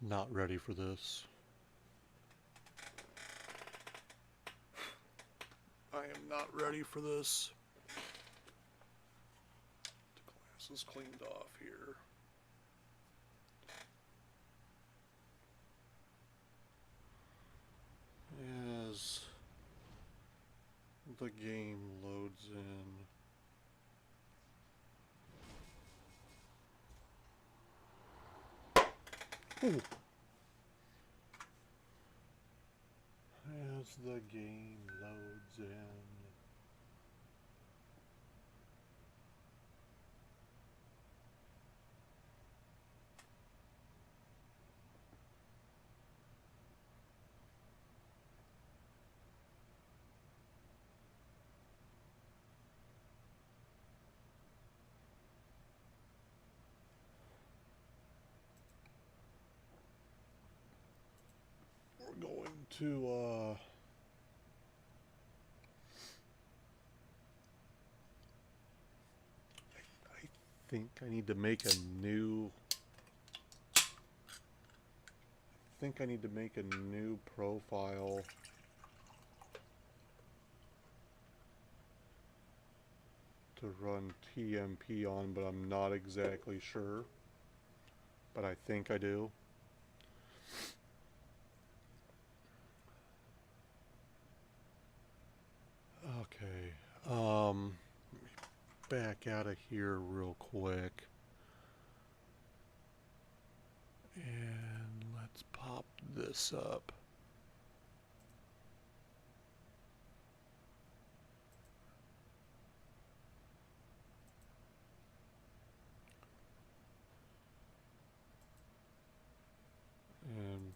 Not ready for this. I am not ready for this. The glass is cleaned off here. As the game loads in. Ooh. As the game loads in. We're going to I think I need to make a new profile to run TMP on, but I'm not exactly sure. But I think I do. Okay. Let me back out of here real quick. And let's pop this up. And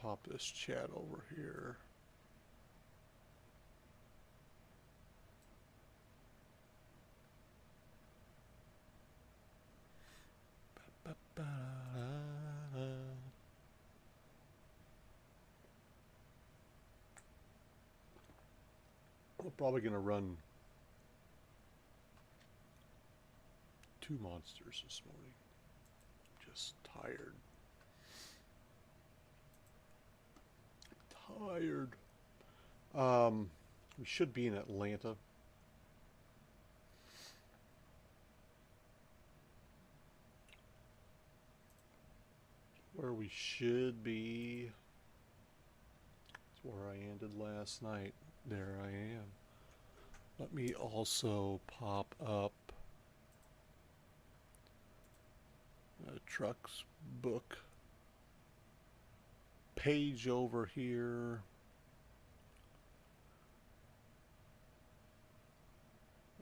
pop this chat over here. We're probably going to run 2 monsters this morning. Just tired. We should be in Atlanta. Where we should be. That's where I ended last night. There I am. Let me also pop up a trucks book page over here.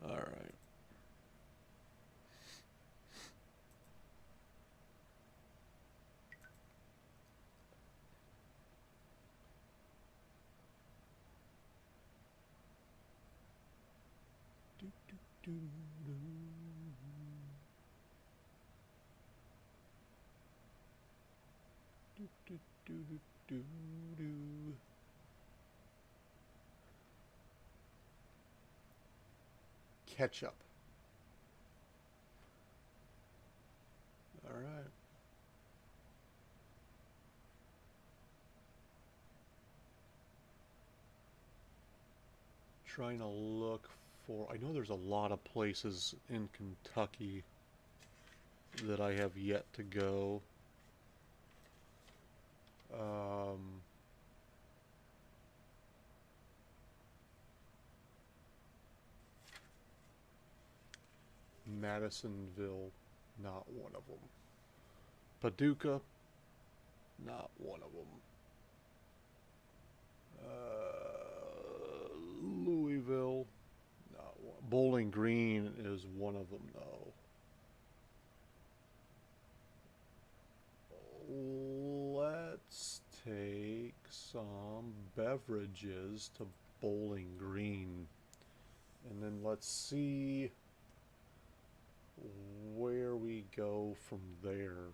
All right. Ketchup. All right. Trying to look for, I know there's a lot of places in Kentucky that I have yet to go. Madisonville, not one of them. Paducah, not one of them. Louisville, not one. Bowling Green is one of them, though. Let's take some beverages to Bowling Green. And then let's see where we go from there.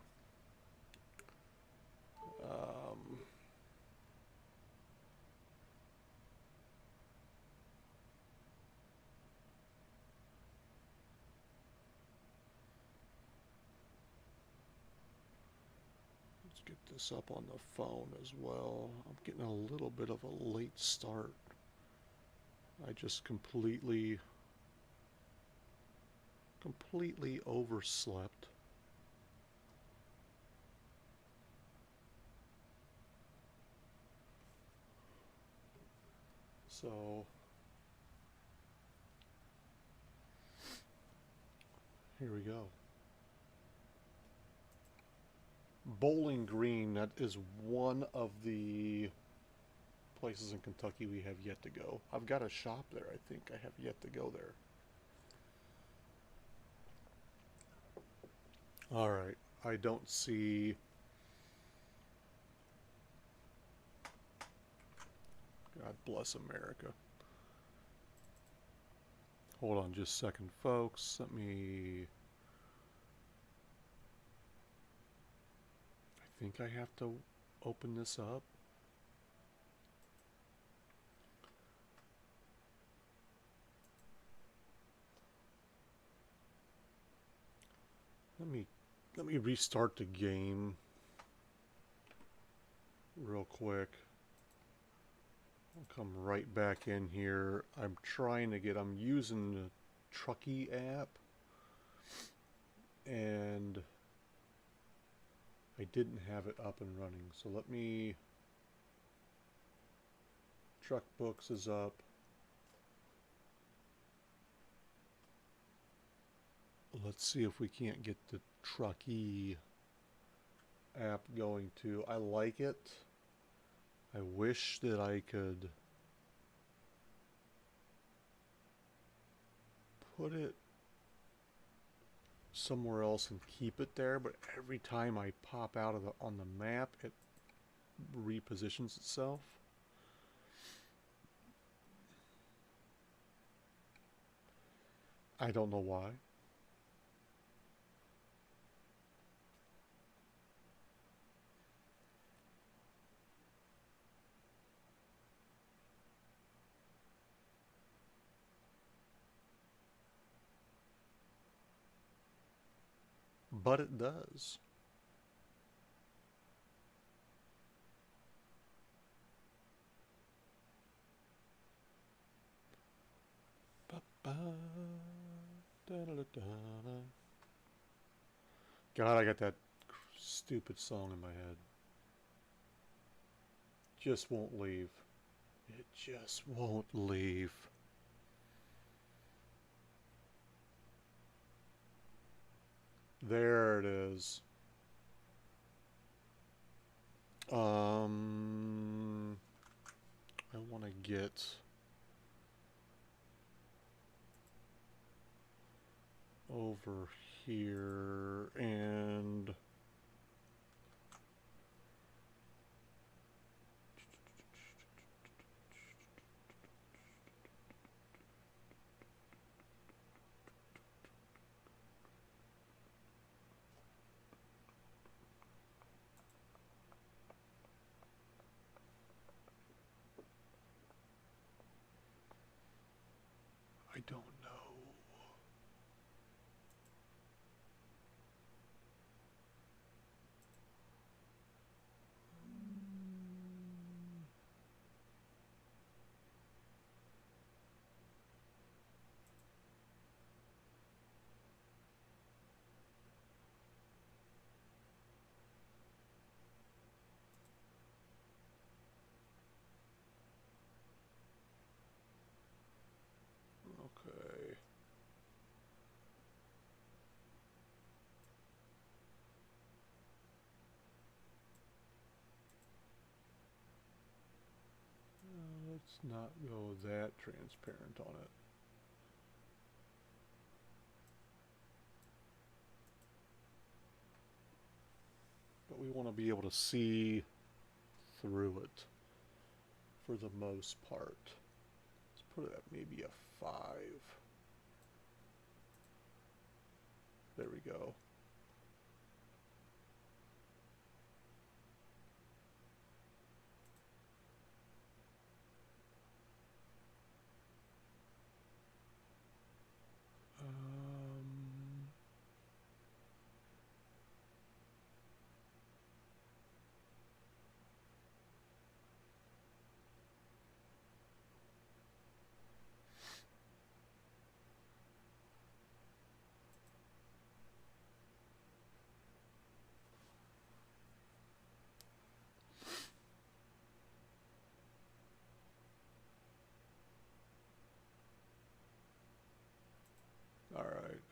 this up on the phone as well. I'm getting a little bit of a late start. I just completely overslept. So here we go. Bowling Green, that is one of the places in Kentucky we have yet to go. I've got a shop there, I think. I have yet to go there. All right. I don't see. God bless America. Hold on just a second, folks. Let me. I think I have to open this up. Let me restart the game real quick. I'll come right back in here. I'm using the Truckee app, and I didn't have it up and running. So let me, Truck Books is up. Let's see if we can't get the Truckee app going too. I like it. I wish that I could put it somewhere else and keep it there, but every time I pop out of on the map, it repositions itself. I don't know why. But it does. God, I got that stupid song in my head. Just won't leave. It just won't leave. There it is. I want to get over here and I don't know. Okay. Let's not go that transparent on it. But we want to be able to see through it for the most part. Let's put it at maybe a 5. There we go.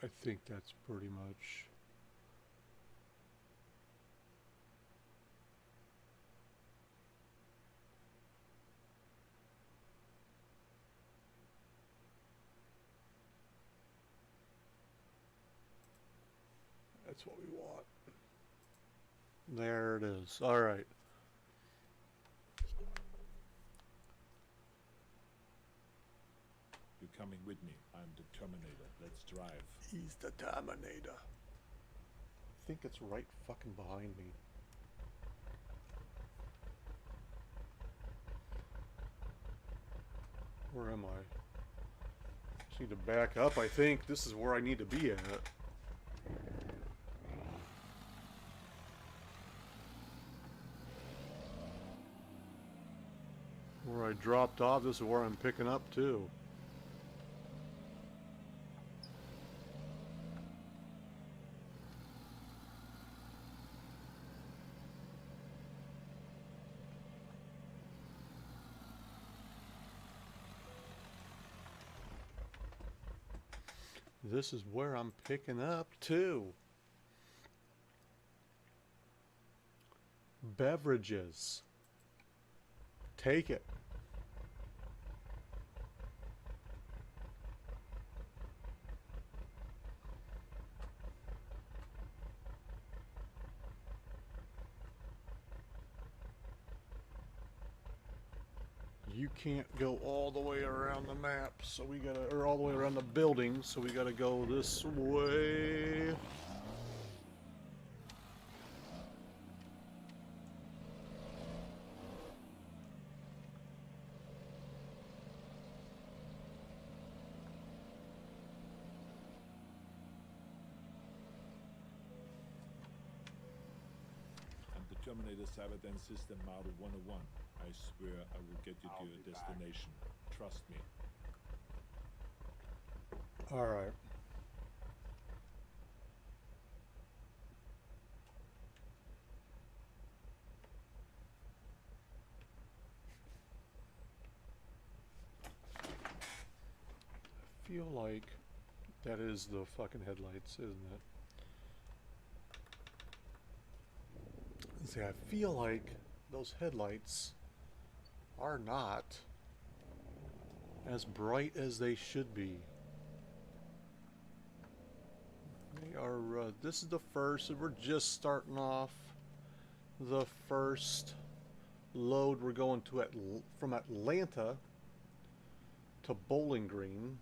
I think that's pretty much. That's what we want. There it is. All right. You're coming with me. I'm the Terminator. Let's drive. He's the Terminator. I think it's right fucking behind me. Where am I? Just need to back up. I think this is where I need to be at. Where I dropped off, this is where I'm picking up too. This is where I'm picking up too. Beverages. Take it. You can't go all the way around the map, so we gotta, or all the way around the building, so we gotta go this way. I'm the Terminator Cyberdyne System Model 101. I swear I will get you to your destination. Trust me. All right. I feel like that is the fucking headlights, isn't it? See, I feel like those headlights are not as bright as they should be. They are, this is the first, we're just starting off the first load. We're going to from Atlanta to Bowling Green.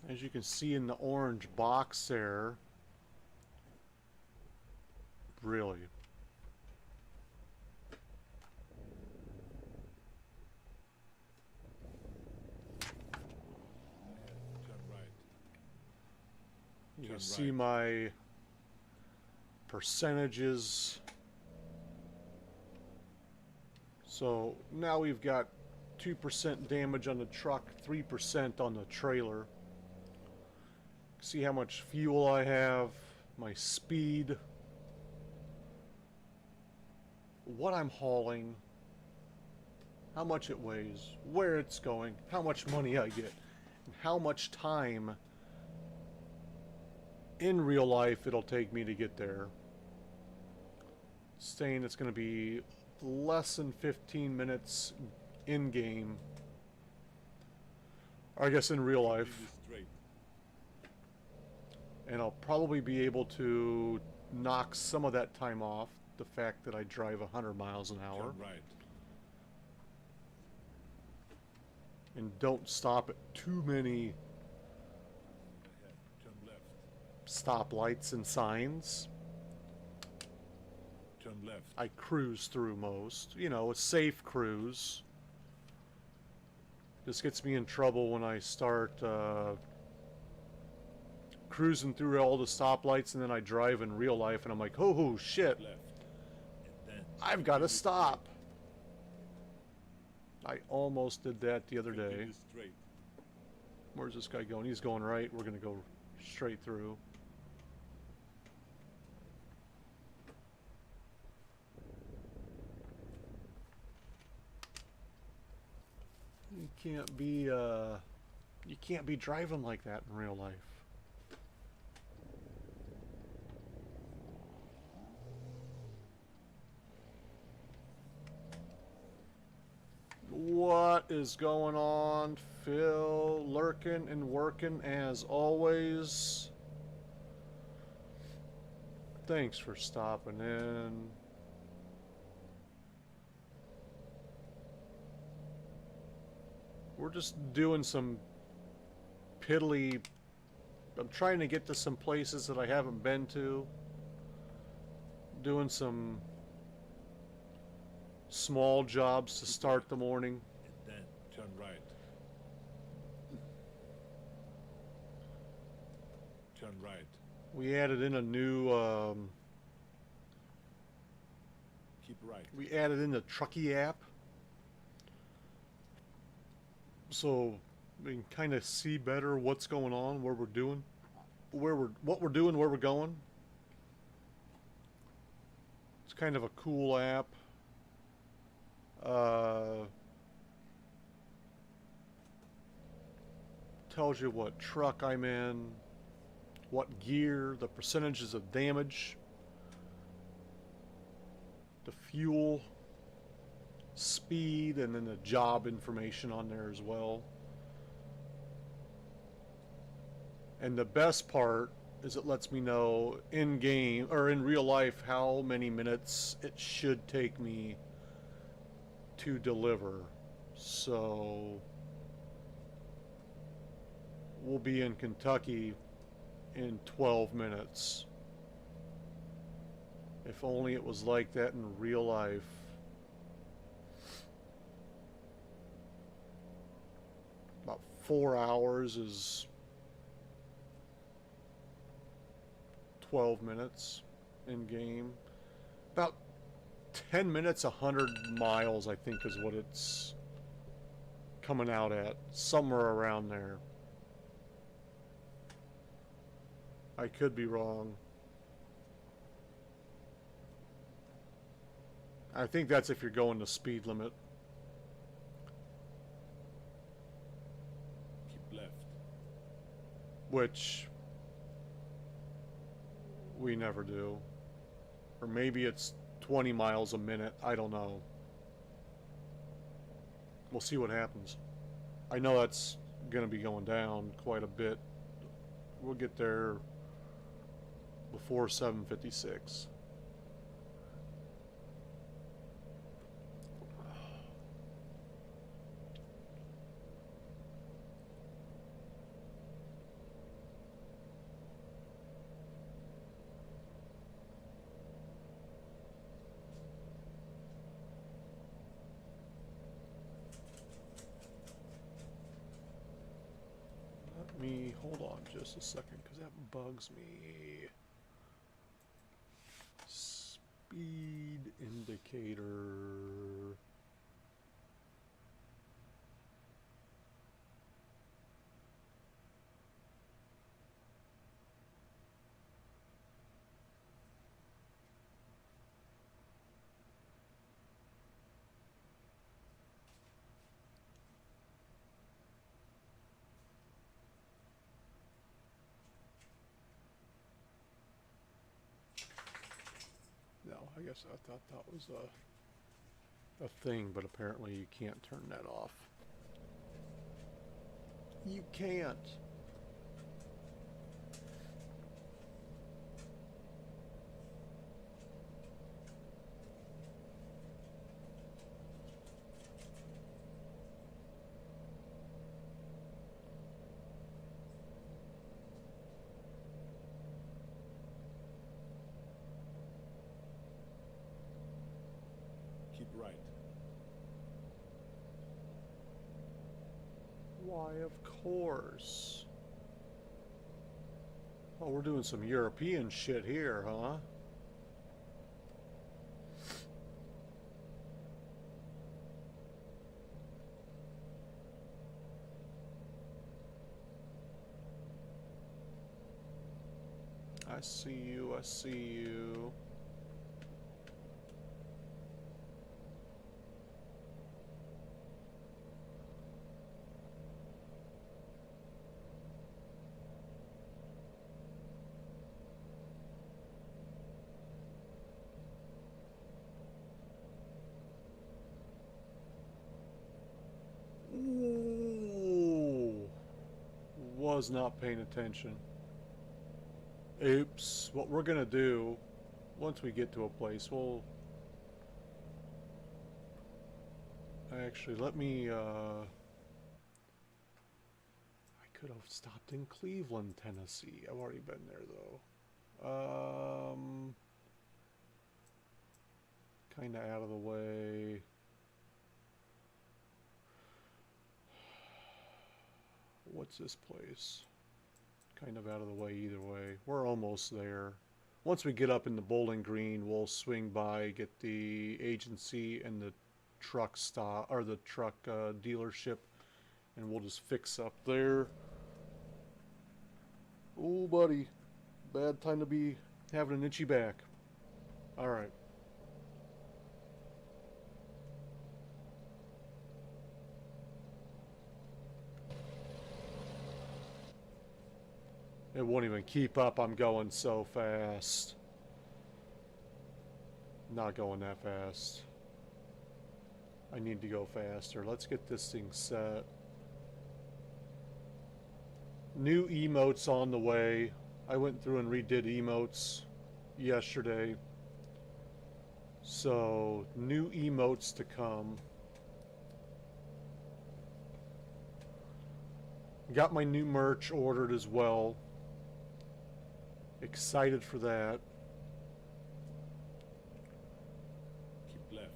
As you can see in the orange box there, really. Turn right. You Turn can see right. my percentages. So now we've got 2% damage on the truck, 3% on the trailer. See how much fuel I have, my speed, what I'm hauling, how much it weighs, where it's going, how much money I get, and how much time in real life it'll take me to get there. Saying it's going to be less than 15 minutes in game, or I guess in real life. Straight. And I'll probably be able to knock some of that time off, the fact that I drive 100 miles an hour. Turn right. And don't stop at too many Ahead. Turn left. stoplights and signs. Turn left. I cruise through most. You know, a safe cruise. This gets me in trouble when I start cruising through all the stoplights and then I drive in real life and I'm like, oh shit, Left. And then I've got to stop. I almost did that the other day. continue straight. Where's this guy going? He's going right. We're going to go straight through. You can't be You can't be driving like that in real life. What is going on? Phil lurking and working as always. Thanks for stopping in. We're just doing some piddly... I'm trying to get to some places that I haven't been to. Doing some small jobs to start the morning. And then turn right. Turn right. We added in a new... Keep right. we added in the Truckee app. So we can kind of see better what's going on, where we're doing, what we're doing, where we're going. It's kind of a cool app. Tells you what truck I'm in, what gear, the percentages of damage, the fuel, speed, and then the job information on there as well. And the best part is it lets me know in game or in real life how many minutes it should take me to deliver. So we'll be in Kentucky in 12 minutes. If only it was like that in real life. About 4 hours is 12 minutes in game. About 10 minutes, 100 miles, I think is what it's coming out at. Somewhere around there. I could be wrong. I think that's if you're going the speed limit. Keep left. Which we never do. Or maybe it's 20 miles a minute. I don't know. We'll see what happens. I know that's going to be going down quite a bit. We'll get there before 7:56. Let me hold on just a second because that bugs me. Speed indicator. No, I guess I thought that was a thing, but apparently you can't turn that off. You can't. Keep right. Why, of course. Oh, we're doing some European shit here, huh? I see you, I see you. was not paying attention. Oops. What we're gonna do, once we get to a place, we'll... Actually, let me, I could have stopped in Cleveland, Tennessee. I've already been there, though. Kinda out of the way. What's this place? Kind of out of the way either way. We're almost there. Once we get up in the Bowling Green, we'll swing by, get the agency and the truck stop, or the truck dealership, and we'll just fix up there. Oh, buddy. Bad time to be having an itchy back. Alright. It won't even keep up. I'm going so fast. Not going that fast. I need to go faster. Let's get this thing set. New emotes on the way. I went through and redid emotes yesterday. So, new emotes to come. Got my new merch ordered as well. Excited for that. Keep left.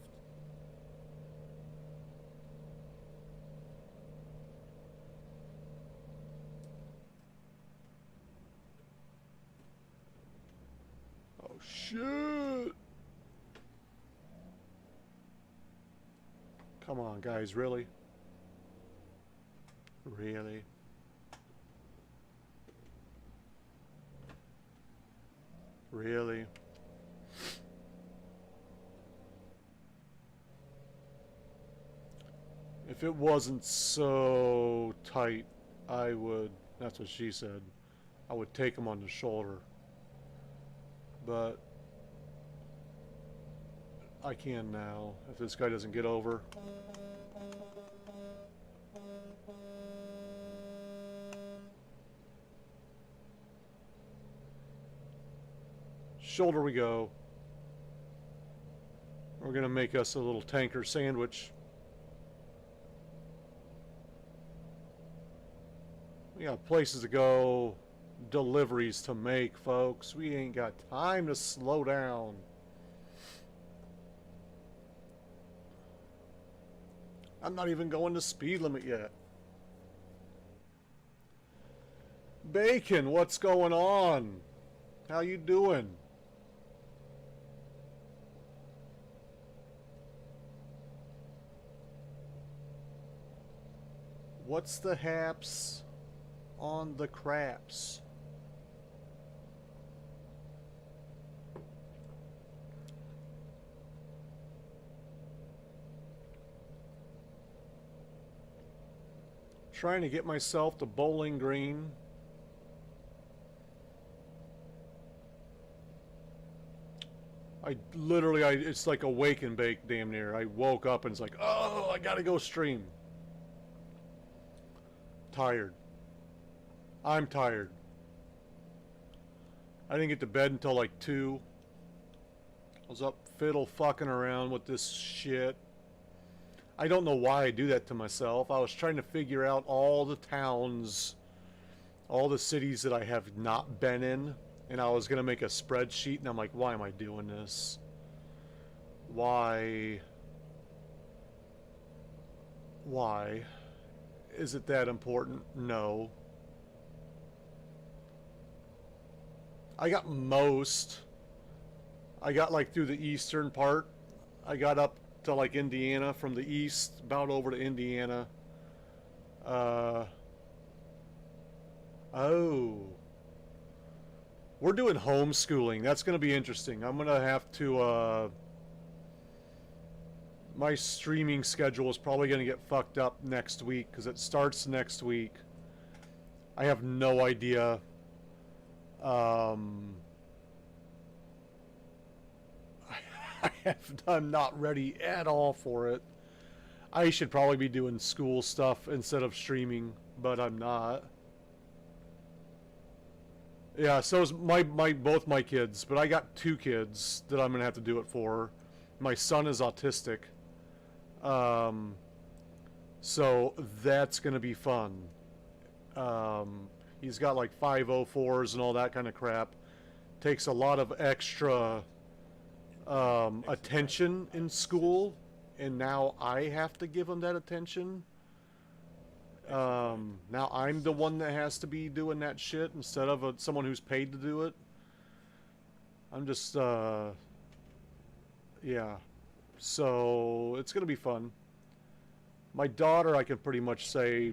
Oh shit! Come on, guys, really? Really? Really? If it wasn't so tight, I would, that's what she said, I would take him on the shoulder. But I can now, if this guy doesn't get over. Shoulder we go. We're gonna make us a little tanker sandwich. We got places to go, deliveries to make, folks. We ain't got time to slow down. I'm not even going the speed limit yet. Bacon, what's going on? How you doing? What's the haps on the craps? Trying to get myself to Bowling Green. It's like a wake and bake damn near. I woke up and it's like, oh, I gotta go stream. Tired. I'm tired. I didn't get to bed until like 2. I was up fiddle fucking around with this shit. I don't know why I do that to myself. I was trying to figure out all the towns, all the cities that I have not been in, and I was going to make a spreadsheet, and I'm like, why am I doing this? Why? Why? Is it that important? No. I got most. I got like through the eastern part. I got up to like Indiana from the east, about over to Indiana. Oh. We're doing homeschooling. That's going to be interesting. I'm going to have to, my streaming schedule is probably going to get fucked up next week because it starts next week. I have no idea. I'm not ready at all for it. I should probably be doing school stuff instead of streaming, but I'm not. Yeah, so is my both my kids, but I got two kids that I'm gonna have to do it for. My son is autistic, um, so that's gonna be fun. He's got like 504s and all that kind of crap. Takes a lot of extra attention in school, and now I have to give him that attention. Now I'm the one that has to be doing that shit instead of someone who's paid to do it. I'm just, yeah. So it's gonna be fun. My daughter, I can pretty much say,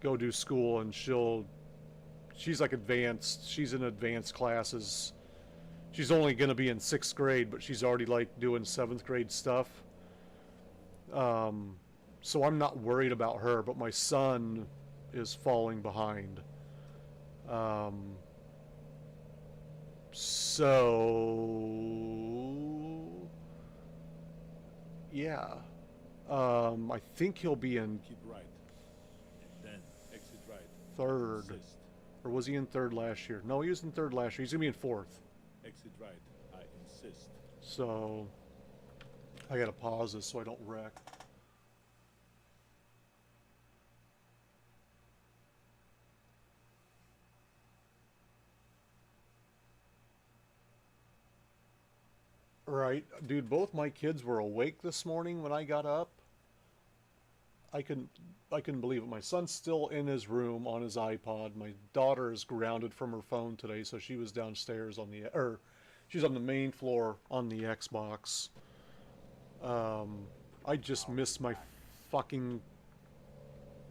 go do school, and she's like advanced. She's in advanced classes. She's only gonna be in 6th grade, but she's already like doing 7th grade stuff. So I'm not worried about her, but my son is falling behind. So yeah, I think he'll be in Keep right. And then exit right. 3rd, Insist. or was he in 3rd last year? No, he was in 3rd last year. He's gonna be in 4th. Exit right. I insist. So I gotta pause this so I don't wreck. Right, dude, both my kids were awake this morning when I got up. I couldn't believe it. My son's still in his room on his iPod. My daughter is grounded from her phone today, so she was downstairs she's on the main floor on the Xbox. I just missed my fucking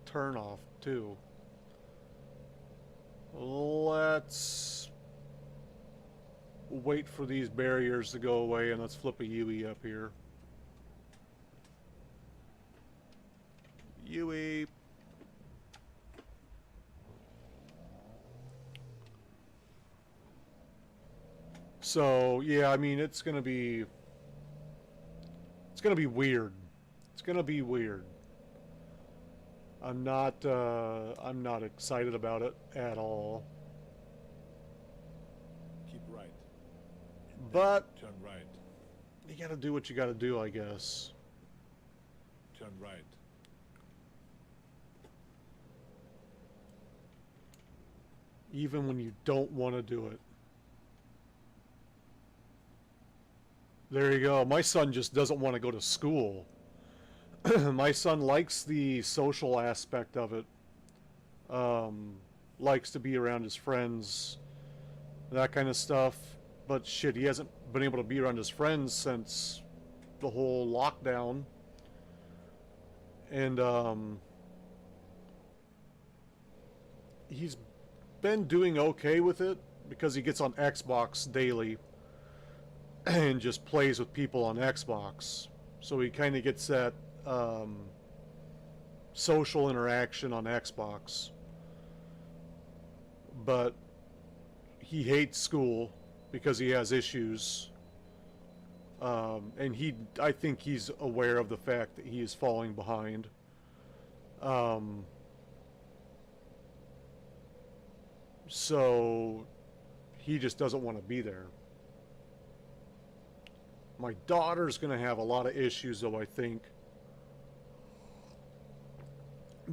turn off too. Let's wait for these barriers to go away, and let's flip a Yui up here. Yui. So yeah, I mean it's gonna be weird. It's gonna be weird. I'm not excited about it at all. Keep right. And But then turn right. you gotta do what you gotta do, I guess. Turn right. Even when you don't want to do it. There you go. My son just doesn't want to go to school. My son likes the social aspect of it. Likes to be around his friends, that kind of stuff. But shit, he hasn't been able to be around his friends since the whole lockdown. And he's been doing okay with it because he gets on Xbox daily and just plays with people on Xbox. So he kind of gets that social interaction on Xbox. But he hates school because he has issues. And I think he's aware of the fact that he is falling behind. So he just doesn't want to be there. My daughter's going to have a lot of issues, though, I think,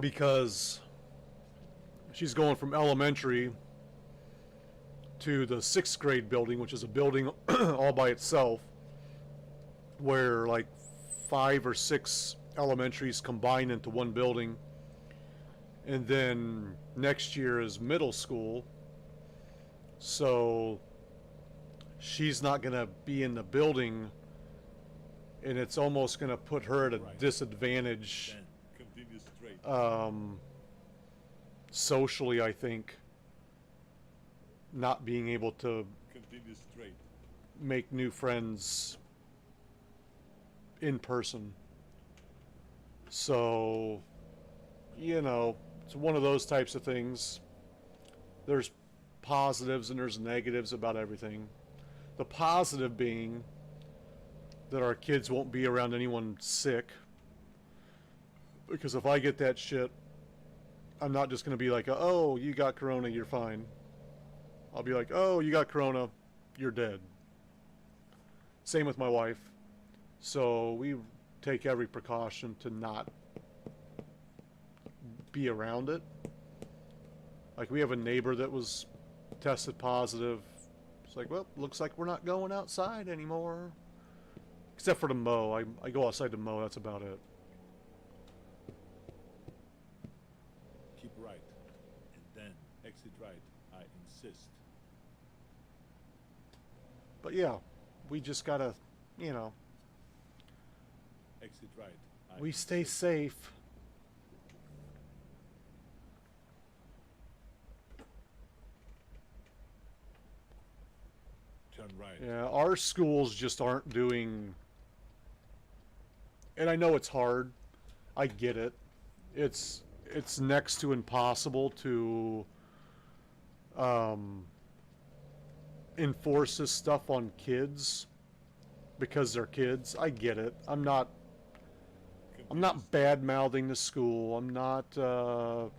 because she's going from elementary to the 6th grade building, which is a building all by itself, where like 5 or 6 elementaries combine into one building. And then next year is middle school. So she's not going to be in the building, and it's almost going to put her at a disadvantage Then continue straight. socially, I think, not being able to Continue straight. make new friends in person. So, it's one of those types of things. There's positives and there's negatives about everything. The positive being that our kids won't be around anyone sick. Because if I get that shit, I'm not just going to be like, oh, you got corona, you're fine. I'll be like, oh, you got corona, you're dead. Same with my wife. So we take every precaution to not be around it. Like, we have a neighbor that was tested positive. It's like, well, looks like we're not going outside anymore. Except for to mow. I go outside to mow, that's about it. Keep right, and then exit right. I insist. But yeah, we just gotta, you know, Exit right. I we stay insist. safe. Turn right. Yeah, our schools just aren't doing. And I know it's hard. I get it. It's next to impossible to enforce this stuff on kids because they're kids. I get it. I'm not bad mouthing the school. I'm not. Our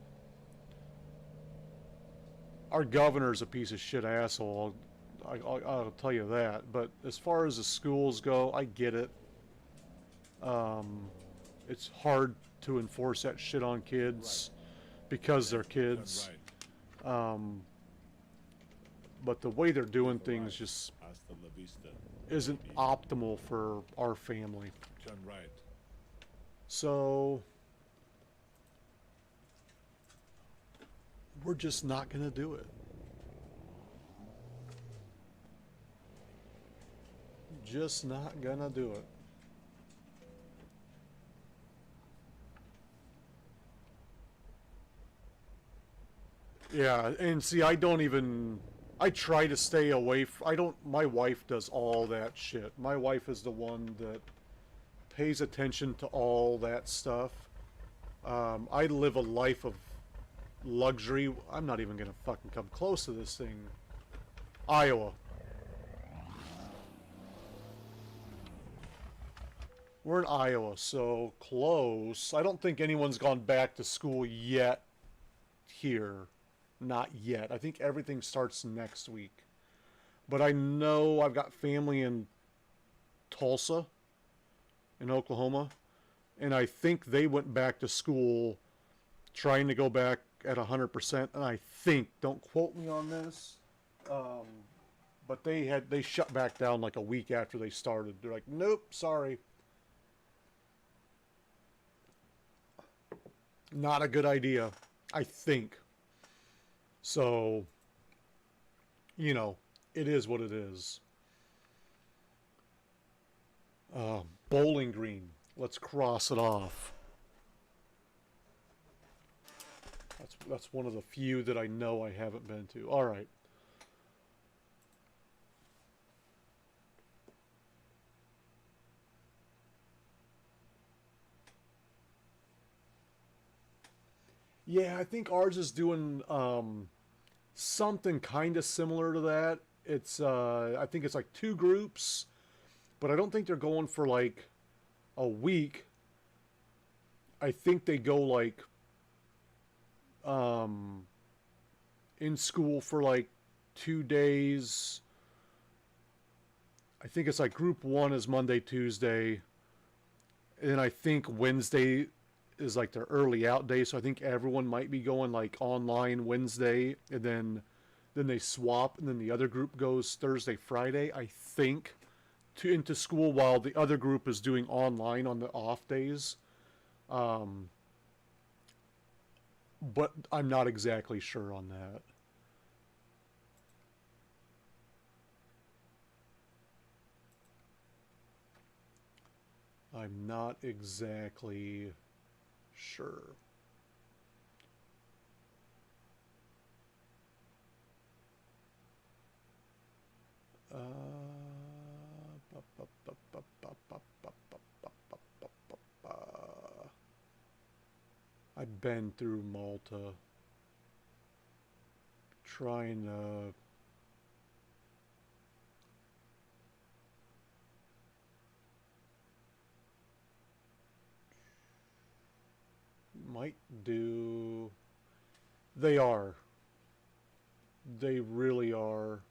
governor's a piece of shit asshole. I'll tell you that. But as far as the schools go, I get it. It's hard to enforce that shit on kids because they're kids. Turn right. But the way they're doing Take a things right. just Hasta la vista. isn't baby. optimal for our family. Turn right. So we're just not going to do it. Just not going to do it. Yeah, and see, I try to stay away my wife does all that shit. My wife is the one that pays attention to all that stuff. I live a life of luxury. I'm not even gonna fucking come close to this thing. Iowa. We're in Iowa, so close. I don't think anyone's gone back to school yet here. Not yet. I think everything starts next week. But I know I've got family in Tulsa, in Oklahoma, and I think they went back to school trying to go back at 100%. And I think, don't quote me on this, but they shut back down like a week after they started. They're like, nope, sorry. Not a good idea, I think. So, you know, it is what it is. Bowling Green. Let's cross it off. That's one of the few that I know I haven't been to. All right. Yeah, I think ours is doing something kind of similar to that. It's I think it's like 2 groups, but I don't think they're going for like a week. I think they go like in school for like 2 days. I think it's like group 1 is Monday, Tuesday, and I think Wednesday is like their early out day, so I think everyone might be going like online Wednesday, and then they swap, and then the other group goes Thursday, Friday, I think, into school, while the other group is doing online on the off days. But I'm not exactly sure on that. I'm not exactly sure. I've been through Malta trying to might do. They are. They really are.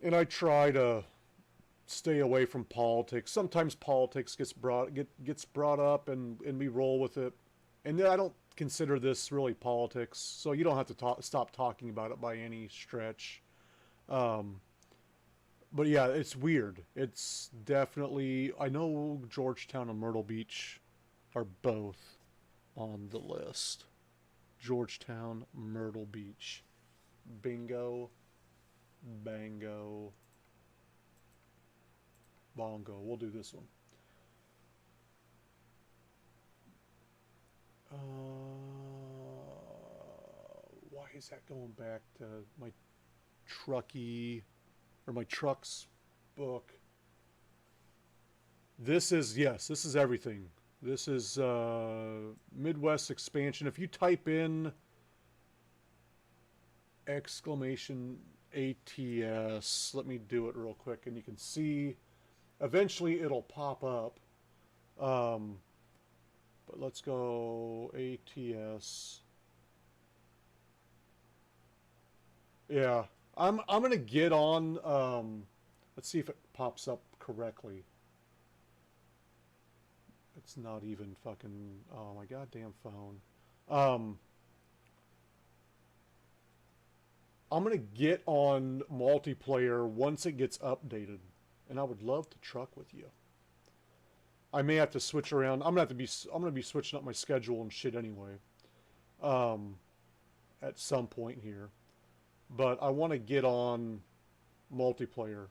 And I try to stay away from politics. Sometimes politics gets brought up, and we roll with it. And I don't consider this really politics, so you don't have to stop talking about it by any stretch. Um, but yeah, it's weird. It's definitely. I know Georgetown and Myrtle Beach are both on the list. Georgetown, Myrtle Beach. Bingo, bango, bongo. We'll do this one. Why is that going back to my trucky or my trucks book? This is, yes, this is everything. This is Midwest expansion. If you type in exclamation ATS, let me do it real quick, and you can see eventually it'll pop up. But let's go ATS. Yeah, I'm gonna get on. Let's see if it pops up correctly. It's not even fucking. Oh my goddamn phone. I'm gonna get on multiplayer once it gets updated, and I would love to truck with you. I may have to switch around. I'm gonna be switching up my schedule and shit anyway. At some point here, but I want to get on multiplayer.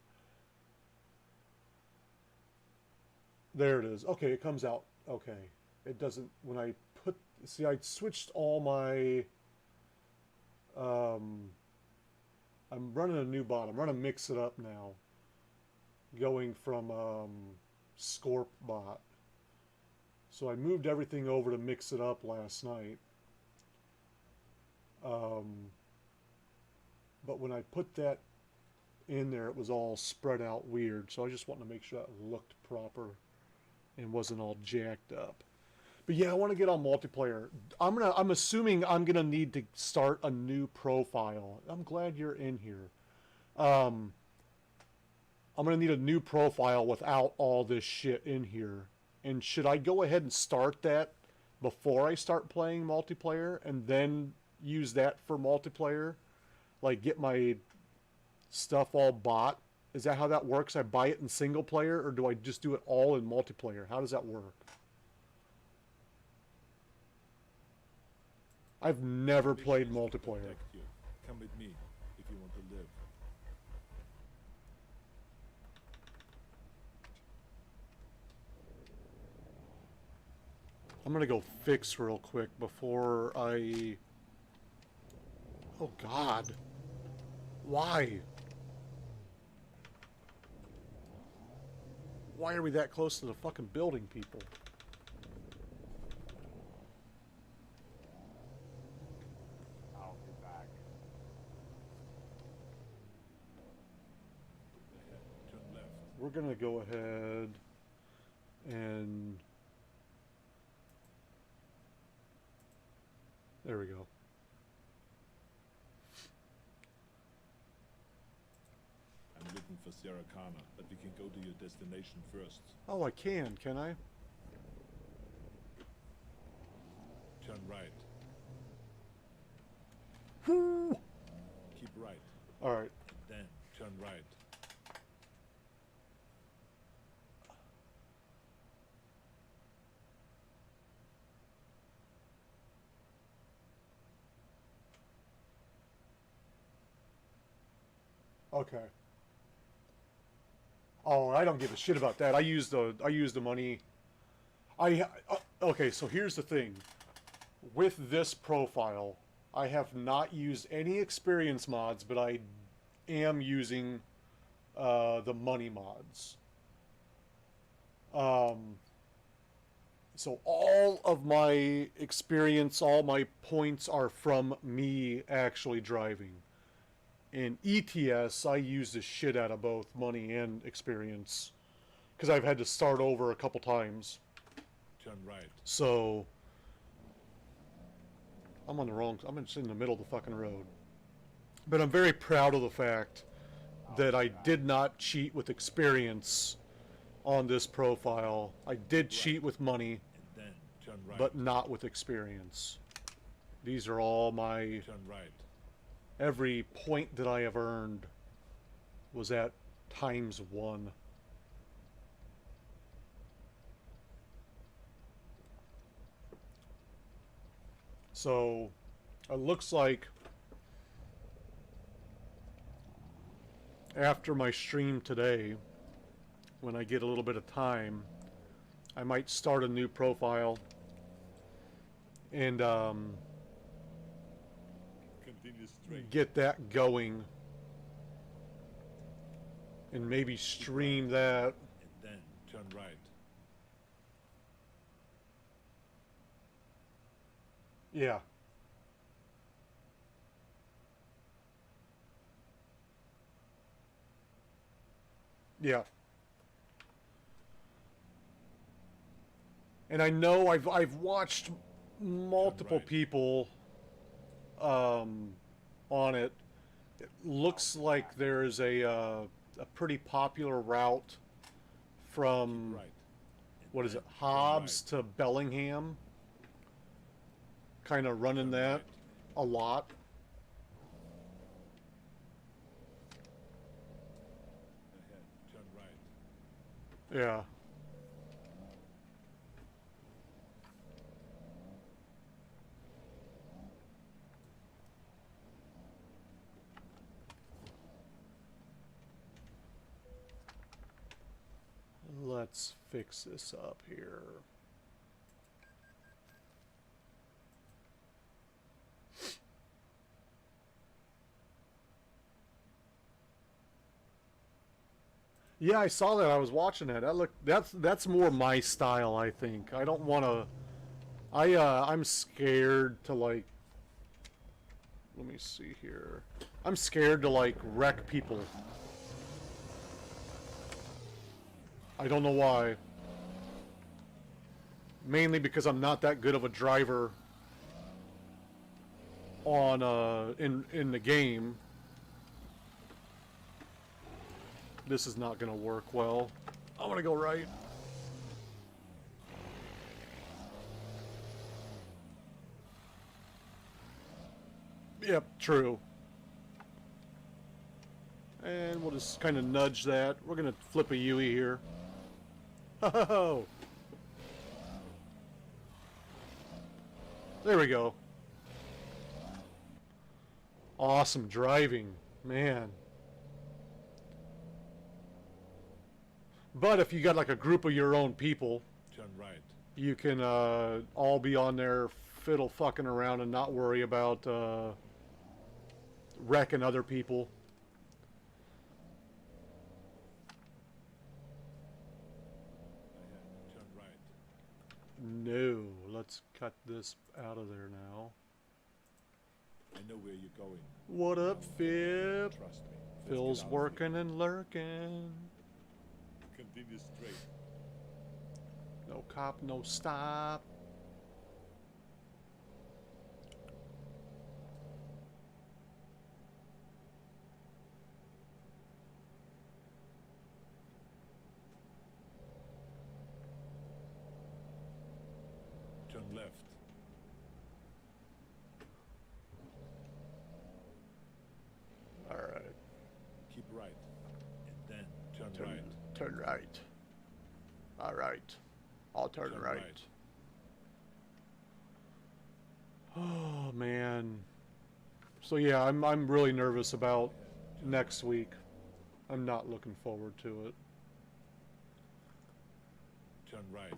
There it is. Okay, it comes out. Okay, it doesn't. When I put, see, I switched all my. I'm running a new bot. I'm running Mix It Up now. Going from Scorp bot. So I moved everything over to Mix It Up last night. But when I put that in there, it was all spread out weird. So I just wanted to make sure that looked proper and wasn't all jacked up. But yeah, I want to get on multiplayer. I'm assuming I'm gonna need to start a new profile. I'm glad you're in here. I'm gonna need a new profile without all this shit in here. And should I go ahead and start that before I start playing multiplayer and then use that for multiplayer? Like get my stuff all bought? Is that how that works? I buy it in single player, or do I just do it all in multiplayer? How does that work? I've never played multiplayer. Protect you. Come with me if you want to live. I'm gonna go fix real quick before I... Oh God. Why? Why are we that close to the fucking building, people? I'll be back. Ahead. Turn left. We're gonna go ahead and... There we go. I'm looking for Sarah Connor, but we can go to your destination first. Oh, I can I? Turn right. Whoo! Keep right. Alright. Then turn right. Okay. Oh, I don't give a shit about that. I use the money. Okay, so here's the thing. With this profile, I have not used any experience mods, but I am using the money mods. So all of my experience, all my points are from me actually driving. In ETS, I use the shit out of both money and experience because I've had to start over a couple times. Turn right. So I'm on the wrong. I'm just in the middle of the fucking road. But I'm very proud of the fact that I did not cheat with experience on this profile. I did cheat with money, and then turn right. but not with experience. These are all my... Turn right. Every point that I have earned was at ×1. So, it looks like after my stream today, when I get a little bit of time, I might start a new profile and Continue straight. get that going and maybe stream that. And then turn right. Yeah. Yeah. And I know I've watched multiple right. people on it. It looks like there's a pretty popular route from Right. And what is then it, turn Hobbs right. to Bellingham. Kind of running Turn that right. a lot. Ahead. Turn right. Yeah. Let's fix this up here. Yeah, I saw that. I was watching that. That's more my style, I think. I don't want to I'm scared to like let me see here. I'm scared to like wreck people. I don't know why. Mainly because I'm not that good of a driver on in the game. This is not gonna work well. I wanna go right. Yep, true. And we'll just kind of nudge that. We're gonna flip a Yui here. Oh, there we go. Awesome driving, man. But if you got like a group of your own people, Turn right. you can all be on there fiddle fucking around and not worry about wrecking other people. Ahead. Turn right. No, let's cut this out of there now. I know where you're going. What up, Fib? Trust me. Let's Phil's get out of here. working and lurking. Continue straight. No cop, no stop. Turn left. All right. Keep right. And then turn right. Turn right. All right. I'll turn Turn right. right. Oh man. So yeah, I'm really nervous about next week. I'm not looking forward to it. Turn right.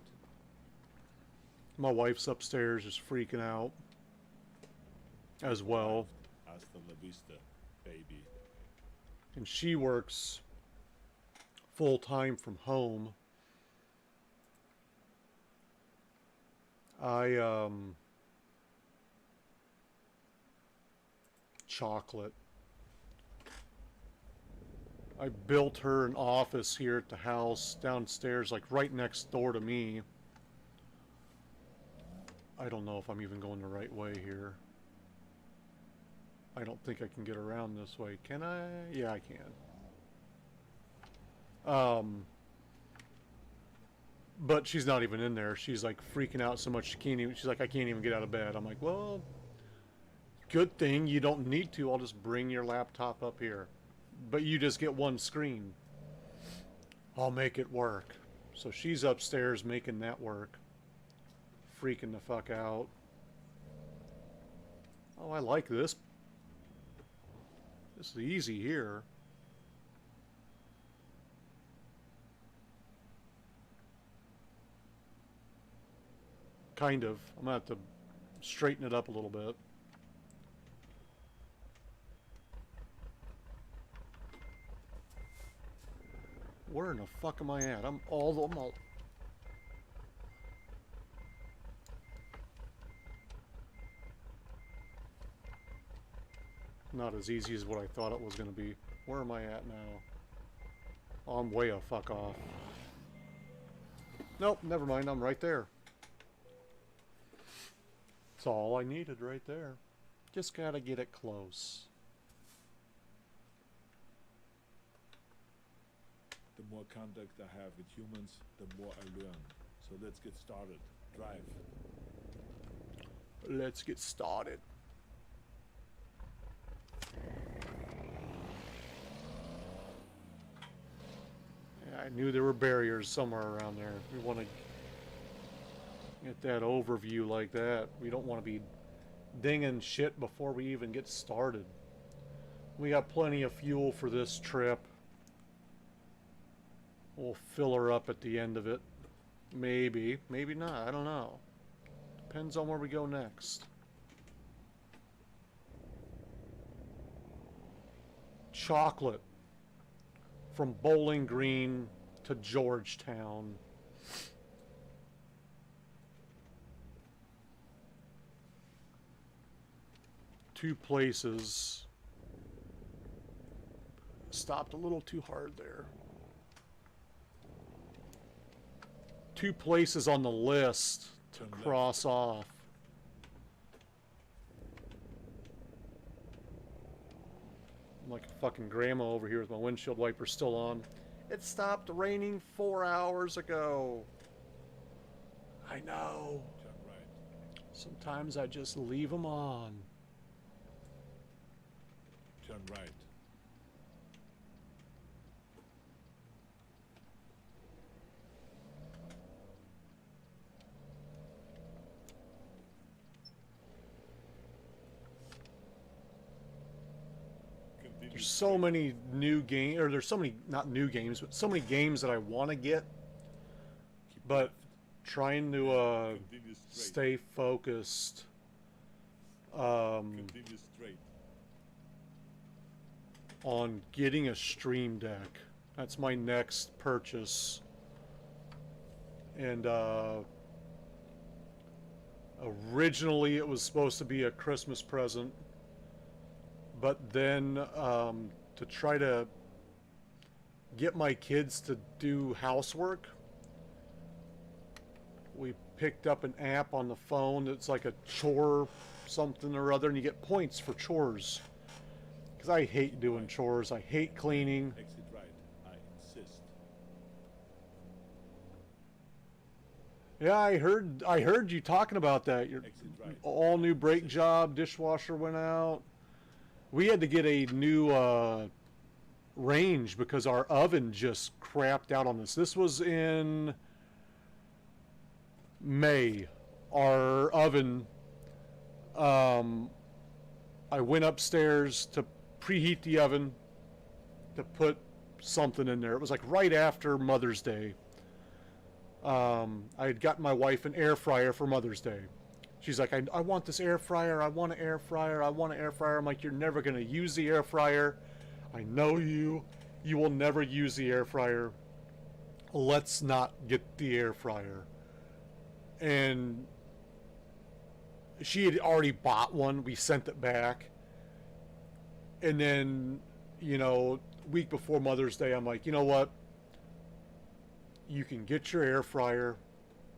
My wife's upstairs just freaking out as well, Hasta la vista, baby. and she works full time from home. Chocolate. I built her an office here at the house downstairs, like right next door to me. I don't know if I'm even going the right way here. I don't think I can get around this way. Can I? Yeah, I can. But she's not even in there. She's like freaking out so much she can't even, she's like, I can't even get out of bed. I'm like, well, good thing you don't need to. I'll just bring your laptop up here. But you just get one screen. I'll make it work. So she's upstairs making that work. Freaking the fuck out. Oh, I like this. This is easy here. Kind of. I'm gonna have to straighten it up a little bit. Where in the fuck am I at? I'm all not as easy as what I thought it was gonna be. Where am I at now? Oh, I'm way a fuck off. Nope, never mind. I'm right there. That's all I needed right there. Just gotta get it close. The more contact I have with humans, the more I learn. So let's get started. Drive. Let's get started. Yeah, I knew there were barriers somewhere around there. We want to get that overview like that. We don't want to be dinging shit before we even get started. We got plenty of fuel for this trip. We'll fill her up at the end of it. Maybe. Maybe not. I don't know. Depends on where we go next. Chocolate. From Bowling Green to Georgetown. Two places. Stopped a little too hard there. Two places on the list to Turn left. cross off. I'm like a fucking grandma over here with my windshield wiper still on. It stopped raining 4 hours ago. I know. Turn right. Sometimes I just leave them on. Turn right. Continue There's so straight. many new games, or there's so many, not new games, but so many games that I want to get, Keep but left. trying to Continue straight. stay focused. Continue straight. On getting a Stream Deck. That's my next purchase. And originally it was supposed to be a Christmas present, but then to try to get my kids to do housework, we picked up an app on the phone that's like a chore something or other, and you get points for chores. Because I hate doing chores. I hate cleaning. Exit right. I insist. Yeah, I heard you talking about that. Your Exit right. all new brake job, dishwasher went out. We had to get a new range because our oven just crapped out on us. This was in May. Our oven, I went upstairs to preheat the oven to put something in there. It was like right after Mother's Day. I had gotten my wife an air fryer for Mother's Day. She's like, I want this air fryer. I want an air fryer. I want an air fryer. I'm like, you're never going to use the air fryer. I know you. You will never use the air fryer. Let's not get the air fryer. And she had already bought one. We sent it back. And then, you know, week before Mother's Day, I'm like, you know what? You can get your air fryer.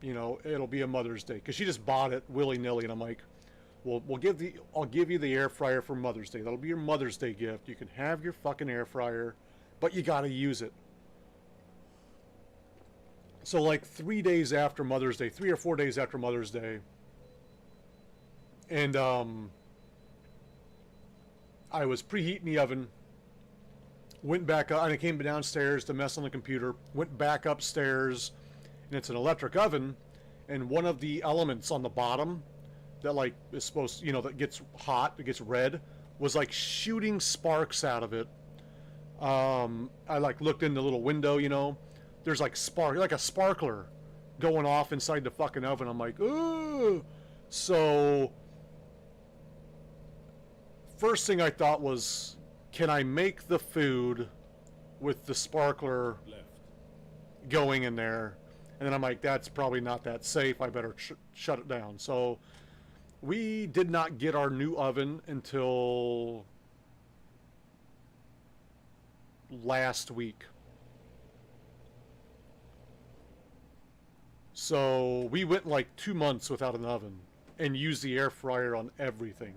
You know, it'll be a Mother's Day. Because she just bought it willy-nilly. And I'm like, I'll give you the air fryer for Mother's Day. That'll be your Mother's Day gift. You can have your fucking air fryer, but you gotta use it. So like 3 days after Mother's Day, 3 or 4 days after Mother's Day, and I was preheating the oven. Went back up, and I came downstairs to mess on the computer. Went back upstairs, and it's an electric oven, and one of the elements on the bottom that like is supposed, that gets hot, it gets red, was like shooting sparks out of it. I like looked in the little window, there's like like a sparkler going off inside the fucking oven. I'm like, ooh. So first thing I thought was, can I make the food with the sparkler Left. going in there? And then I'm like, that's probably not that safe. I better shut it down. So we did not get our new oven until last week. So we went like 2 months without an oven and used the air fryer on everything.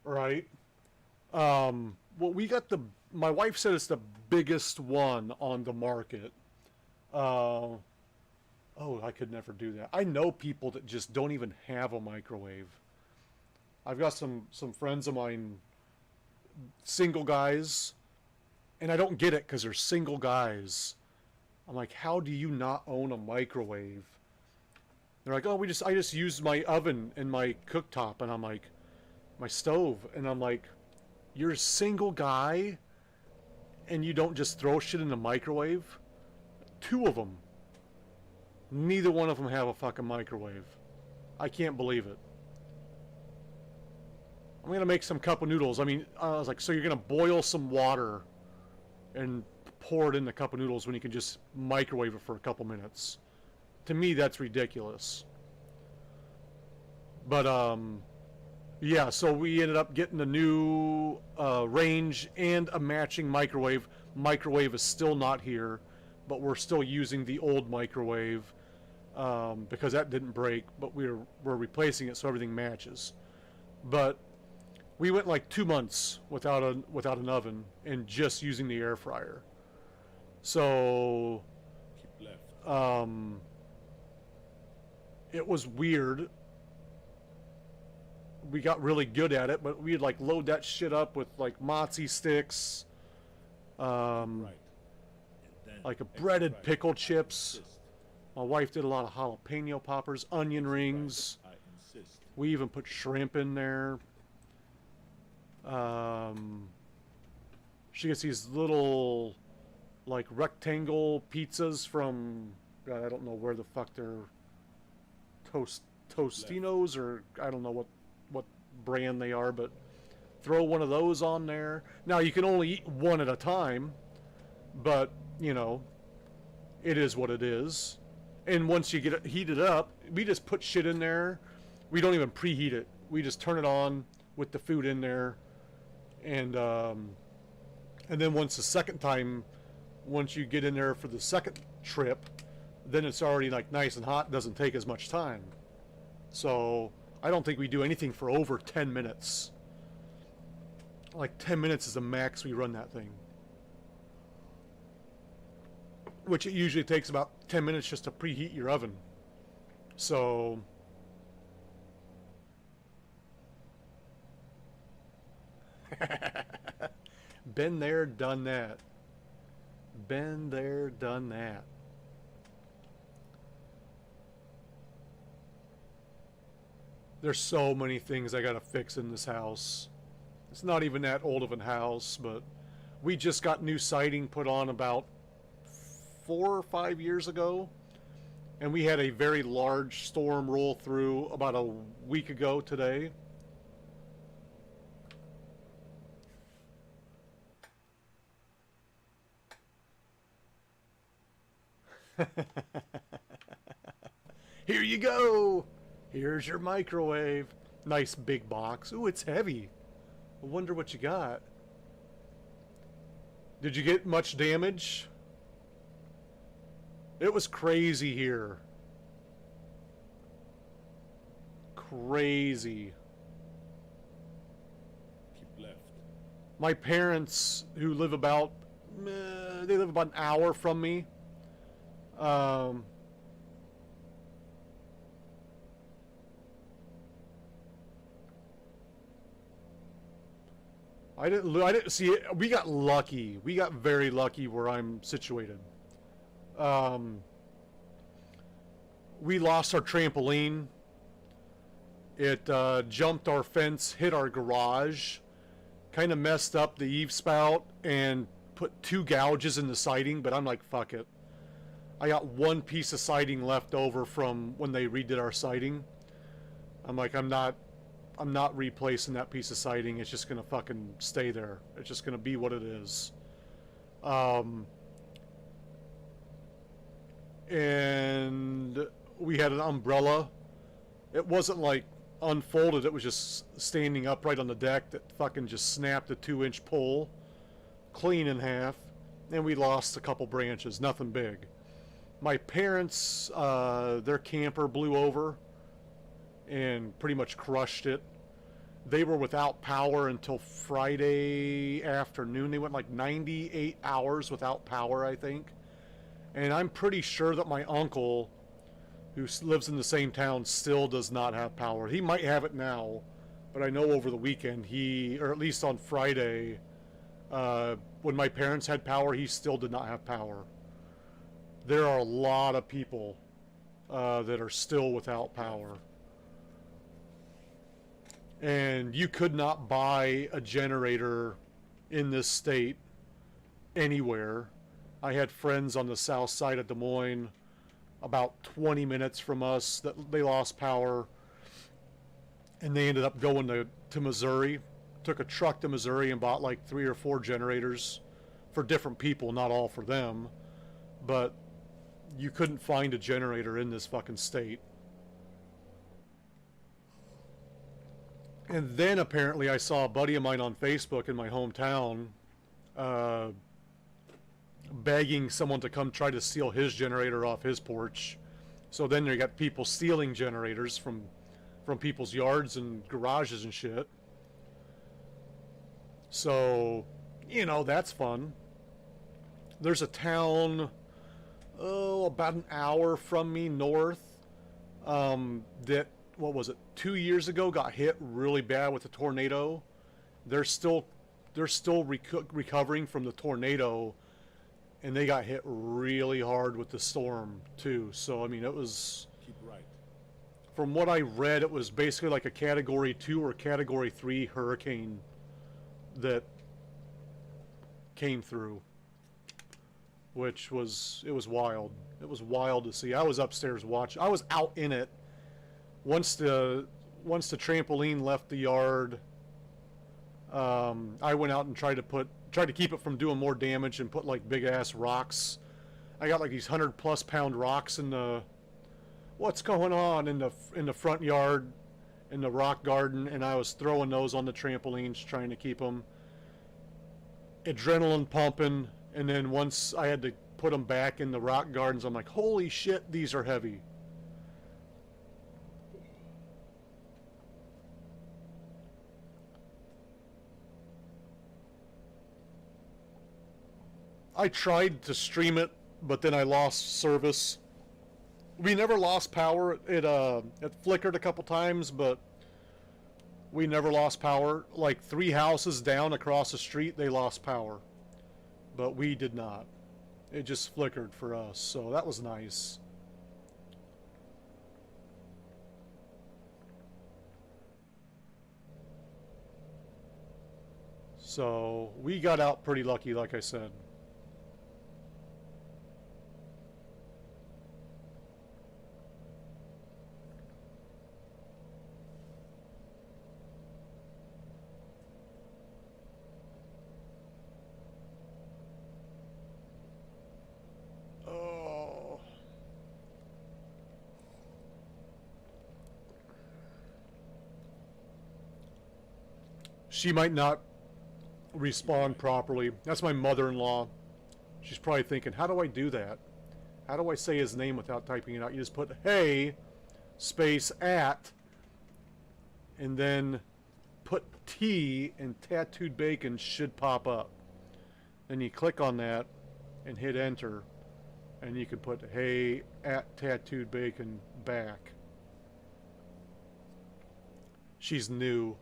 Right. Well, we got my wife said it's the biggest one on the market. Oh, I could never do that. I know people that just don't even have a microwave. I've got some friends of mine, single guys, and I don't get it because they're single guys. I'm like, how do you not own a microwave? They're like, oh, I just used my oven and my cooktop, and I'm like, my stove, and I'm like, you're a single guy, and you don't just throw shit in the microwave? 2 of them. Neither one of them have a fucking microwave. I can't believe it. I'm gonna make some cup of noodles. I was like, so you're gonna boil some water and pour it in the cup of noodles when you can just microwave it for a couple minutes? To me, that's ridiculous. But yeah, so we ended up getting a new range and a matching microwave. Microwave is still not here, but we're still using the old microwave because that didn't break, but we're replacing it so everything matches. But we went like 2 months without an oven and just using the air fryer. So Keep left. it was weird. We got really good at it, but we'd like load that shit up with like mozzie sticks, Right. And then like a extra breaded right. pickle I chips. insist. My wife did a lot of jalapeno poppers, onion rings. I insist. We even put shrimp in there. She gets these little like rectangle pizzas from, God, I don't know where the fuck they're, Tostinos, or I don't know what brand they are, but throw one of those on there. Now you can only eat one at a time, but it is what it is. And once you get it heated up, we just put shit in there. We don't even preheat it. We just turn it on with the food in there, and then once you get in there for the second trip, then it's already like nice and hot. Doesn't take as much time. So I don't think we do anything for over 10 minutes. Like 10 minutes is the max we run that thing. Which it usually takes about 10 minutes just to preheat your oven. So been there, done that. Been there, done that. There's so many things I gotta fix in this house. It's not even that old of a house, but we just got new siding put on about 4 or 5 years ago, and we had a very large storm roll through about a week ago today. Here you go. Here's your microwave. Nice big box. Ooh, it's heavy. I wonder what you got. Did you get much damage? It was crazy here. Crazy. Keep left. My parents, who live about, they live about an hour from me. I didn't see it. We got lucky. We got very lucky where I'm situated. We lost our trampoline. It jumped our fence, hit our garage, kind of messed up the eave spout, and put 2 gouges in the siding. But I'm like, fuck it. I got 1 piece of siding left over from when they redid our siding. I'm like, I'm not replacing that piece of siding. It's just gonna fucking stay there. It's just gonna be what it is. And we had an umbrella. It wasn't like unfolded. It was just standing upright on the deck that fucking just snapped a 2-inch pole clean in half. And we lost a couple branches. Nothing big. My parents, their camper blew over and pretty much crushed it. They were without power until Friday afternoon. They went like 98 hours without power, I think. And I'm pretty sure that my uncle, who lives in the same town, still does not have power. He might have it now, but I know over the weekend, or at least on Friday, when my parents had power, he still did not have power. There are a lot of people that are still without power. And you could not buy a generator in this state anywhere. I had friends on the south side of Des Moines, about 20 minutes from us, that they lost power. And they ended up going to Missouri. Took a truck to Missouri and bought like 3 or 4 generators for different people, not all for them. But you couldn't find a generator in this fucking state. And then apparently I saw a buddy of mine on Facebook in my hometown begging someone to come try to steal his generator off his porch. So then you got people stealing generators from people's yards and garages and shit. So, that's fun. There's a town, about an hour from me north, that, 2 years ago got hit really bad with a tornado. They're still recovering from the tornado, and they got hit really hard with the storm too. So I mean, it was, Keep right. from what I read, it was basically like a Category 2 or Category 3 hurricane that came through, which was, it was wild. It was wild to see. I was upstairs watching. I was out in it. Once the trampoline left the yard, I went out and tried to keep it from doing more damage and put like big ass rocks. I got like these 100+ pound rocks in the, what's going on in the front yard, in the rock garden, and I was throwing those on the trampolines, trying to keep them adrenaline pumping. And then once I had to put them back in the rock gardens, I'm like, holy shit, these are heavy. I tried to stream it, but then I lost service. We never lost power. It flickered a couple times, but we never lost power. Like 3 houses down across the street, they lost power, but we did not. It just flickered for us, so that was nice. So we got out pretty lucky, like I said. She might not respond properly. That's my mother-in-law. She's probably thinking, how do I do that? How do I say his name without typing it out? You just put hey space at and then put T, and Tattooed Bacon should pop up. Then you click on that and hit enter, and you can put hey at Tattooed Bacon back. She's new.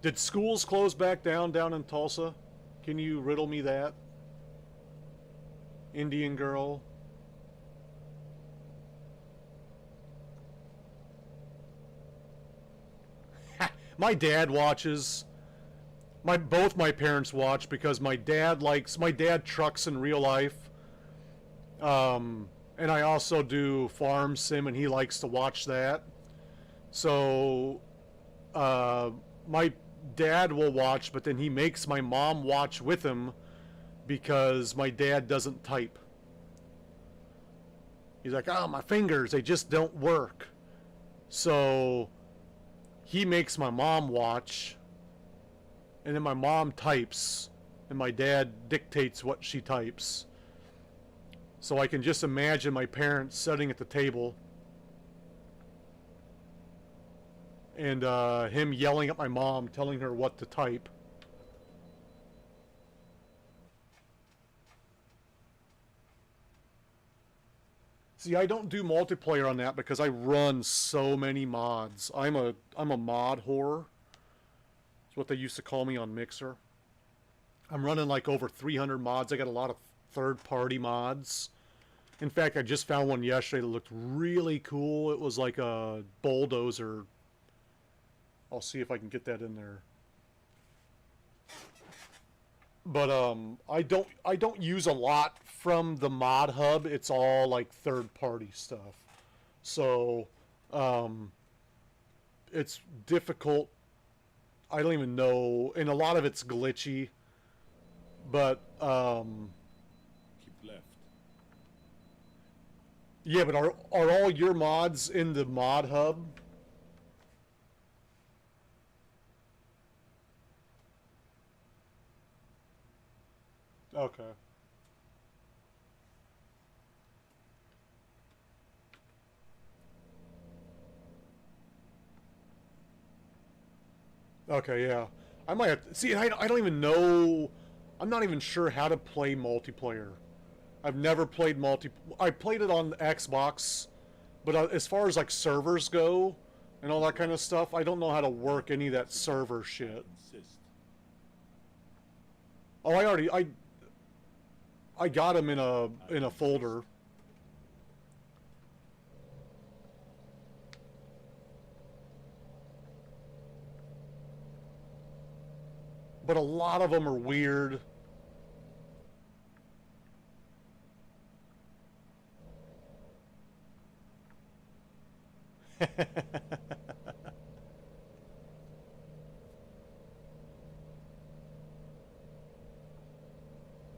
Did schools close back down in Tulsa? Can you riddle me that? Indian girl. My dad watches. Both my parents watch because my dad trucks in real life. And I also do farm sim, and he likes to watch that. So my dad will watch, but then he makes my mom watch with him because my dad doesn't type. He's like, oh, my fingers, they just don't work. So he makes my mom watch, and then my mom types, and my dad dictates what she types. So I can just imagine my parents sitting at the table and him yelling at my mom, telling her what to type. See, I don't do multiplayer on that because I run so many mods. I'm a mod whore. That's what they used to call me on Mixer. I'm running like over 300 mods. I got a lot of third-party mods. In fact, I just found one yesterday that looked really cool. It was like a bulldozer. I'll see if I can get that in there. But I don't use a lot from the mod hub. It's all like third-party stuff. So it's difficult. I don't even know, and a lot of it's glitchy. But Keep left. yeah, but are all your mods in the mod hub? Okay. Okay, yeah. I might have to, see. I don't even know. I'm not even sure how to play multiplayer. I've never played I played it on the Xbox, but as far as like servers go and all that kind of stuff, I don't know how to work any of that server shit. Insist. Oh, I got them in a folder. But a lot of them are weird.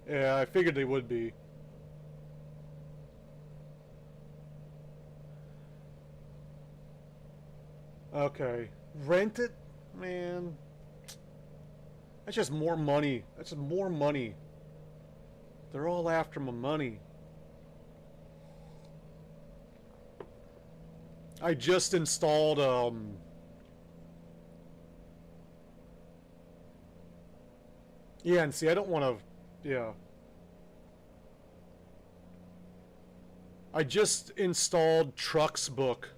Yeah, I figured they would be. Okay. Rent it? Man. That's just more money. That's just more money. They're all after my money. I just installed yeah, and see, I don't want to, yeah. I just installed Trucks Book,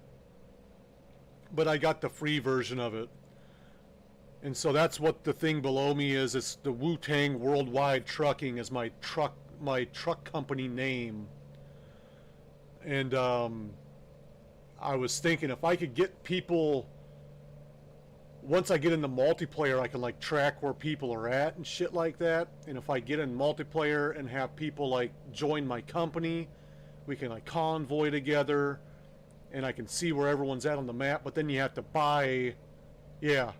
but I got the free version of it. And so that's what the thing below me is. It's the Wu-Tang Worldwide Trucking is my truck company name. And I was thinking if I could get people, once I get into multiplayer, I can like track where people are at and shit like that. And if I get in multiplayer and have people like join my company, we can like convoy together, and I can see where everyone's at on the map. But then you have to buy, yeah.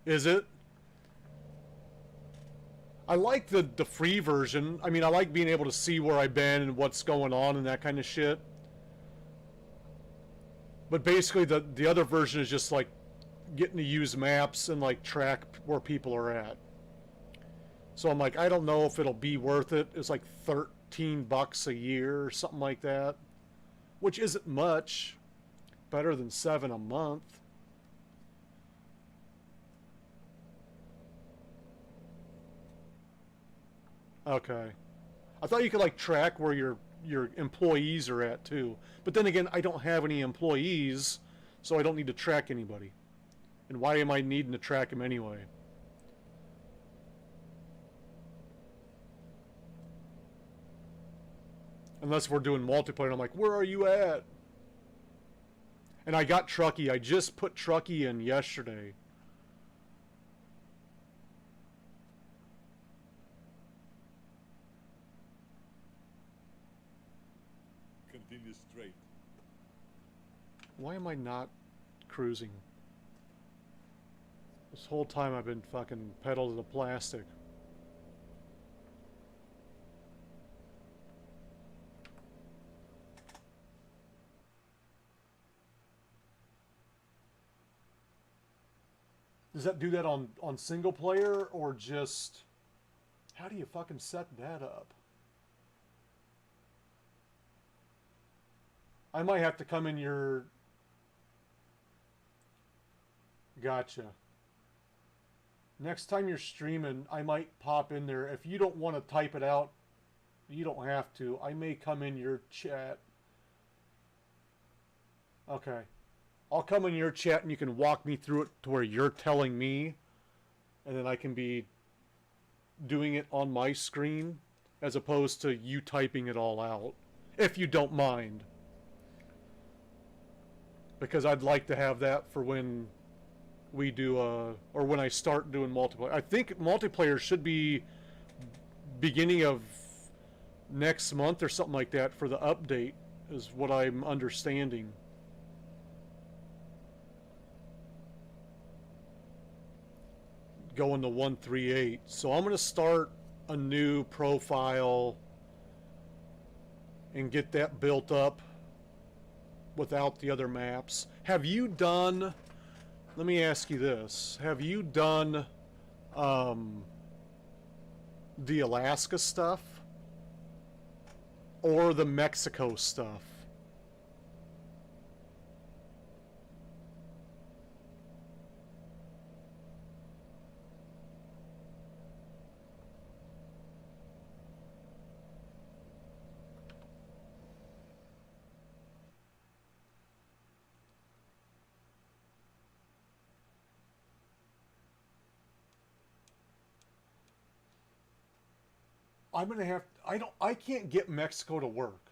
Is it? I like the free version. I mean, I like being able to see where I've been and what's going on and that kind of shit. But basically, the other version is just like getting to use maps and like track where people are at. So I'm like, I don't know if it'll be worth it. It's like $13 a year or something like that, which isn't much. Better than $7 a month. Okay. I thought you could like track where your employees are at too. But then again, I don't have any employees, so I don't need to track anybody. And why am I needing to track them anyway? Unless we're doing multiplayer, and I'm like, where are you at? And I got Truckee. I just put Truckee in yesterday. Continue straight. Why am I not cruising? This whole time I've been fucking pedal to the plastic. Does that do that on single player or just... How do you fucking set that up? I might have to come in your... Gotcha. Next time you're streaming, I might pop in there. If you don't want to type it out, you don't have to. I may come in your chat. Okay. I'll come in your chat and you can walk me through it to where you're telling me, and then I can be doing it on my screen as opposed to you typing it all out, if you don't mind. Because I'd like to have that for when we do, or when I start doing multiplayer. I think multiplayer should be beginning of next month or something like that for the update, is what I'm understanding. Going to 138. So I'm going to start a new profile and get that built up without the other maps. Have you done, let me ask you this, have you done the Alaska stuff or the Mexico stuff? I'm gonna have, I can't get Mexico to work.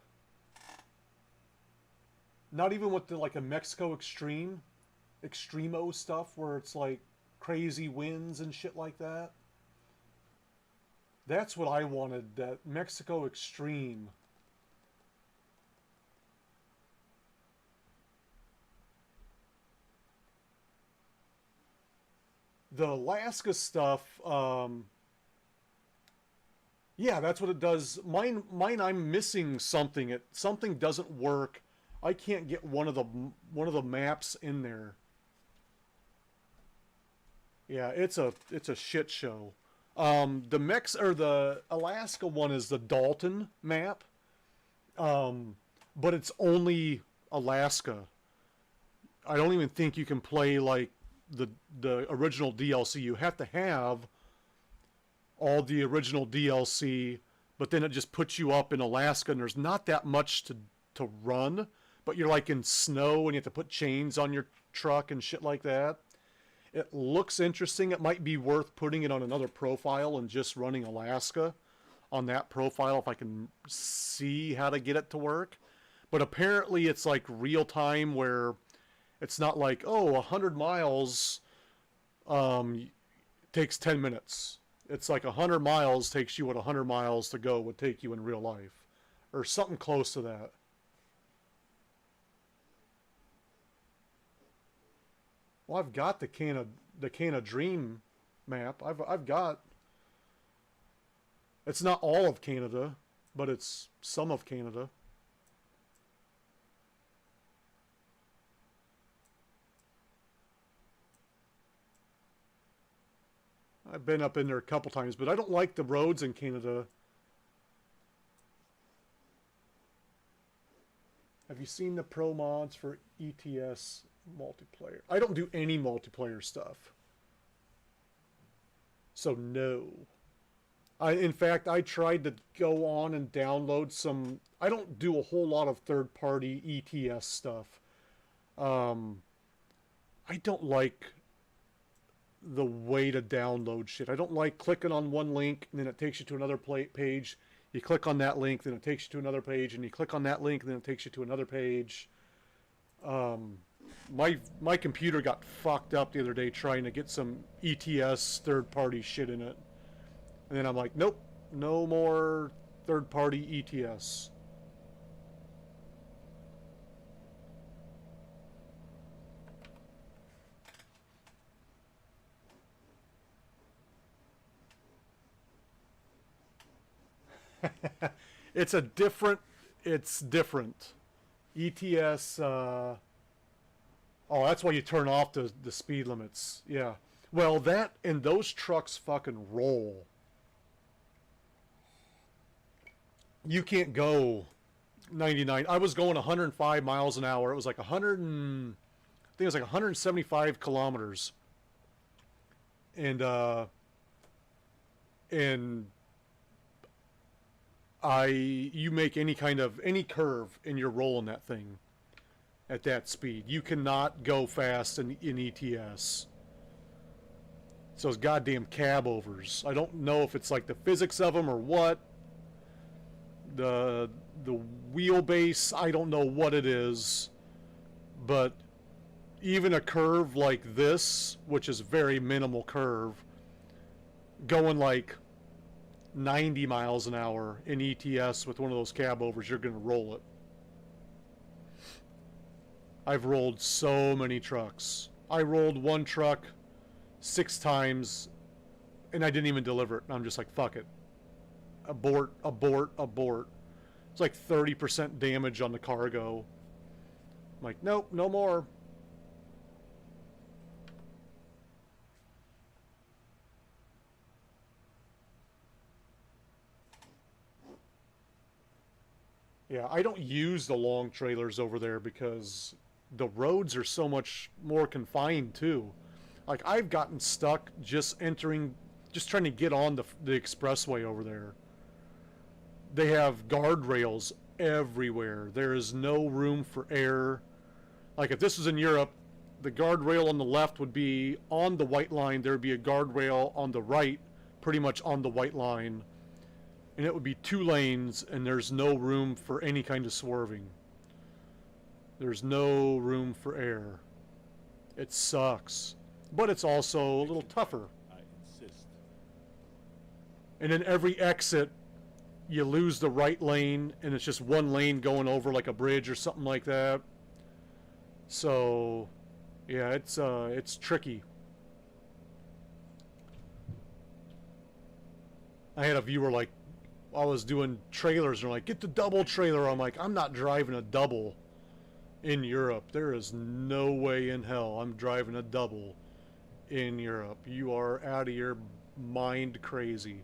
Not even with the, like a Mexico Extremo stuff where it's like crazy winds and shit like that. That's what I wanted, that Mexico Extreme. The Alaska stuff, yeah, that's what it does. Mine, I'm missing something. Something doesn't work. I can't get one of the maps in there. Yeah, it's a shit show. The Alaska one is the Dalton map. But it's only Alaska. I don't even think you can play like the original DLC. You have to have all the original DLC, but then it just puts you up in Alaska, and there's not that much to run, but you're like in snow and you have to put chains on your truck and shit like that. It looks interesting. It might be worth putting it on another profile and just running Alaska on that profile if I can see how to get it to work. But apparently it's like real time, where it's not like, oh, 100 miles takes 10 minutes. It's like 100 miles takes you what 100 miles to go would take you in real life, or something close to that. Well, I've got the Can of Dream map. I've got It's not all of Canada, but it's some of Canada. I've been up in there a couple times, but I don't like the roads in Canada. Have you seen the pro mods for ETS multiplayer? I don't do any multiplayer stuff. So no. In fact, I tried to go on and download some. I don't do a whole lot of third-party ETS stuff. I don't like the way to download shit. I don't like clicking on one link and then it takes you to another page. You click on that link, then it takes you to another page, and you click on that link, and then it takes you to another page. My computer got fucked up the other day trying to get some ETS third-party shit in it. And then I'm like, nope, no more third-party ETS. It's different. ETS, oh, that's why you turn off the speed limits. Yeah. Well, that and those trucks fucking roll. You can't go 99. I was going 105 miles an hour. It was like 100 and I think it was like 175 kilometers. And you make any curve and you're rolling that thing at that speed. You cannot go fast in ETS. It's those goddamn cab overs. I don't know if it's like the physics of them or what. The wheelbase, I don't know what it is. But even a curve like this, which is very minimal curve, going like 90 miles an hour in ETS with one of those cab overs, you're going to roll it. I've rolled so many trucks. I rolled one truck 6 times and I didn't even deliver it. I'm just like, fuck it. Abort, abort, abort. It's like 30% damage on the cargo. I'm like, nope, no more. Yeah, I don't use the long trailers over there because the roads are so much more confined too. Like I've gotten stuck just trying to get on the expressway over there. They have guardrails everywhere. There is no room for error. Like if this was in Europe, the guardrail on the left would be on the white line. There would be a guardrail on the right, pretty much on the white line. And it would be 2 lanes, and there's no room for any kind of swerving. There's no room for error. It sucks. But it's also a little tougher. I insist. And in every exit, you lose the right lane, and it's just one lane going over like a bridge or something like that. So, yeah, it's tricky. I had a viewer like, I was doing trailers and they're like, get the double trailer. I'm like, I'm not driving a double in Europe. There is no way in hell I'm driving a double in Europe. You are out of your mind crazy.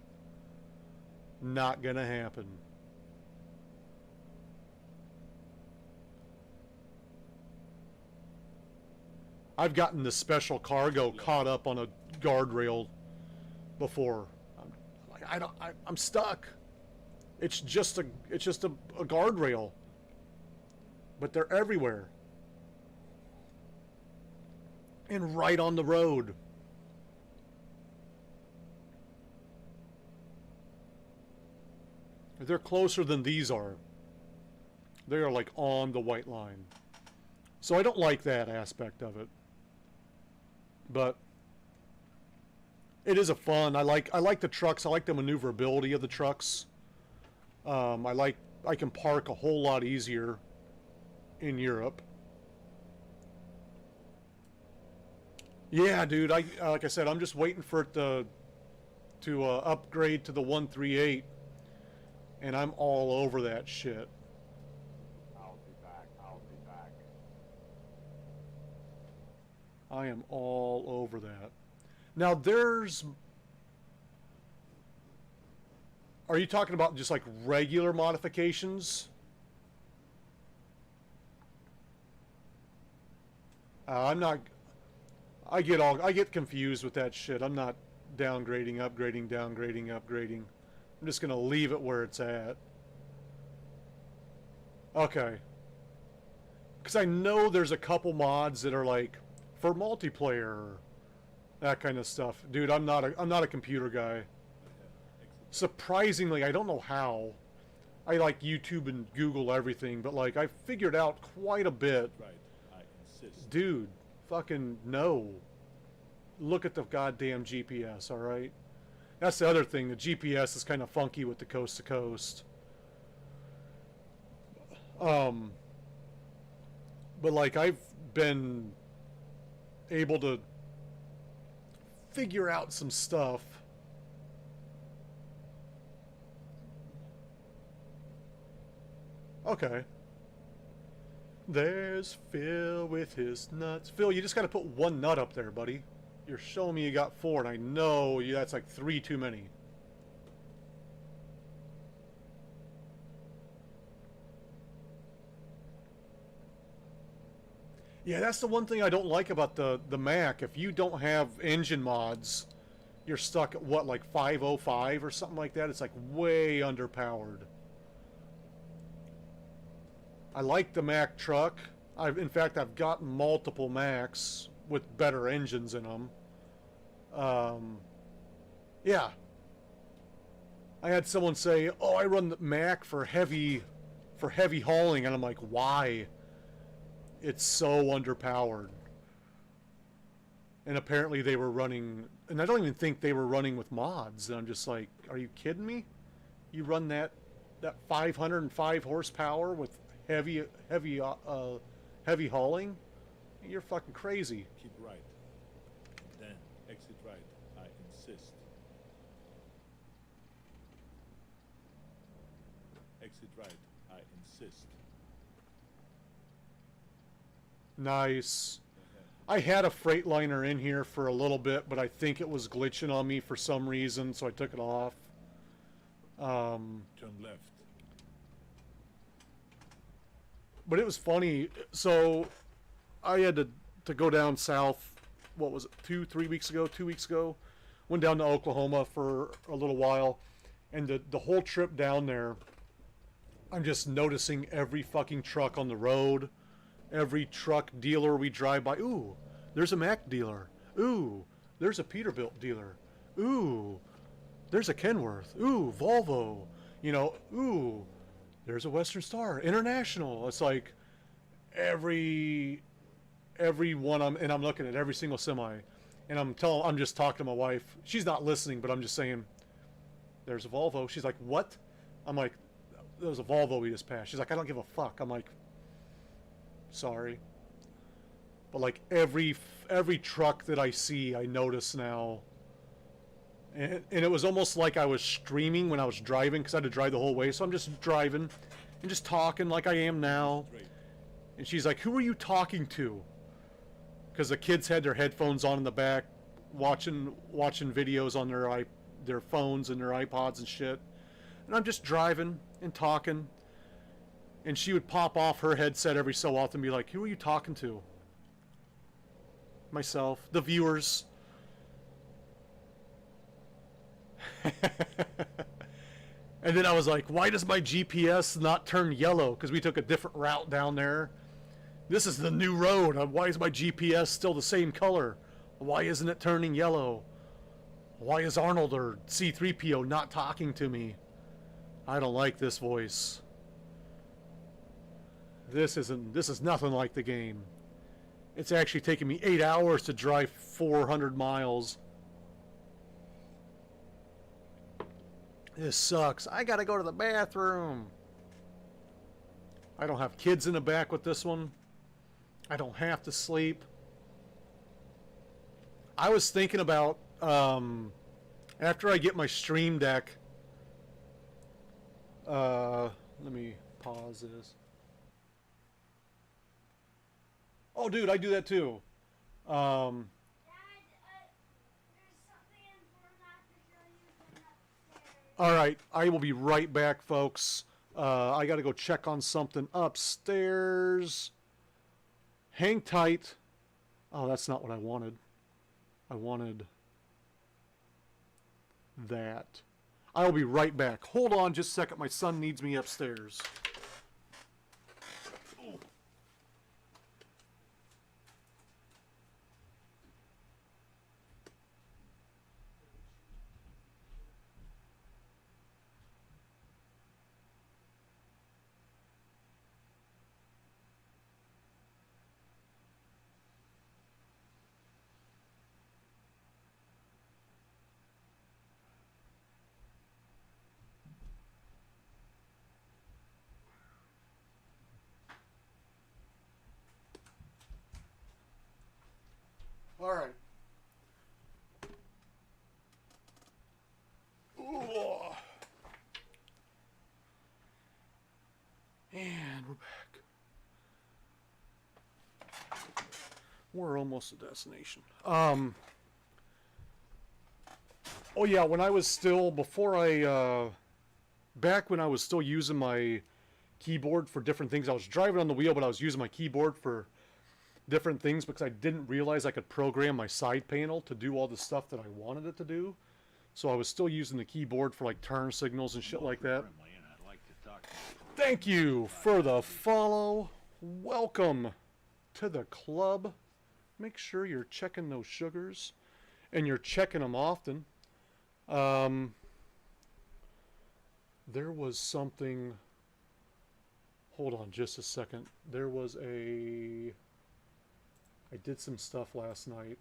Not gonna happen. I've gotten the special cargo caught up on a guardrail before. I'm stuck. It's just a guardrail. But they're everywhere. And right on the road. They're closer than these are. They are like on the white line. So I don't like that aspect of it. But it is a fun. I like the trucks. I like the maneuverability of the trucks. I can park a whole lot easier in Europe. Yeah, dude. Like I said, I'm just waiting for it to to upgrade to the 138, and I'm all over that shit. I'll be back. I'll be back. I am all over that. Now there's... Are you talking about just like regular modifications? I'm not... I get confused with that shit. I'm not downgrading, upgrading, downgrading, upgrading. I'm just gonna leave it where it's at. Okay. Because I know there's a couple mods that are like for multiplayer, that kind of stuff. Dude, I'm not a computer guy. Surprisingly, I don't know how. I like YouTube and Google everything, but like I figured out quite a bit. Right, I insist. Dude, fucking no. Look at the goddamn GPS, alright? That's the other thing. The GPS is kind of funky with the coast to coast. But like I've been able to figure out some stuff. Okay. There's Phil with his nuts. Phil, you just got to put one nut up there, buddy. You're showing me you got 4, and I know that's like 3 too many. Yeah, that's the one thing I don't like about the Mac. If you don't have engine mods, you're stuck at what, like 505 or something like that? It's like way underpowered. I like the Mac truck. In fact, I've gotten multiple Macs with better engines in them. Yeah. I had someone say, "Oh, I run the Mac for heavy hauling," and I'm like, "Why?" It's so underpowered. And apparently they were running, and I don't even think they were running with mods. And I'm just like, "Are you kidding me? You run that 505 horsepower with heavy hauling? You're fucking crazy." Keep right. Then exit right. I insist. Exit right. I insist. Nice. I had a Freightliner in here for a little bit, but I think it was glitching on me for some reason, so I took it off. Turn left. But it was funny. So I had to go down south. What was it? 2 weeks ago. Went down to Oklahoma for a little while, and the whole trip down there, I'm just noticing every fucking truck on the road, every truck dealer we drive by. Ooh, there's a Mack dealer. Ooh, there's a Peterbilt dealer. Ooh, there's a Kenworth. Ooh, Volvo. You know, ooh, there's a Western Star International. It's like every one I'm looking at every single semi, and I'm just talking to my wife. She's not listening, but I'm just saying, there's a Volvo. She's like, what? I'm like, there's a Volvo we just passed. She's like, I don't give a fuck. I'm like, sorry. But like every truck that I see, I notice now. And it was almost like I was streaming when I was driving, because I had to drive the whole way. So I'm just driving and just talking like I am now. And she's like, who are you talking to? Because the kids had their headphones on in the back, watching videos on their phones and their iPods and shit. And I'm just driving and talking. And she would pop off her headset every so often and be like, who are you talking to? Myself. The viewers. And then I was like, why does my GPS not turn yellow? Because we took a different route down there. This is the new road. Why is my GPS still the same color? Why isn't it turning yellow? Why is Arnold or C-3PO not talking to me? I don't like this voice. This is nothing like the game. It's actually taken me 8 hours to drive 400 miles. This sucks. I gotta go to the bathroom. I don't have kids in the back with this one. I don't have to sleep. I was thinking about After I get my Stream Deck, let me pause this. Oh, dude, I do that too. Dad, there's something important I have to show you from upstairs. All right, I will be right back, folks. I got to go check on something upstairs. Hang tight. Oh, that's not what I wanted. I wanted that. I will be right back. Hold on just a second. My son needs me upstairs. All right. Ooh. And we're back. We're almost at destination. Oh yeah, when I was still back when I was still using my keyboard for different things. I was driving on the wheel, but I was using my keyboard for different things because I didn't realize I could program my side panel to do all the stuff that I wanted it to do. So I was still using the keyboard for like turn signals and shit like that. Thank you for the follow. Welcome to the club. Make sure you're checking those sugars and you're checking them often. There was something. Hold on just a second. I did some stuff last night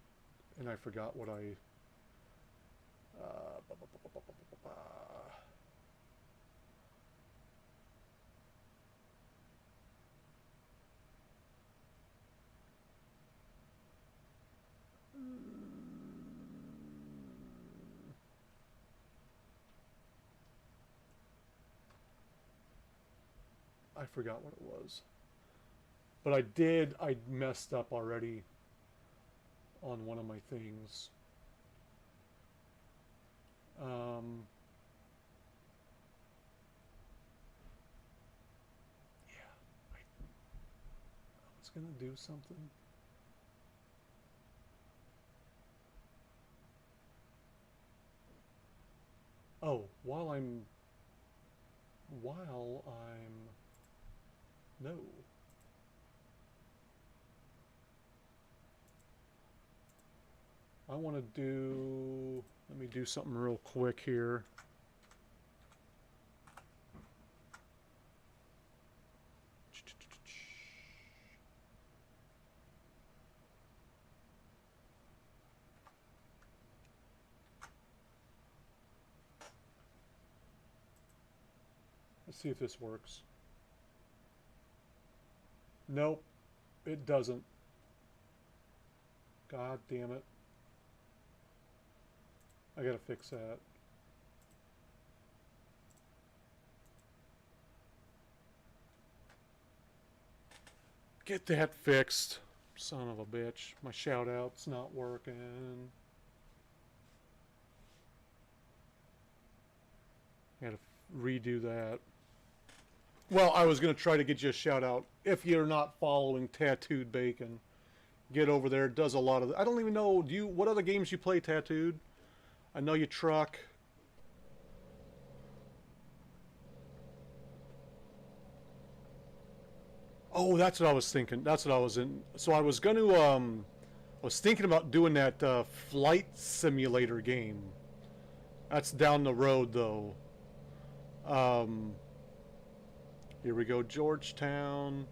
and I forgot what I. I forgot what it was. But I messed up already on one of my things. Yeah, I was gonna do something. Oh, while I'm no. I want to do, let me do something real quick here. Let's see if this works. Nope, it doesn't. God damn it. I gotta fix that. Get that fixed. Son of a bitch. My shout out's not working. Gotta redo that. Well, I was gonna try to get you a shout out. If you're not following Tattooed Bacon, get over there. It does a lot of. I don't even know. What other games you play, Tattooed? I know you truck. Oh, that's what I was thinking. That's what I was in. So I was going to, I was thinking about doing that flight simulator game. That's down the road, though. Here we go, Georgetown.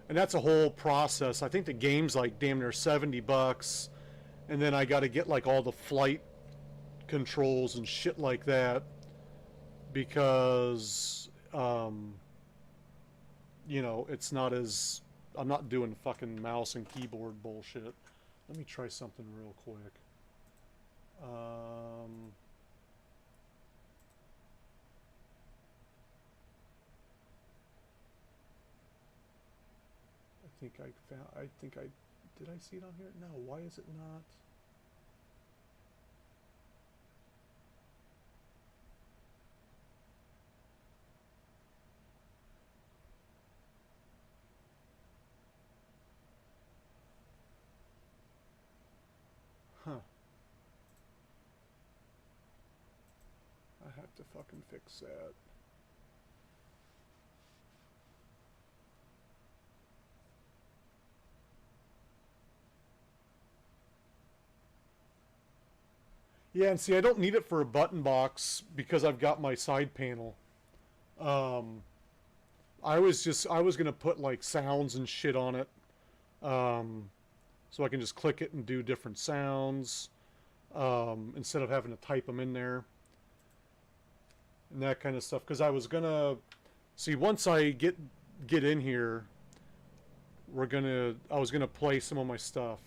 And that's a whole process. I think the game's like damn near $70. And then I got to get like all the flight controls and shit like that. Because, you know, it's not as... I'm not doing fucking mouse and keyboard bullshit. Let me try something real quick. think I found. I think I did. I see it on here? No. Why is it not? Huh. I have to fucking fix that. Yeah, and see, I don't need it for a button box because I've got my side panel. Um, I was gonna put like sounds and shit on it, so I can just click it and do different sounds, instead of having to type them in there and that kind of stuff. Because I was gonna see once I get in here, I was gonna play some of my stuff.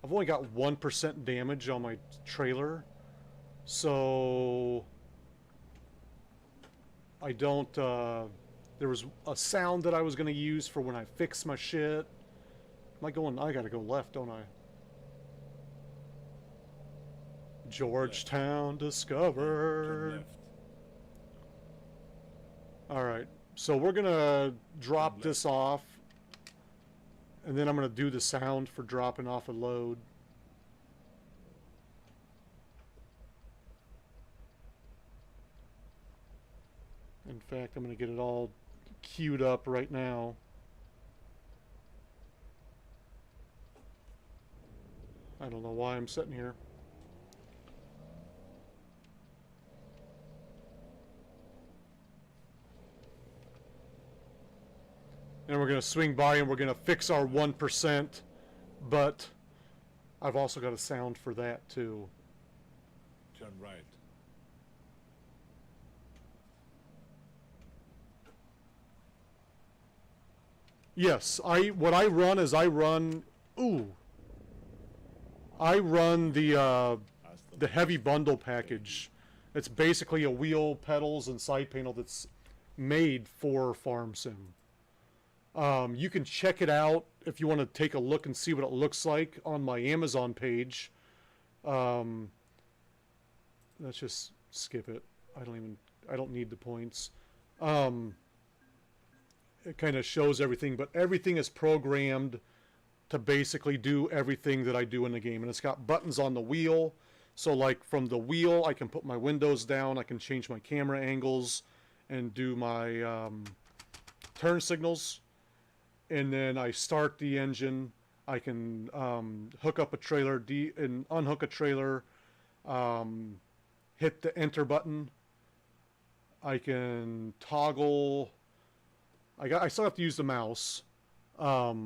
I've only got 1% damage on my trailer. So I don't, there was a sound that I was going to use for when I fix my shit. Am I going, I got to go left, don't I? Georgetown Turn discovered. left. Alright, so we're going to drop left. this off. And then I'm going to do the sound for dropping off a load. In fact, I'm going to get it all queued up right now. I don't know why I'm sitting here. And we're going to swing by and we're going to fix our 1%, but I've also got a sound for that too. Turn right. Yes, what I run is I run the heavy bundle package. It's basically a wheel, pedals, and side panel that's made for Farm Sim. You can check it out if you want to take a look and see what it looks like on my Amazon page. Let's just skip it. I don't need the points. It kind of shows everything, but everything is programmed to basically do everything that I do in the game. And it's got buttons on the wheel. So like from the wheel, I can put my windows down. I can change my camera angles and do my turn signals. And then I start the engine. I can hook up a trailer and unhook a trailer. Hit the enter button. I can toggle. I still have to use the mouse. But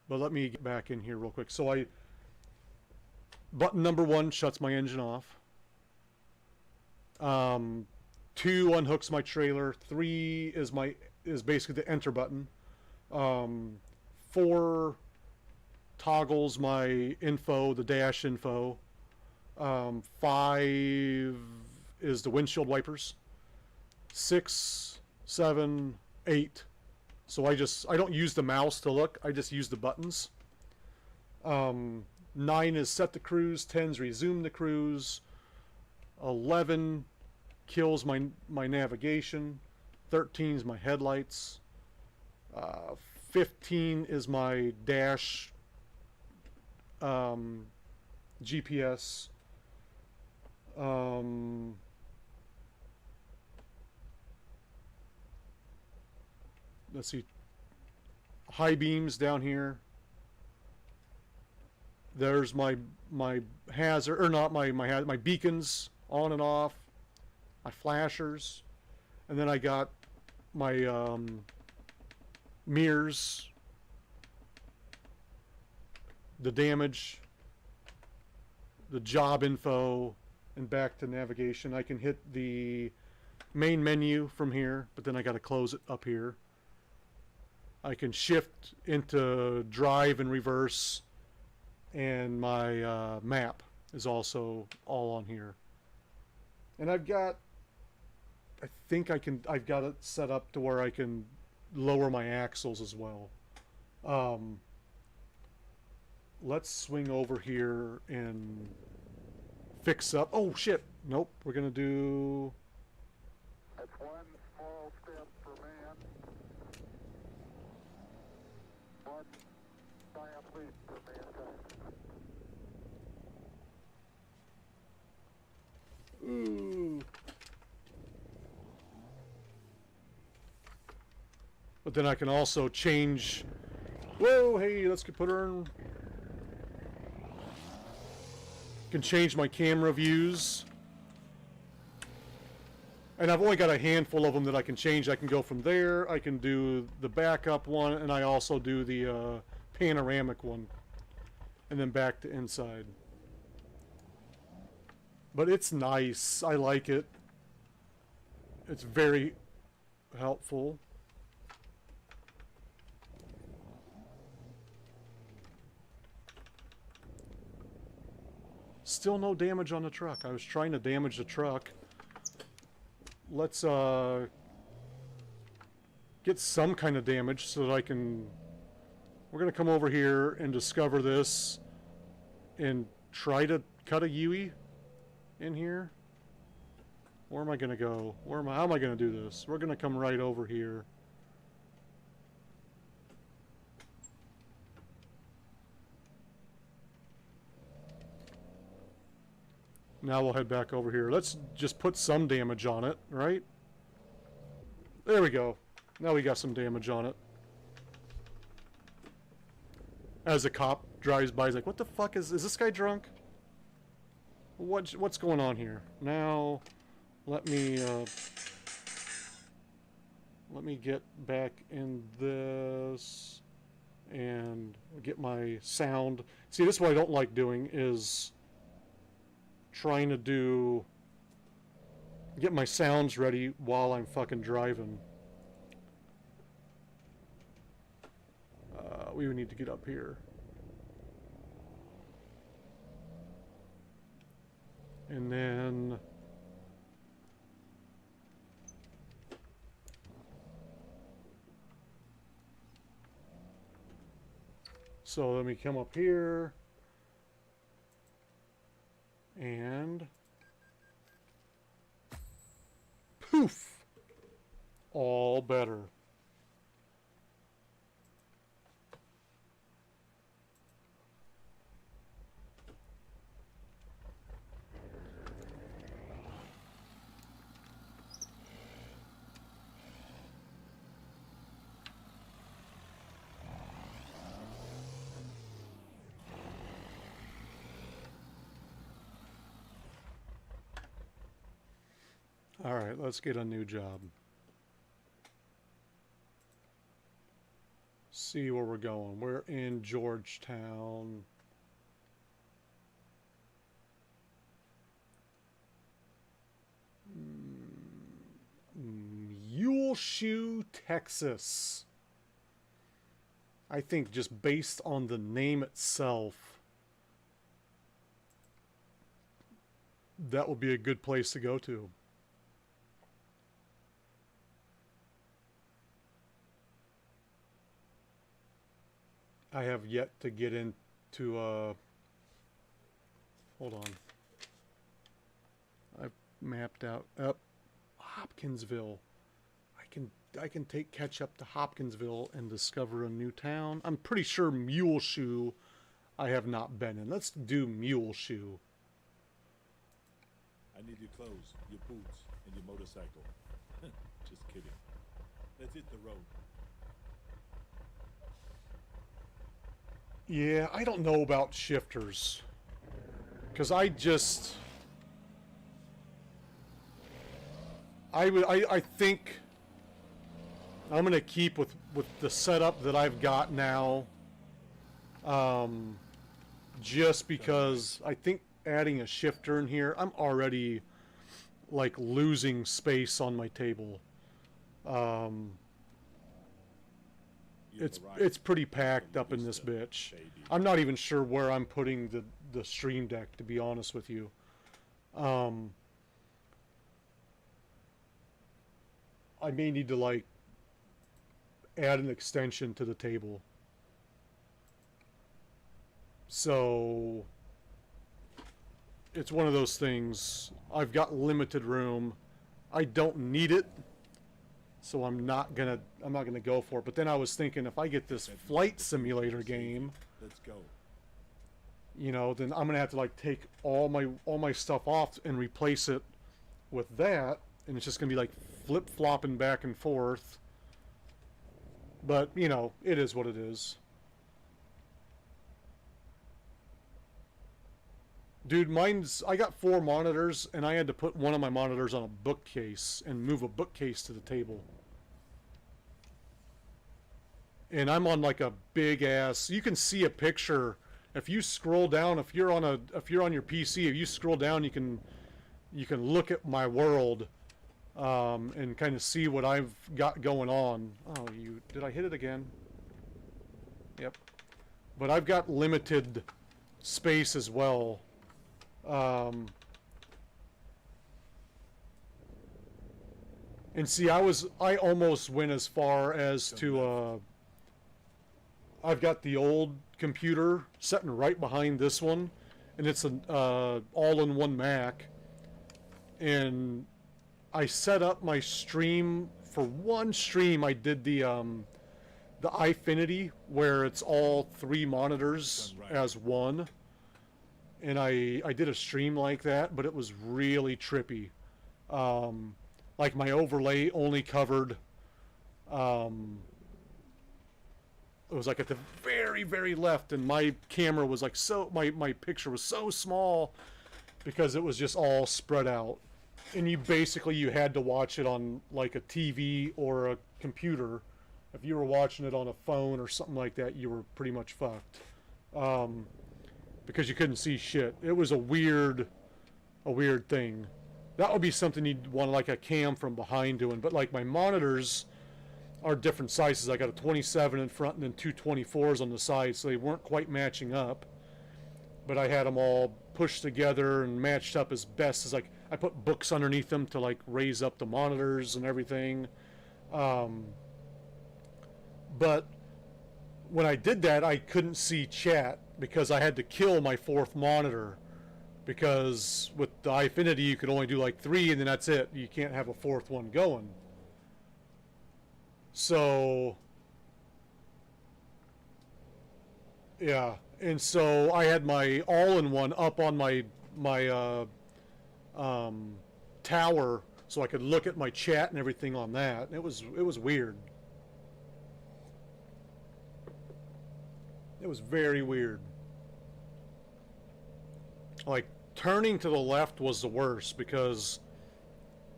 let me get back in here real quick. So button number 1 shuts my engine off. 2 unhooks my trailer. 3 is basically the enter button. 4 toggles my info, the dash info. 5 is the windshield wipers. 6, 7, 8. So I don't use the mouse to look. I just use the buttons. 9 is set the cruise. 10 is resume the cruise. 11 kills my navigation. 13 is my headlights. 15 is my dash GPS. Let's see, high beams down here. There's my hazard, or not my beacons on and off, my flashers, and then I got my mirrors, the damage, the job info, and back to navigation. I can hit the main menu from here, but then I got to close it up here. I can shift into drive and reverse, and my map is also all on here. And I've got it set up to where I can lower my axles as well. Let's swing over here and fix up. Oh shit! Nope. We're gonna do. That's one small step for man, one giant leap for mankind. Ooh. But then I can also change. Whoa! Hey, let's put her in. Can change my camera views. And I've only got a handful of them that I can change. I can go from there, I can do the backup one, and I also do the panoramic one. And then back to inside. But it's nice. I like it. It's very helpful. Still no damage on the truck. I was trying to damage the truck. Let's get some kind of damage so that I can... We're going to come over here and discover this and try to cut a Yui in here. Where am I going to go? How am I going to do this? We're going to come right over here. Now we'll head back over here. Let's just put some damage on it, right? There we go. Now we got some damage on it. As a cop drives by, he's like, what the fuck is this guy drunk? What's going on here? Now, let me get back in this and get my sound. See, this is what I don't like doing is trying to get my sounds ready while I'm fucking driving. We would need to get up here. And then so let me come up here and poof, all better. All right, let's get a new job. See where we're going. We're in Georgetown. Muleshoe, Texas. I think just based on the name itself, that would be a good place to go to. I have yet to get into hold on. I've mapped out Hopkinsville. I can catch up to Hopkinsville and discover a new town. I'm pretty sure Muleshoe I have not been in. Let's do Muleshoe. I need your clothes, your boots, and your motorcycle. Just kidding. Let's hit the road. Yeah, I don't know about shifters. Because I think I'm going to keep with the setup that I've got now. Just because I think adding a shifter in here, I'm already like losing space on my table. It's pretty packed up in this bitch. I'm not even sure where I'm putting the stream deck, to be honest with you. I may need to like add an extension to the table So it's one of those things. I've got limited room. I don't need it, so I'm not gonna go for it. But then I was thinking, if I get this flight simulator game, Let's go. you know, then I'm gonna have to like take all my stuff off and replace it with that, and it's just gonna be like flip flopping back and forth. But you know, it is what it is. Dude, I got 4 monitors, and I had to put one of my monitors on a bookcase and move a bookcase to the table. And I'm on like a big ass. You can see a picture if you scroll down. If you're on your PC, if you scroll down, you can look at my world, and kind of see what I've got going on. Oh, did I hit it again? Yep. But I've got limited space as well. And see, I almost went as far as to, I've got the old computer sitting right behind this one, and it's an all-in-one Mac, and I set up my stream. For one stream, I did the iFinity, where it's all 3 monitors as one. And I did a stream like that, but it was really trippy. Like my overlay only covered, it was like at the very, very left, and my camera was like my picture was so small because it was just all spread out. And you had to watch it on like a TV or a computer. If you were watching it on a phone or something like that, you were pretty much fucked. Because you couldn't see shit. It was a weird thing. That would be something you'd want like a cam from behind doing. But like my monitors are different sizes. I got a 27 in front and then 2 24s on the side, so they weren't quite matching up. But I had them all pushed together and matched up as best as like I put books underneath them to like raise up the monitors and everything. But when I did that, I couldn't see chat because I had to kill my 4th monitor, because with the iFinity you could only do like 3 and then that's it. You can't have a 4th one going. So yeah, and so I had my all-in-one up on my tower so I could look at my chat and everything on that. It was weird. It was very weird. Like, turning to the left was the worst, because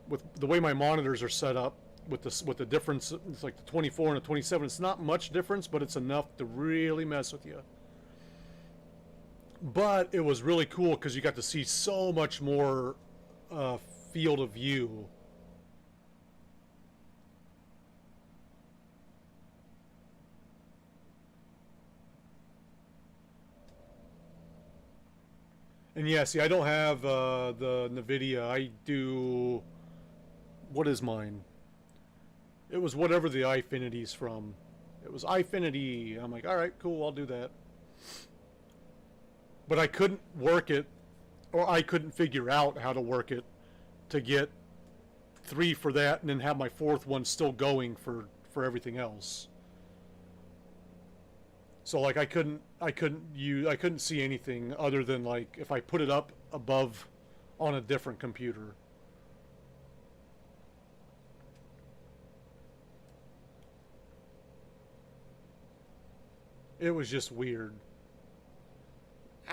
with the way my monitors are set up, with the difference, it's like the 24 and the 27, it's not much difference, but it's enough to really mess with you. But it was really cool because you got to see so much more field of view. And yeah, see, I don't have the NVIDIA. I do... What is mine? It was whatever the iFinity's from. It was iFinity. I'm like, alright, cool, I'll do that. But I couldn't work it, or I couldn't figure out how to work it to get 3 for that and then have my 4th one still going for everything else. So like I couldn't see anything other than like if I put it up above on a different computer. It was just weird.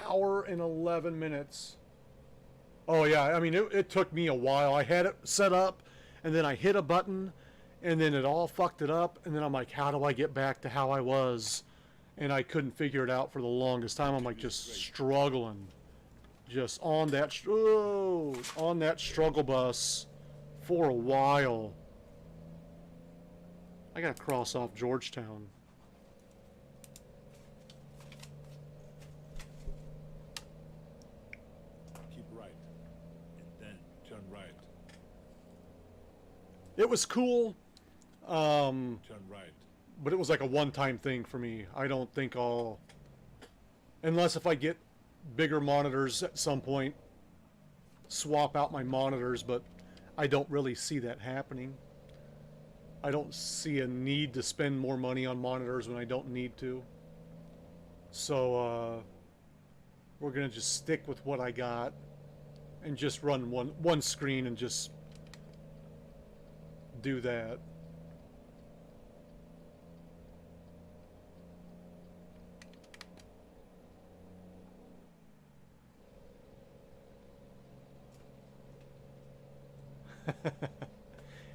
Hour and 11 minutes. Oh yeah, I mean it took me a while. I had it set up and then I hit a button and then it all fucked it up, and then I'm like, how do I get back to how I was? And I couldn't figure it out for the longest time. I'm like just struggling, just on that struggle bus for a while. I gotta cross off Georgetown. Keep right, and then turn right. It was cool, Turn right. but it was like a one-time thing for me. I don't think I'll Unless if I get bigger monitors at some point, swap out my monitors, but I don't really see that happening. I don't see a need to spend more money on monitors when I don't need to. So we're gonna just stick with what I got and just run one screen and just do that.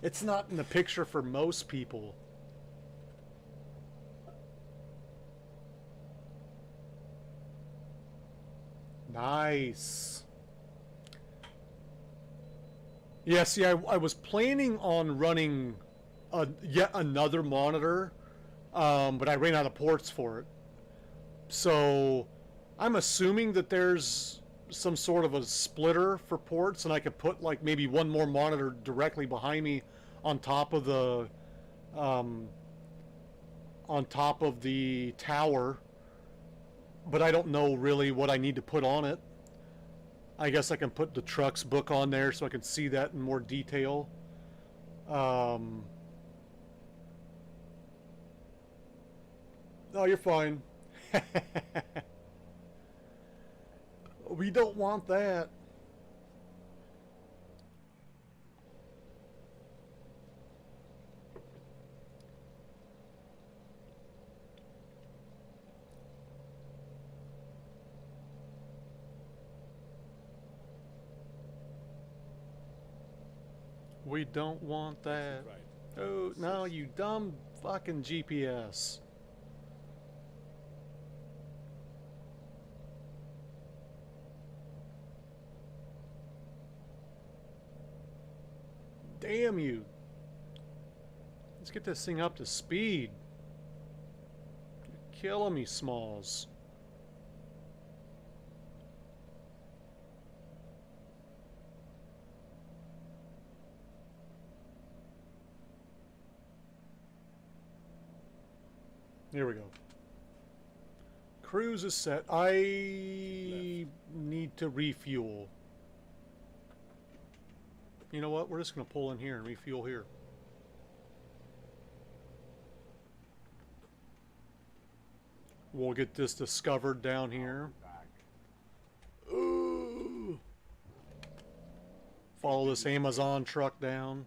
It's not in the picture for most people. Nice. Yeah, see, I was planning on running yet another monitor, but I ran out of ports for it. So I'm assuming that there's some sort of a splitter for ports, and I could put like maybe one more monitor directly behind me on top of the tower. But I don't know really what I need to put on it. I guess I can put the truck's book on there so I can see that in more detail. Oh, you're fine. We don't want that. We don't want that. Right. Oh, no, you dumb fucking GPS. Damn you. Let's get this thing up to speed. You're killing me, Smalls. Here we go. Cruise is set. I need to refuel. You know what? We're just going to pull in here and refuel here. We'll get this discovered down here. Ooh. Follow this Amazon truck down.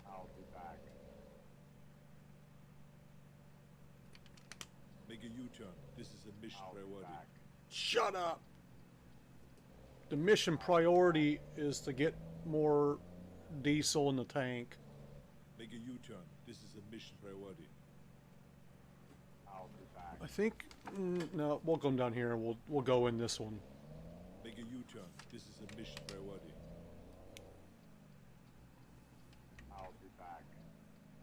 I'll be back. Make a U-turn. This is a mission I'll be priority. back. Shut up! The mission priority is to get more diesel in the tank. Make a U-turn. This is a mission priority. I'll be back. I think no, we'll come down here and we'll go in this one. Make a U-turn. This is a mission priority. I'll be back.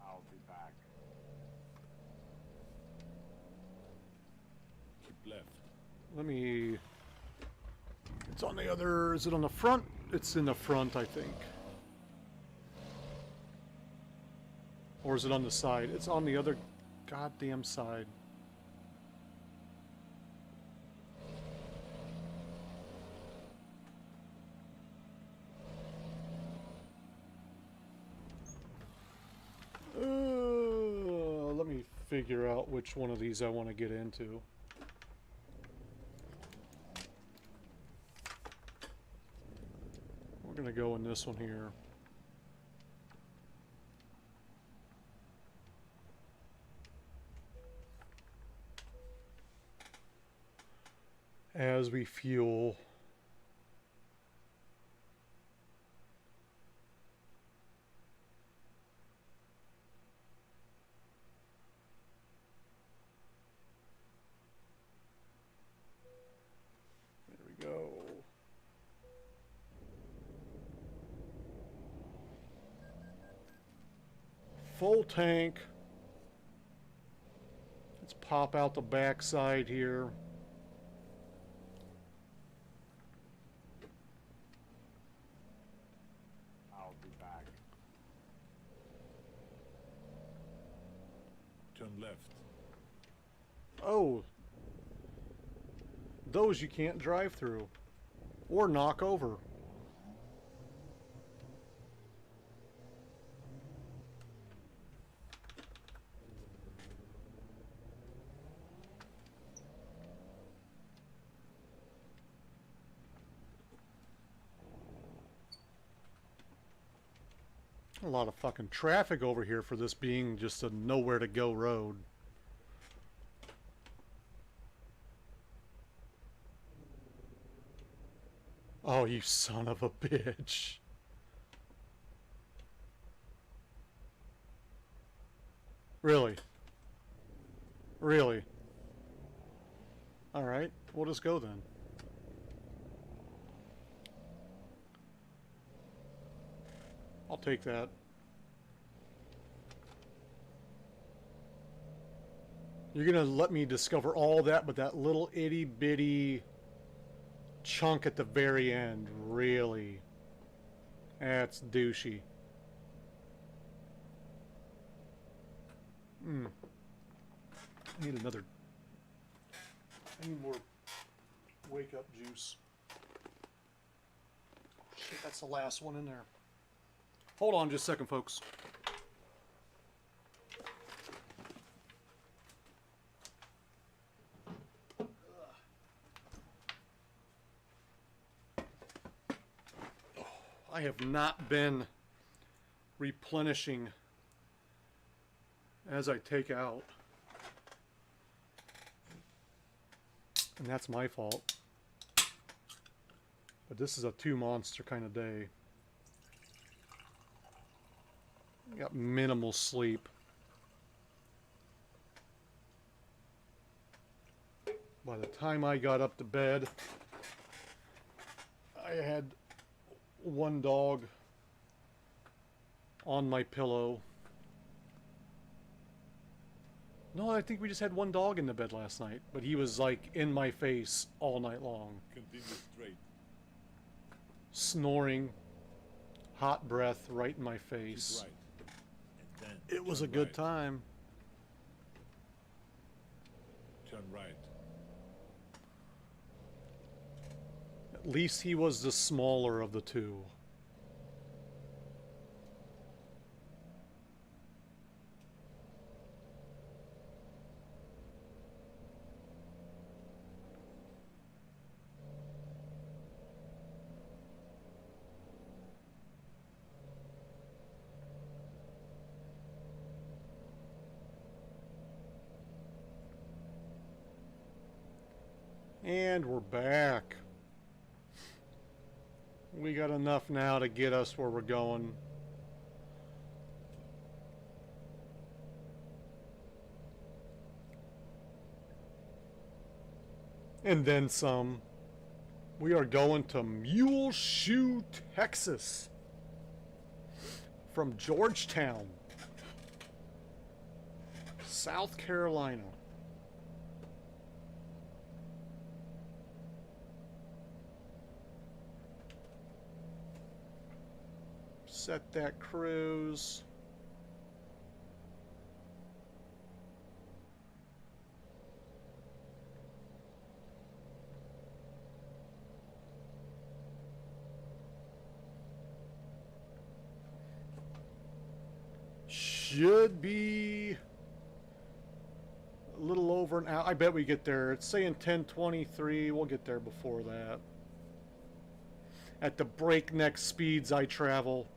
I'll be back. Keep left. Let me. It's on the other. Is it on the front? It's in the front, I think. Or is it on the side? It's on the other goddamn side. Let me figure out which one of these I want to get into. We're going to go in this one here. As we fuel. There we go. Full tank. Let's pop out the backside here. I'll be back. turn left. Oh. Those you can't drive through. Or knock over. A lot of fucking traffic over here for this being just a nowhere to go road. Oh, you son of a bitch. Really? Really? Alright, we'll just go then. I'll take that. You're gonna let me discover all that, but that little itty bitty chunk at the very end, really? That's douchey. I need another. I need more wake up juice. Shit, that's the last one in there. Hold on just a second, folks. I have not been replenishing as I take out. And that's my fault. But this is a two monster kind of day. Got minimal sleep. By the time I got up to bed, I had one dog on my pillow. No, I think we just had one dog in the bed last night, but he was like in my face all night long. Continue straight. Snoring, hot breath right in my face. Keep right. And then It was a turn good right. time. Turn right. At least he was the smaller of the two. And we're back. We got enough now to get us where we're going. And then some. We are going to Muleshoe, Texas. From Georgetown, South Carolina. Set that cruise. Should be a little over an hour. I bet we get there. It's saying 10:23. We'll get there before that. At the breakneck speeds I travel.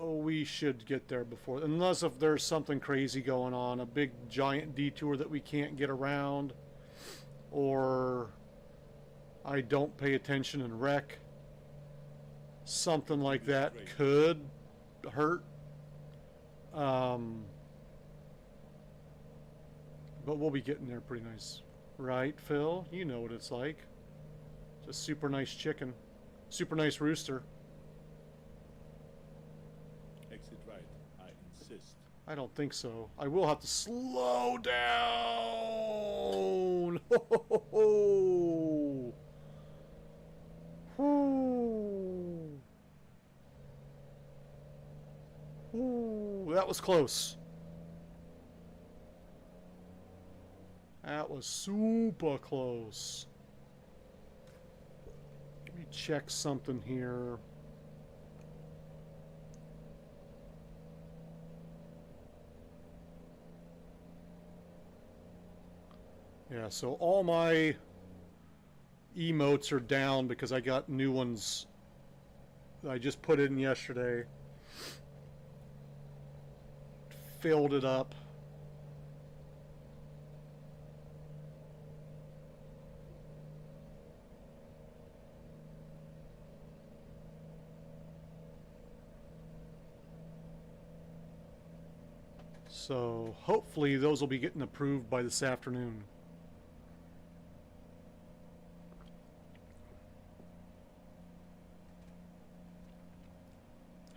Oh, we should get there before, unless if there's something crazy going on, a big giant detour that we can't get around, or I don't pay attention and wreck. Something like that could hurt. But we'll be getting there pretty nice. Right, Phil? You know what it's like. It's a super nice chicken. Super nice rooster. Exit right. I insist. I don't think so. I will have to slow down. Ho, ho, ho, ho. Whoo. Whoo. Well, that was close. That was super close. Let me check something here. Yeah, so all my emotes are down because I got new ones that I just put in yesterday. Filled it up. So hopefully those will be getting approved by this afternoon.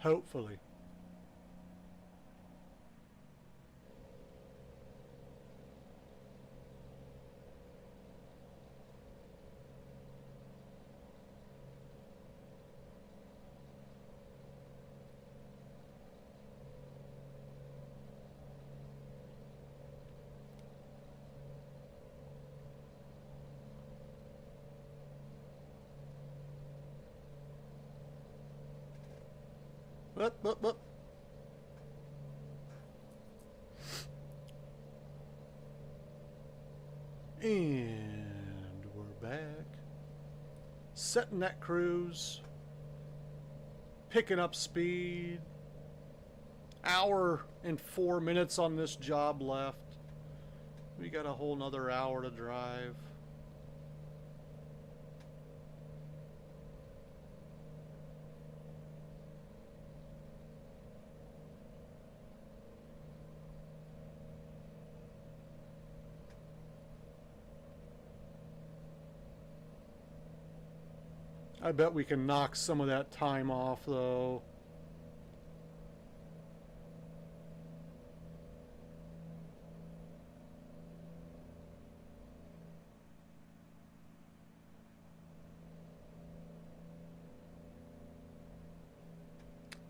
Hopefully. Up. And we're back. Setting that cruise. Picking up speed. Hour and 4 minutes on this job left. We got a whole nother hour to drive. I bet we can knock some of that time off, though.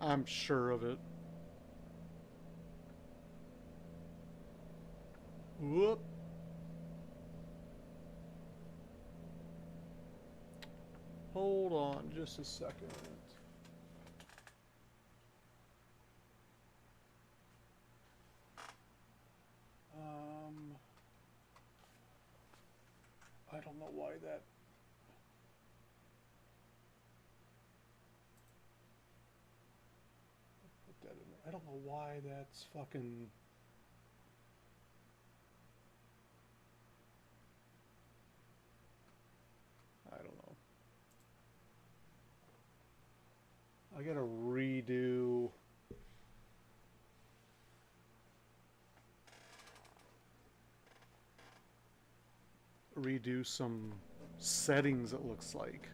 I'm sure of it. Whoop. Hold on just a second. I don't know why that. Put that in there. I don't know why that's fucking. I don't know. I gotta redo some settings, it looks like.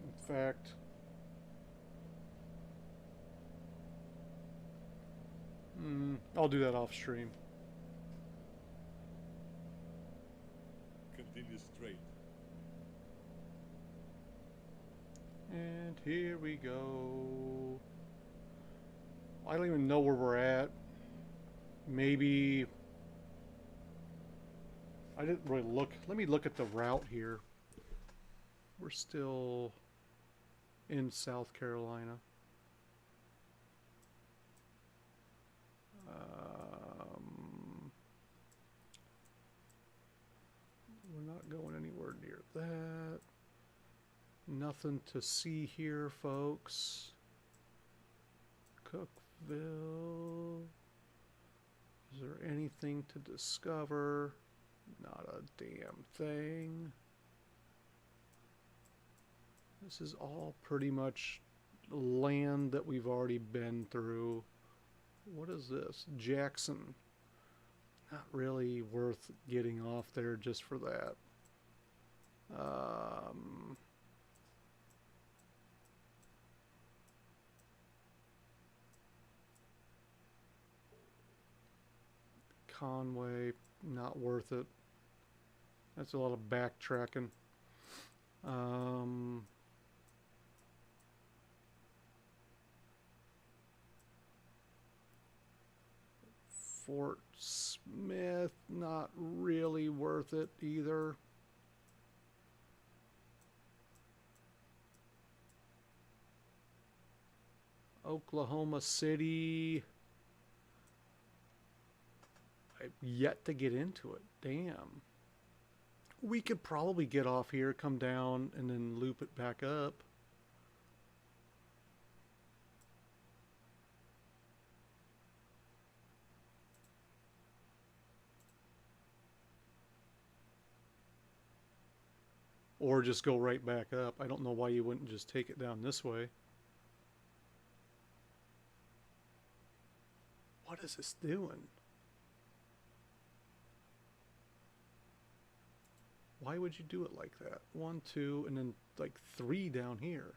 In fact, I'll do that off stream. Continue straight. And here we go. I don't even know where we're at. Maybe. I didn't really look. Let me look at the route here. We're still in South Carolina. We're not going anywhere near that. Nothing to see here, folks. Cookville. Is there anything to discover? Not a damn thing. This is all pretty much land that we've already been through. What is this? Jackson. Not really worth getting off there just for that. Conway, not worth it. That's a lot of backtracking. Fort Smith, not really worth it either. Oklahoma City. I've yet to get into it. Damn. We could probably get off here, come down, and then loop it back up. Or just go right back up. I don't know why you wouldn't just take it down this way. What is this doing? Why would you do it like that? 1, 2, and then like 3 down here.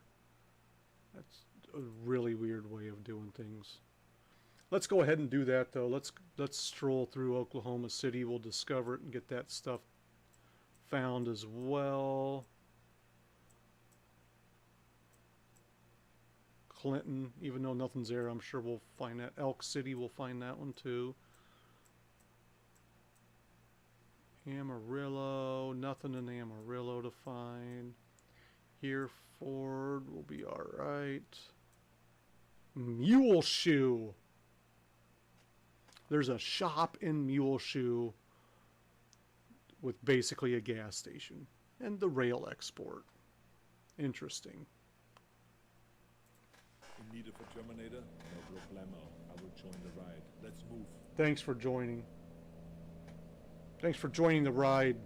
That's a really weird way of doing things. Let's go ahead and do that though. Let's stroll through Oklahoma City. We'll discover it and get that stuff found as well. Clinton, even though nothing's there, I'm sure we'll find that. Elk City, we'll find that one too. Amarillo, nothing in Amarillo to find. Hereford will be alright. Muleshoe. There's a shop in Muleshoe with basically a gas station. And the rail export. Interesting. In need of a Terminator? No problemo. I will join the ride. Let's move. Thanks for joining. Thanks for joining the ride.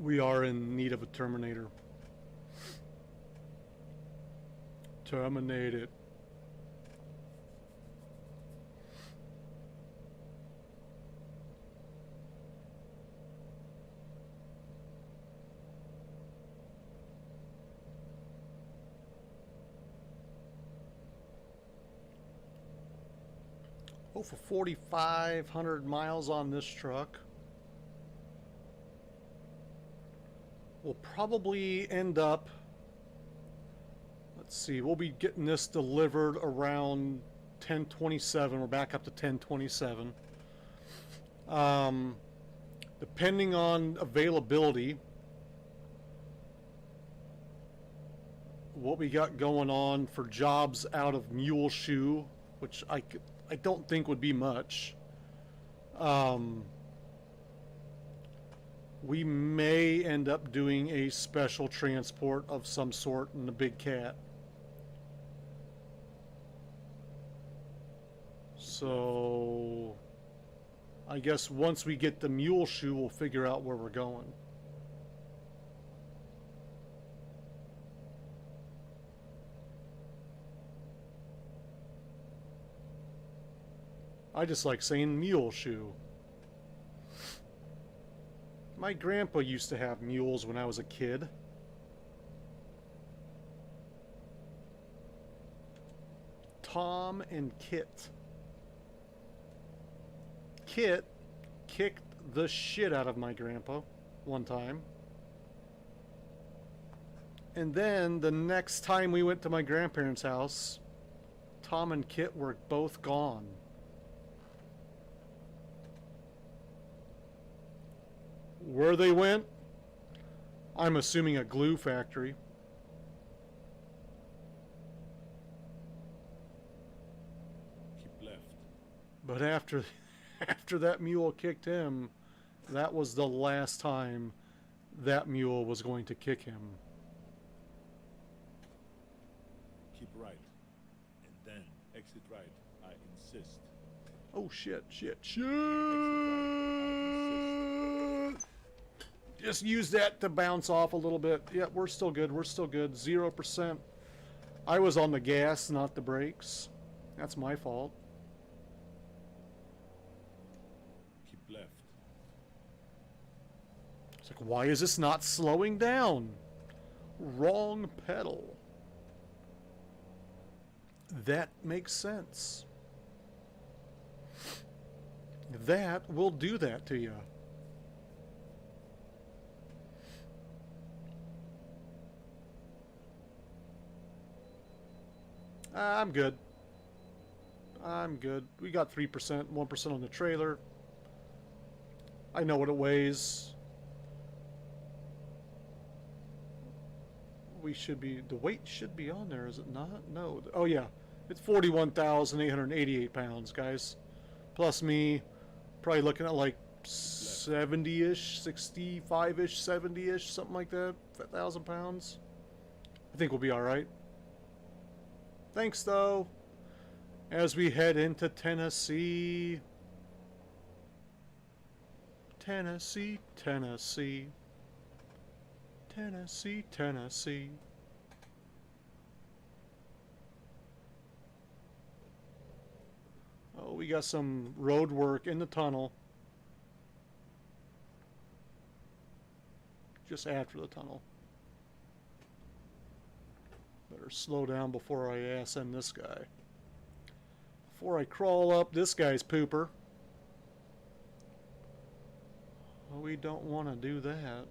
We are in need of a Terminator. Terminate it. Oh, for 4,500 miles on this truck. We'll probably end up, let's see, we'll be getting this delivered around 10:27. We're back up to 10:27. Depending on availability, what we got going on for jobs out of Muleshoe, which I don't think would be much. We may end up doing a special transport of some sort in the Big Cat. So I guess once we get the Muleshoe, we'll figure out where we're going. I just like saying Muleshoe. My grandpa used to have mules when I was a kid. Tom and Kit. Kit kicked the shit out of my grandpa one time. And then the next time we went to my grandparents' house, Tom and Kit were both gone. Where they went? I'm assuming a glue factory. Keep left. But after that mule kicked him, that was the last time that mule was going to kick him. Keep right. And then exit right. I insist. Oh shit. Exit right. I insist. Just use that to bounce off a little bit. Yeah, we're still good. We're still good. 0%. I was on the gas, not the brakes. That's my fault. Keep left. It's like, why is this not slowing down? Wrong pedal. That makes sense. That will do that to you. I'm good. I'm good. We got 3%, 1% on the trailer. I know what it weighs. We should be, the weight should be on there, is it not? No. Oh yeah. It's 41,888 pounds, guys. Plus me, probably looking at like 70-ish, 65-ish, 70-ish, something like that. 1,000 pounds. I think we'll be alright. Thanks, though. As we head into Tennessee. Tennessee, Tennessee. Tennessee, Tennessee. Oh, we got some road work in the tunnel. Just after the tunnel. Better slow down before I ass end this guy. Before I crawl up this guy's pooper. Well, we don't want to do that.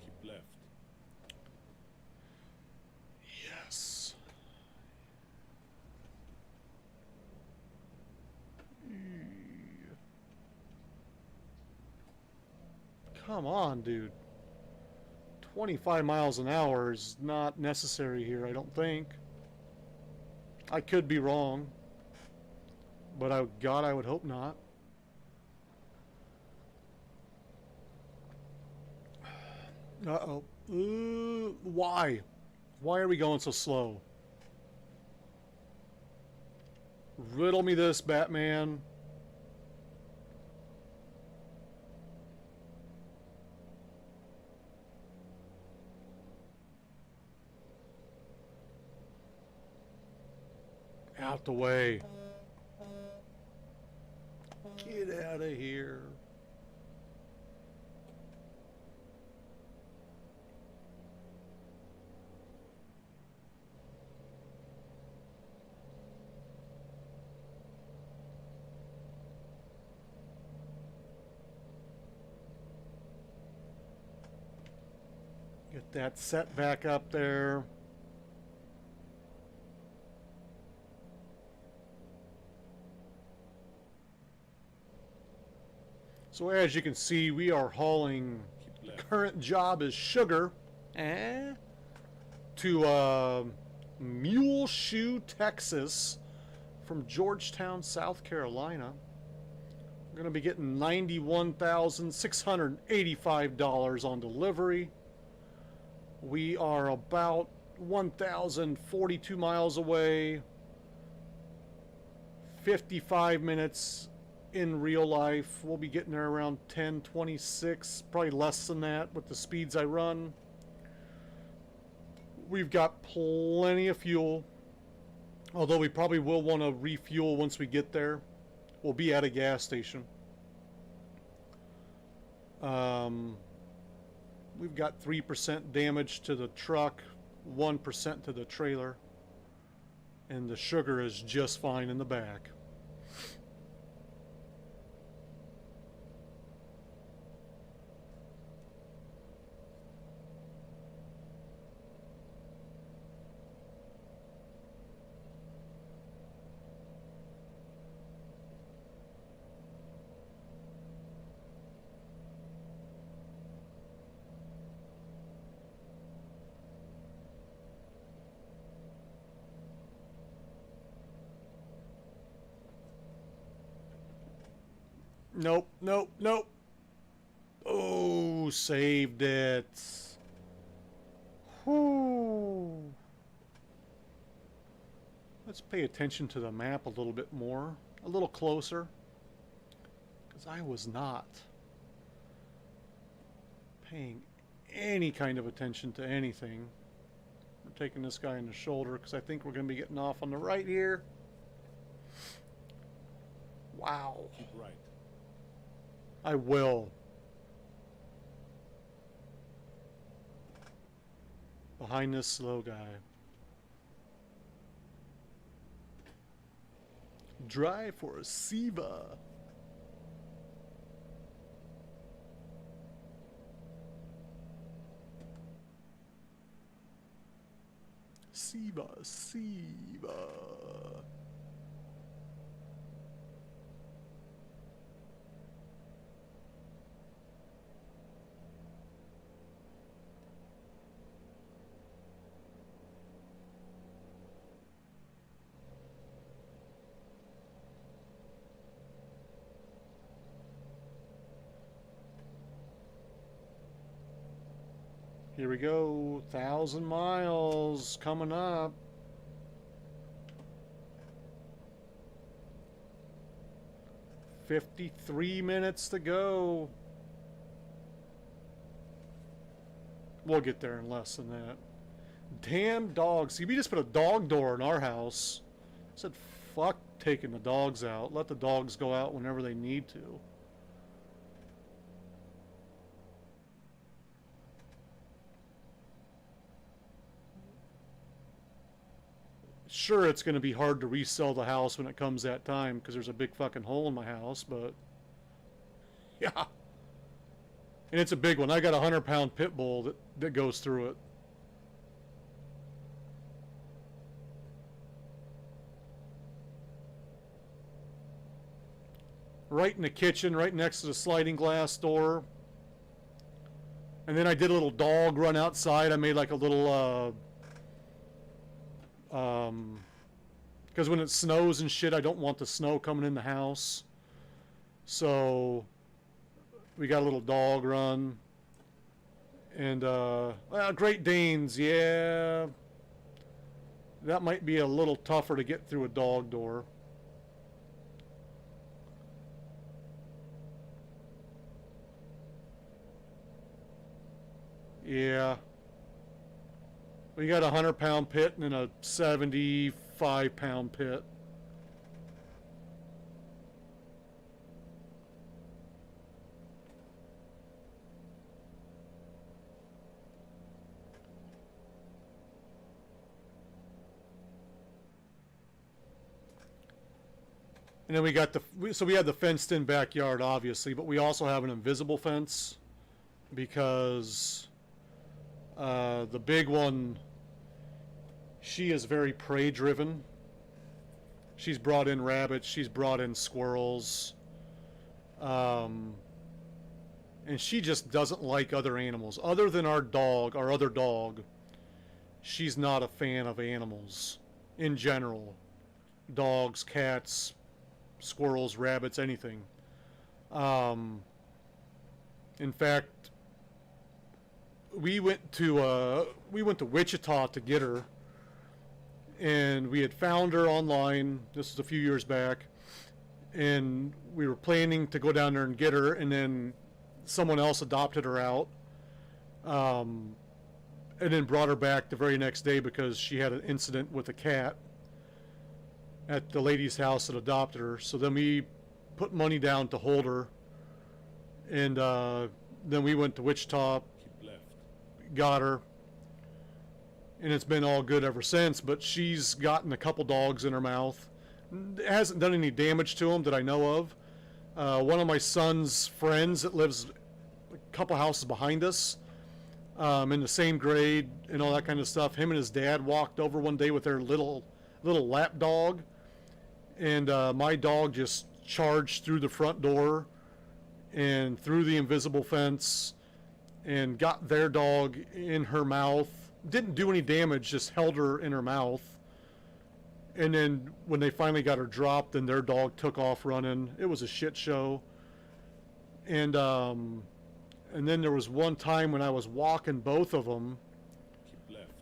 Keep left. Yes. Come on, dude. 25 miles an hour is not necessary here, I don't think. I could be wrong. But God, I would hope not. Uh-oh. Why? Why are we going so slow? Riddle me this, Batman. Out the way. Get out of here. Get that set back up there. So as you can see, we are hauling, Keep left. current job is sugar to Muleshoe, Texas from Georgetown, South Carolina. We're going to be getting $91,685 on delivery. We are about 1,042 miles away, 55 minutes in real life. We'll be getting there around 10:26, probably less than that with the speeds I run. We've got plenty of fuel, although we probably will want to refuel once we get there. We'll be at a gas station. We've got 3% damage to the truck, 1% to the trailer, and the sugar is just fine in the back. Nope, nope, nope. Oh, saved it. Whew. Let's pay attention to the map a little bit more, a little closer, because I was not paying any kind of attention to anything. We're taking this guy in the shoulder because I think we're going to be getting off on the right here. Wow. Keep right. I will. Behind this slow guy. Drive for a Siva. Siva, Siva. Here we go, 1,000 miles coming up. $53 to go. We'll get there in less than that. Damn dogs. See, we just put a dog door in our house. I said, fuck taking the dogs out. Let the dogs go out whenever they need to. Sure, it's going to be hard to resell the house when it comes that time because there's a big fucking hole in my house, but yeah. And it's a big one. I got a 100-pound pit bull that goes through it. Right in the kitchen, right next to the sliding glass door. And then I did a little dog run outside. I made like a little because when it snows and shit, I don't want the snow coming in the house. So we got a little dog run. And well, Great Danes, yeah, that might be a little tougher to get through a dog door. Yeah. We got a 100-pound pit and then a 75-pound pit. And then we got so we had the fenced-in backyard, obviously, but we also have an invisible fence because the big one, she is very prey driven. She's brought in rabbits, she's brought in squirrels, and she just doesn't like other animals. Other than our other dog, she's not a fan of animals in general. Dogs, cats, squirrels, rabbits, anything. In fact, we went to Wichita to get her, and we had found her online. This was a few years back, and we were planning to go down there and get her, and then someone else adopted her out, and then brought her back the very next day because she had an incident with a cat at the lady's house that adopted her. So then we put money down to hold her, and then we went to Wichita, Keep left. got her, and it's been all good ever since. But she's gotten a couple dogs in her mouth. It hasn't done any damage to them that I know of. One of my son's friends that lives a couple houses behind us, in the same grade and all that kind of stuff, him and his dad walked over one day with their little lap dog, and my dog just charged through the front door and through the invisible fence and got their dog in her mouth. Didn't do any damage, just held her in her mouth. And then when they finally got her dropped, then their dog took off running. It was a shit show. And then there was one time when I was walking both of them. Keep left.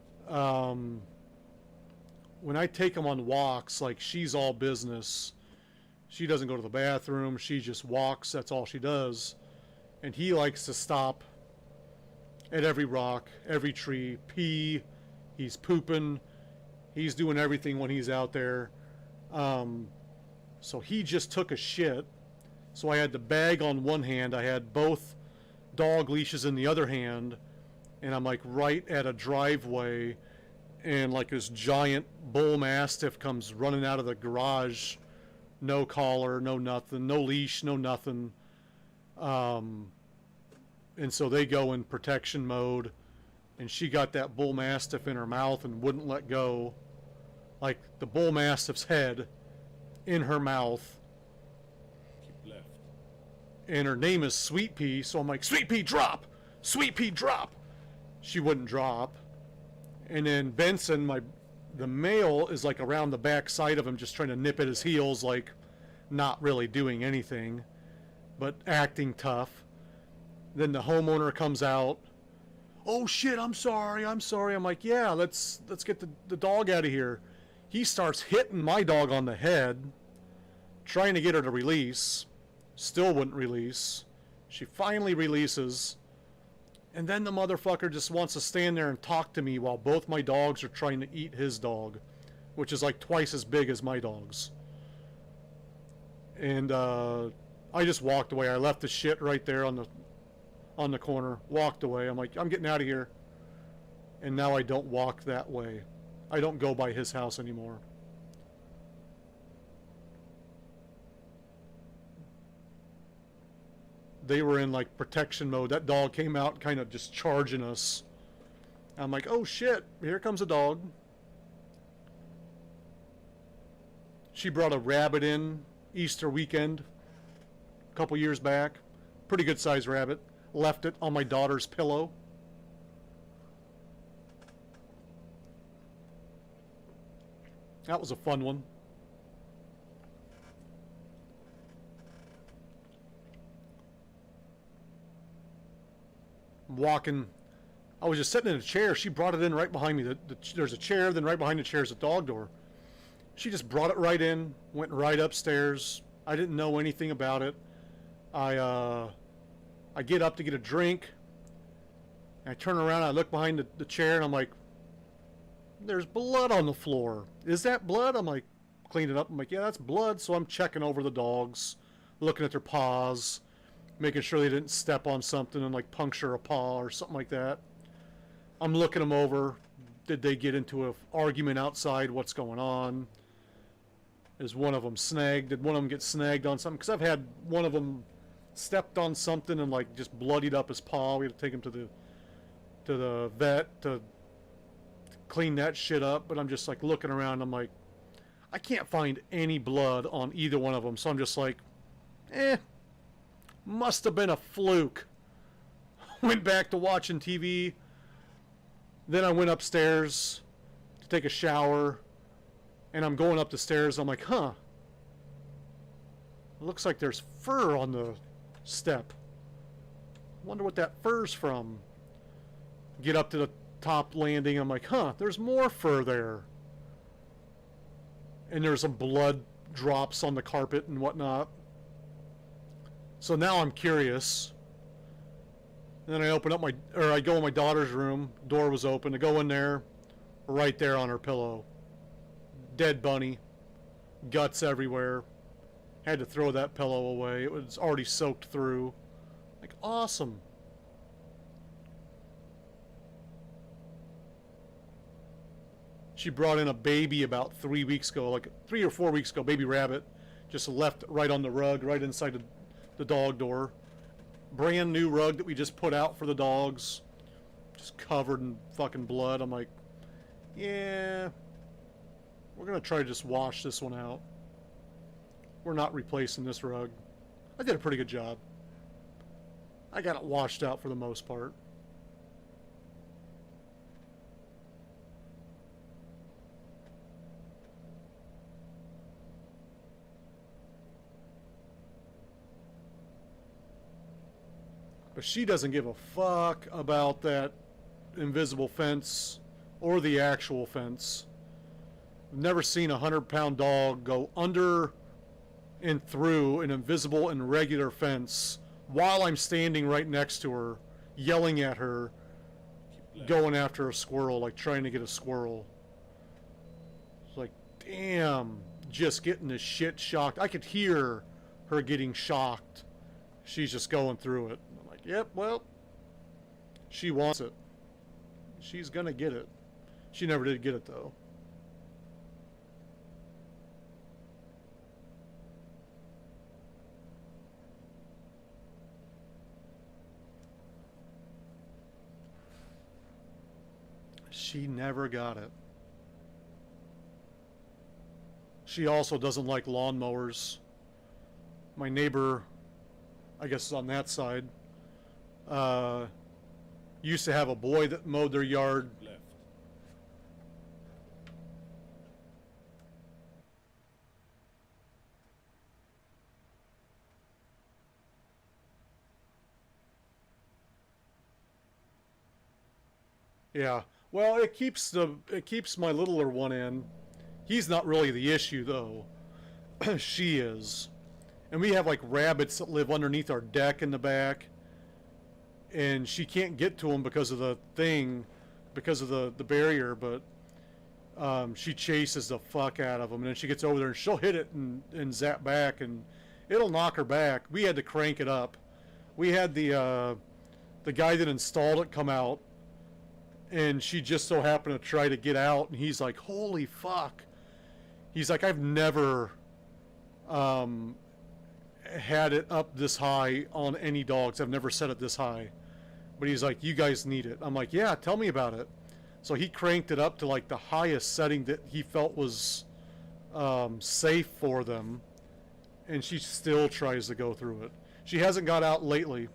When I take them on walks, like, she's all business. She doesn't go to the bathroom. She just walks. That's all she does. And he likes to stop at every rock, every tree, pee. He's pooping. He's doing everything when he's out there. So he just took a shit. So I had the bag on one hand. I had both dog leashes in the other hand. And I'm like right at a driveway. And like this giant bull mastiff comes running out of the garage. No collar, no nothing. No leash, no nothing. And so they go in protection mode. And she got that bull mastiff in her mouth and wouldn't let go. Like the bull mastiff's head in her mouth. Keep left. And her name is Sweet Pea, so I'm like, Sweet Pea, drop! Sweet Pea, drop! She wouldn't drop. And then Benson, the male, is like around the back side of him, just trying to nip at his heels, like not really doing anything, but acting tough. Then the homeowner comes out. Oh shit, I'm sorry. I'm like, yeah, let's get the dog out of here. He starts hitting my dog on the head, trying to get her to release. Still wouldn't release. She finally releases. And then the motherfucker just wants to stand there and talk to me while both my dogs are trying to eat his dog, which is like twice as big as my dog's. And I just walked away. I left the shit right there on the corner, walked away. I'm like, I'm getting out of here. And now I don't walk that way. I don't go by his house anymore. They were in like protection mode. That dog came out kind of just charging us. I'm like, oh shit, here comes a dog. She brought a rabbit in Easter weekend a couple years back. Pretty good sized rabbit. Left it on my daughter's pillow. That was a fun one. I'm walking. I was just sitting in a chair. She brought it in right behind me. There's a chair, then right behind the chair is a dog door. She just brought it right in, went right upstairs. I didn't know anything about it. I get up to get a drink. I turn around, I look behind the chair, and I'm like, there's blood on the floor. Is that blood? I'm like, clean it up. I'm like, yeah, that's blood. So I'm checking over the dogs, looking at their paws, making sure they didn't step on something and like puncture a paw or something like that. I'm looking them over. Did they get into an argument outside? What's going on? Is one of them snagged? Did one of them get snagged on something? Because I've had one of them stepped on something and like just bloodied up his paw. We had to take him to the vet to clean that shit up. But I'm just like looking around. I'm like, I can't find any blood on either one of them. So I'm just like, must have been a fluke. Went back to watching TV. Then I went upstairs to take a shower. And I'm going up the stairs. I'm like, huh. It looks like there's fur on the step. Wonder what that fur's from. Get up to the top landing. I'm like, huh, there's more fur there. And there's some blood drops on the carpet and whatnot. So now I'm curious. And then I open up I go in my daughter's room. Door was open. I go in there. Right there on her pillow. Dead bunny. Guts everywhere. Had to throw that pillow away. It was already soaked through. Like, awesome. She brought in a baby about 3 weeks ago, like 3 or 4 weeks ago, baby rabbit. Just left right on the rug, right inside the dog door. Brand new rug that we just put out for the dogs. Just covered in fucking blood. I'm like, yeah, we're going to try to just wash this one out. We're not replacing this rug. I did a pretty good job. I got it washed out for the most part. But she doesn't give a fuck about that invisible fence or the actual fence. I've never seen a 100-pound dog go under and through an invisible and regular fence while I'm standing right next to her, yelling at her, left. going after a squirrel, like trying to get a squirrel. It's like, damn, just getting the shit shocked. I could hear her getting shocked. She's just going through it. I'm like, yep, well, she wants it. She's gonna get it. She never did get it though. She never got it. She also doesn't like lawnmowers. My neighbor, I guess is on that side, used to have a boy that mowed their yard. Left. Yeah. Well, it keeps my littler one in. He's not really the issue though. She is. And we have like rabbits that live underneath our deck in the back. And she can't get to them because of the thing, because of the barrier, but she chases the fuck out of them. And then she gets over there and she'll hit it and zap back and it'll knock her back. We had to crank it up. We had the guy that installed it come out, and she just so happened to try to get out, and he's like, holy fuck. He's like, I've never had it up this high on any dogs. I've never set it this high. But he's like, you guys need it. I'm like, yeah, tell me about it. So he cranked it up to like the highest setting that he felt was safe for them. And she still tries to go through it. She hasn't got out lately.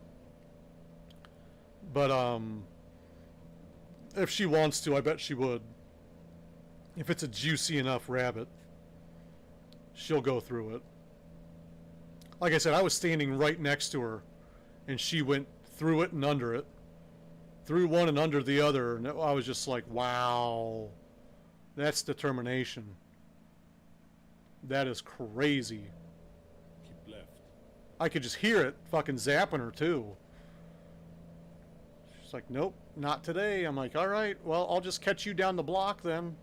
But if she wants to, I bet she would. If it's a juicy enough rabbit, she'll go through it. Like I said, I was standing right next to her, and she went through it and under it. Through one and under the other, and I was just like, wow. That's determination. That is crazy. Keep left. I could just hear it fucking zapping her, too. She's like, nope, not today. I'm like, all right, well, I'll just catch you down the block then.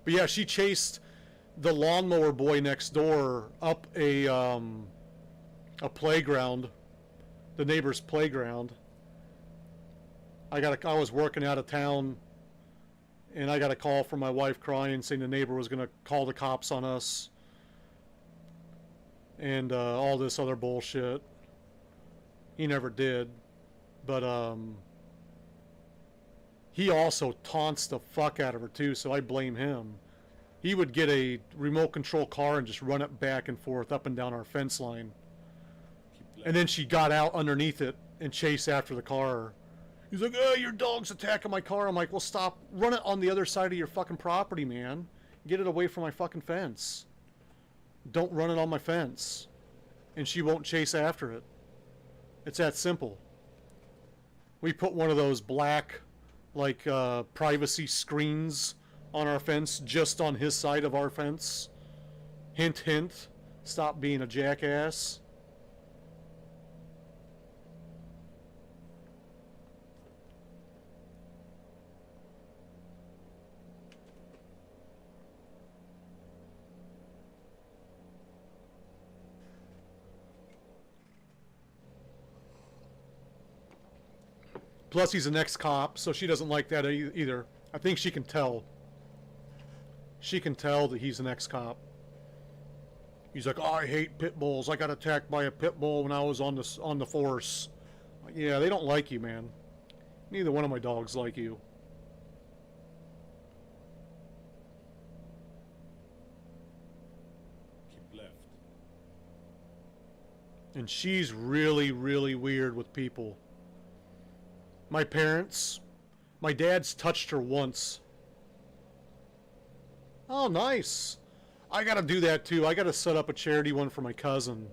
But yeah, she chased the lawnmower boy next door up a playground, the neighbor's playground. I was working out of town, and I got a call from my wife crying, saying the neighbor was going to call the cops on us, and all this other bullshit. He never did, but he also taunts the fuck out of her too, so I blame him. He would get a remote control car and just run it back and forth up and down our fence line. Keep left. And then she got out underneath it and chased after the car. He's like, oh, your dog's attacking my car. I'm like, well, stop. Run it on the other side of your fucking property, man. Get it away from my fucking fence. Don't run it on my fence. And she won't chase after it. It's that simple. We put one of those black, like, privacy screens on our fence, just on his side of our fence. Hint, hint. Stop being a jackass. Plus, he's an ex-cop, so she doesn't like that either. I think she can tell. She can tell that he's an ex-cop. He's like, oh, I hate pit bulls. I got attacked by a pit bull when I was on the force. Like, yeah, they don't like you, man. Neither one of my dogs like you. Keep left. And she's really, really weird with people. My parents, my dad's touched her once. Oh, nice. I gotta do that too. I gotta set up a charity one for my cousin.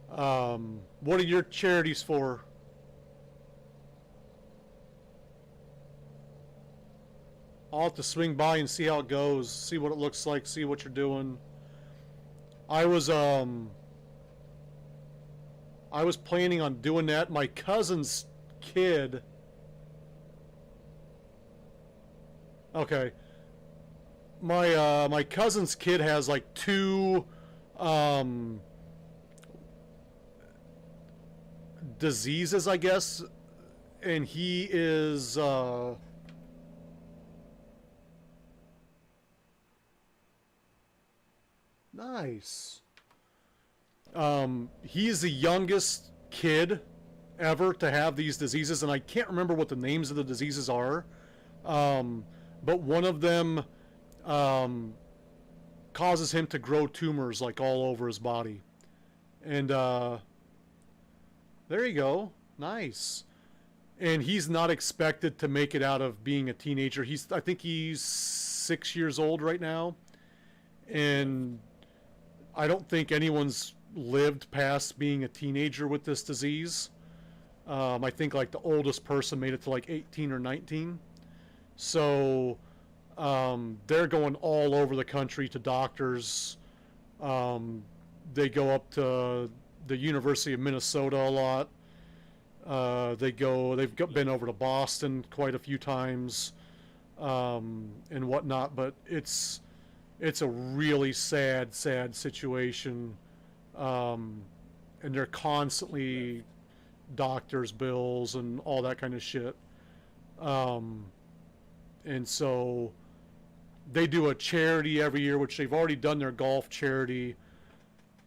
What are your charities for? I'll have to swing by and see how it goes, see what it looks like, see what you're doing. I was planning on doing that. My cousin's kid. Okay. My cousin's kid has like two diseases, I guess, and he is nice. He's the youngest kid ever to have these diseases, and I can't remember what the names of the diseases are. But one of them causes him to grow tumors like all over his body. And there you go. Nice. And he's not expected to make it out of being a teenager. I think he's 6 years old right now. And I don't think anyone's lived past being a teenager with this disease. I think like the oldest person made it to like 18 or 19. So they're going all over the country to doctors. They go up to the University of Minnesota a lot. They've been over to Boston quite a few times, and whatnot. But it's a really sad situation, and they're constantly doctors' bills and all that kind of shit. And so they do a charity every year, which they've already done their golf charity.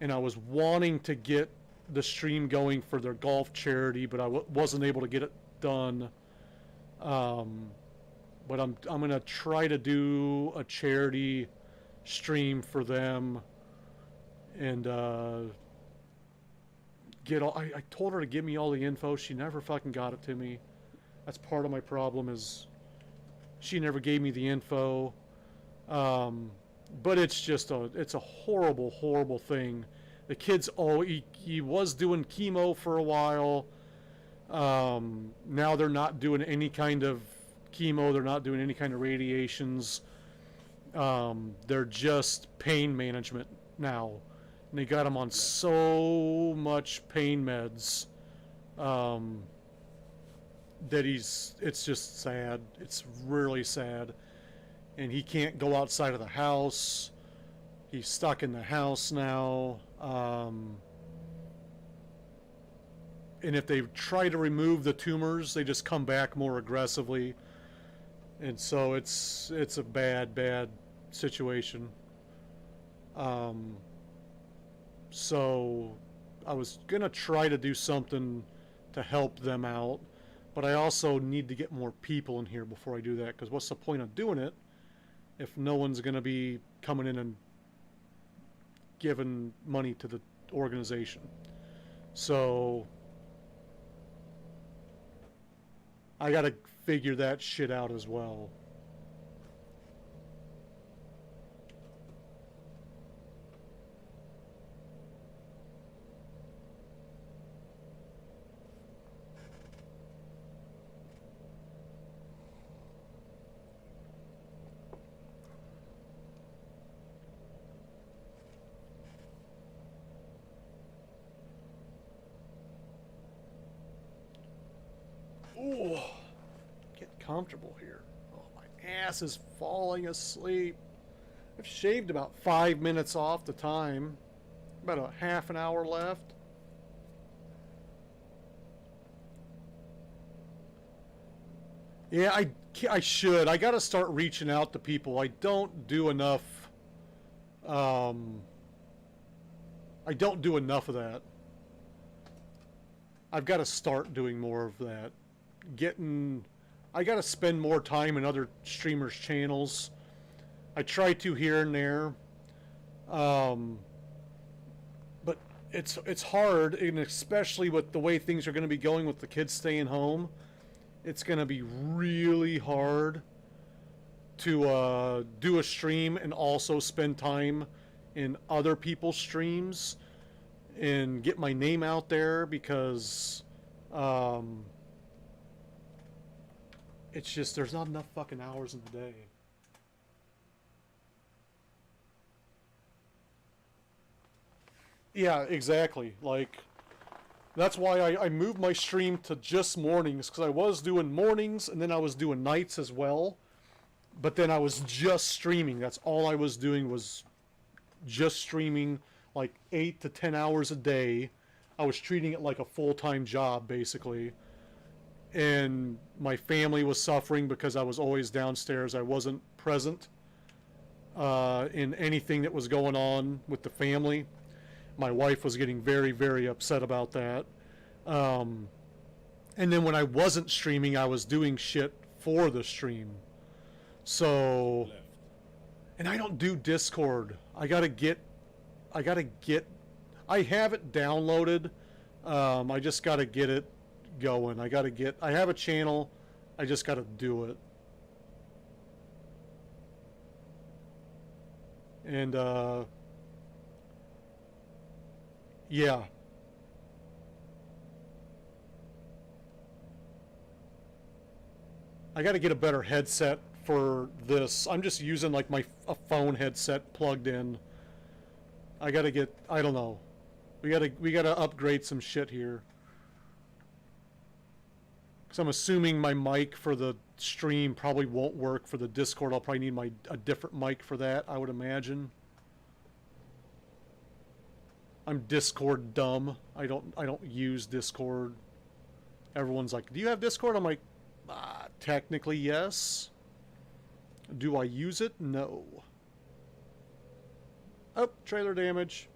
And I was wanting to get the stream going for their golf charity, but I wasn't able to get it done. But I'm gonna try to do a charity stream for them, and get all. I told her to give me all the info. She never fucking got it to me. That's part of my problem, is she never gave me the info. But it's just it's a horrible thing. The kid's he was doing chemo for a while. Now they're not doing any kind of chemo. They're not doing any kind of radiations. They're just pain management now. And they got him on so much pain meds that it's just sad. It's really sad. And he can't go outside of the house. He's stuck in the house now. And if they try to remove the tumors, they just come back more aggressively. And so it's a bad situation. So I was gonna try to do something to help them out, but I also need to get more people in here before I do that, because what's the point of doing it if no one's gonna be coming in and giving money to the organization? So I gotta figure that shit out as well. Ooh, get comfortable here. Oh, my ass is falling asleep. I've shaved about 5 minutes off the time. About a half an hour left. Yeah, I should. I got to start reaching out to people. I don't do enough. I don't do enough of that. I've got to start doing more of that. I got to spend more time in other streamers' channels. I try to here and there. But it's hard, and especially with the way things are going to be going with the kids staying home. It's going to be really hard to do a stream and also spend time in other people's streams and get my name out there, because it's just, there's not enough fucking hours in the day. Yeah, exactly. Like, That's why I moved my stream to just mornings, because I was doing mornings and then I was doing nights as well. But then I was just streaming. That's all I was doing was just streaming like 8 to 10 hours a day. I was treating it like a full-time job, basically. And my family was suffering because I was always downstairs. I wasn't present in anything that was going on with the family. My wife was getting very, very upset about that. And then when I wasn't streaming, I was doing shit for the stream. So, Left. and I don't do Discord. I have it downloaded. I just gotta get it going. I have a channel. I just gotta do it. And, yeah. I gotta get a better headset for this. I'm just using like a phone headset plugged in. I don't know. We gotta upgrade some shit here. Cause I'm assuming my mic for the stream probably won't work for the Discord. I'll probably need a different mic for that, I would imagine. I'm Discord dumb. I don't use Discord. Everyone's like, "Do you have Discord?" I'm like, technically yes. Do I use it? No. Oh, trailer damage.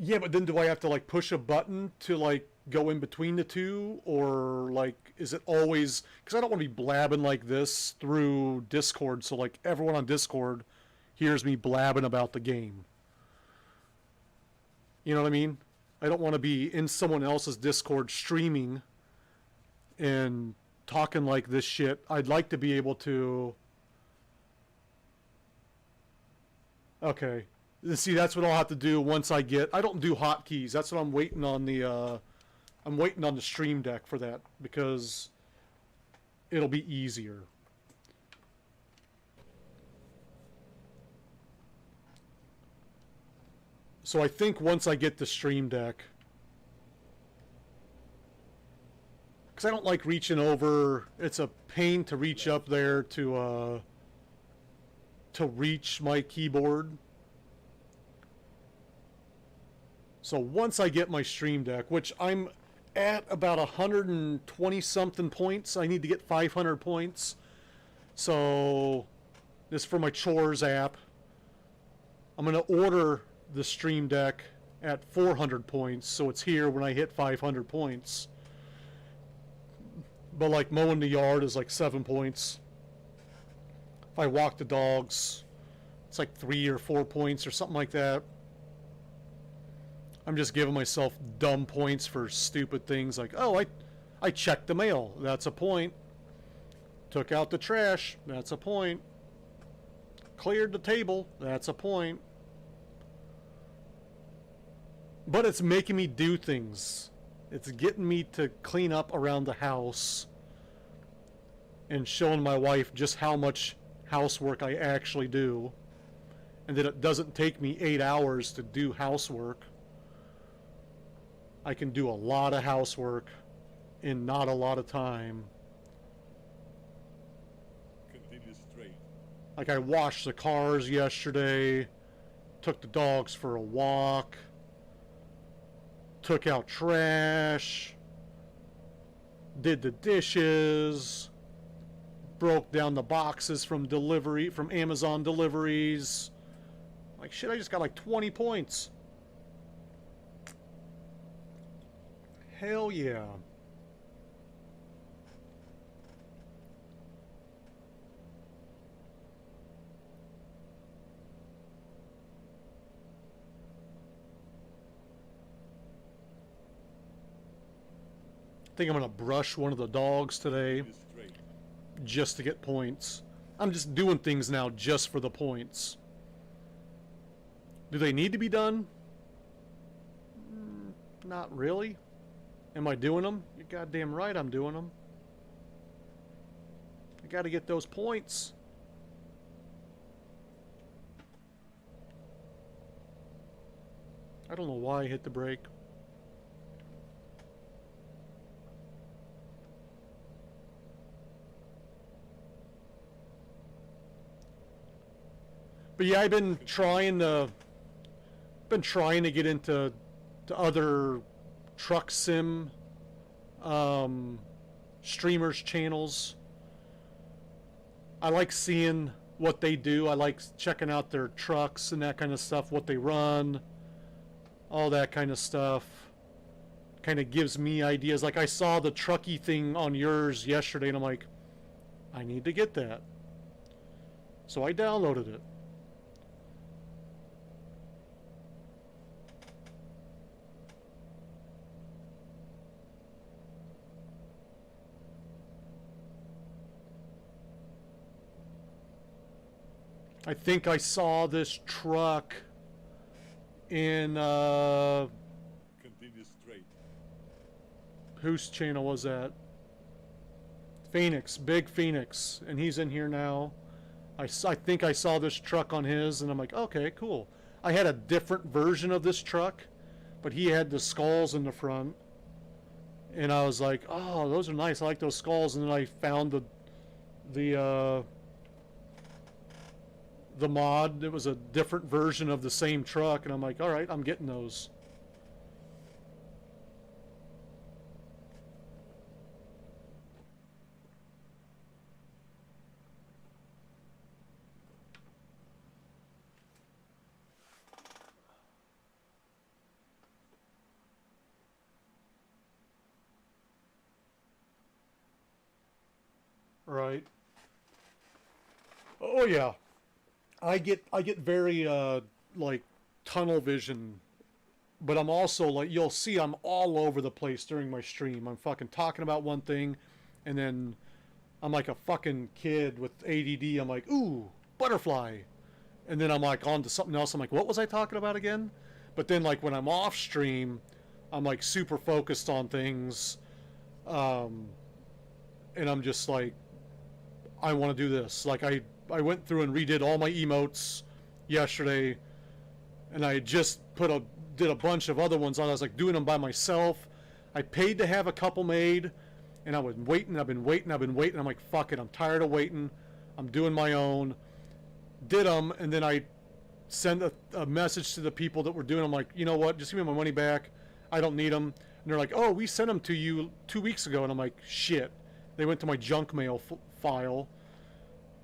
Yeah, but then do I have to like push a button to like go in between the two, or like is it always, because I don't want to be blabbing like this through Discord, so like everyone on Discord hears me blabbing about the game. You know what I mean? I don't want to be in someone else's Discord streaming and talking like this shit. I'd like to be able to... Okay. See, that's what I'll have to do once I get... I don't do hotkeys. That's what I'm waiting on the... I'm waiting on the Stream Deck for that, because it'll be easier. So I think once I get the Stream Deck, because I don't like reaching over. It's a pain to reach up there to reach my keyboard. So once I get my Stream Deck, which I'm at about 120 something points, I need to get 500 points. So this is for my chores app. I'm going to order the Stream Deck at 400 points, so it's here when I hit 500 points. But like mowing the yard is like 7 points. If I walk the dogs, it's like 3 or 4 points or something like that. I'm just giving myself dumb points for stupid things like, oh, I checked the mail, that's a point. Took out the trash, that's a point. Cleared the table, that's a point. But it's making me do things. It's getting me to clean up around the house and showing my wife just how much housework I actually do, and that it doesn't take me 8 hours to do housework. I can do a lot of housework in not a lot of time. Continue straight. Like I washed the cars yesterday, took the dogs for a walk, took out trash, did the dishes, broke down the boxes from Amazon deliveries. Like shit, I just got like 20 points. Hell yeah. I think I'm gonna brush one of the dogs today Continue straight. just to get points. I'm just doing things now just for the points. Do they need to be done? Not really. Am I doing them? You're goddamn right I'm doing them. I got to get those points. I don't know why I hit the brake. But yeah, I've been trying to get into other truck sim streamers channels. I like seeing what they do. I like checking out their trucks and that kind of stuff, what they run, all that kind of stuff. Kind of gives me ideas. Like I saw the trucky thing on yours yesterday and I'm like, I need to get that. So I downloaded it. I think I saw this truck in Continue straight. whose channel was that? Phoenix, Big Phoenix, and he's in here now. I think I saw this truck on his, and I'm like, okay, cool. I had a different version of this truck, but he had the skulls in the front, and I was like, oh, those are nice. I like those skulls, and then I found the mod. It was a different version of the same truck, and I'm like, all right, I'm getting those. Right. Oh yeah. I get very like tunnel vision, but I'm also like, you'll see I'm all over the place during my stream. I'm fucking talking about one thing, and then I'm like a fucking kid with ADD. I'm like, ooh, butterfly, and then I'm like on to something else. I'm like, what was I talking about again? But then like when I'm off stream, I'm like super focused on things, and I'm just like, I want to do this. Like I went through and redid all my emotes yesterday, and I just did a bunch of other ones on. I was like doing them by myself. I paid to have a couple made, and I've been waiting. I'm like, fuck it, I'm tired of waiting. I'm doing my own. Did them, and then I sent a message to the people that were doing them, like, you know what, just give me my money back. I don't need them. And they're like, oh, we sent them to you 2 weeks ago. And I'm like, shit. They went to my junk mail file.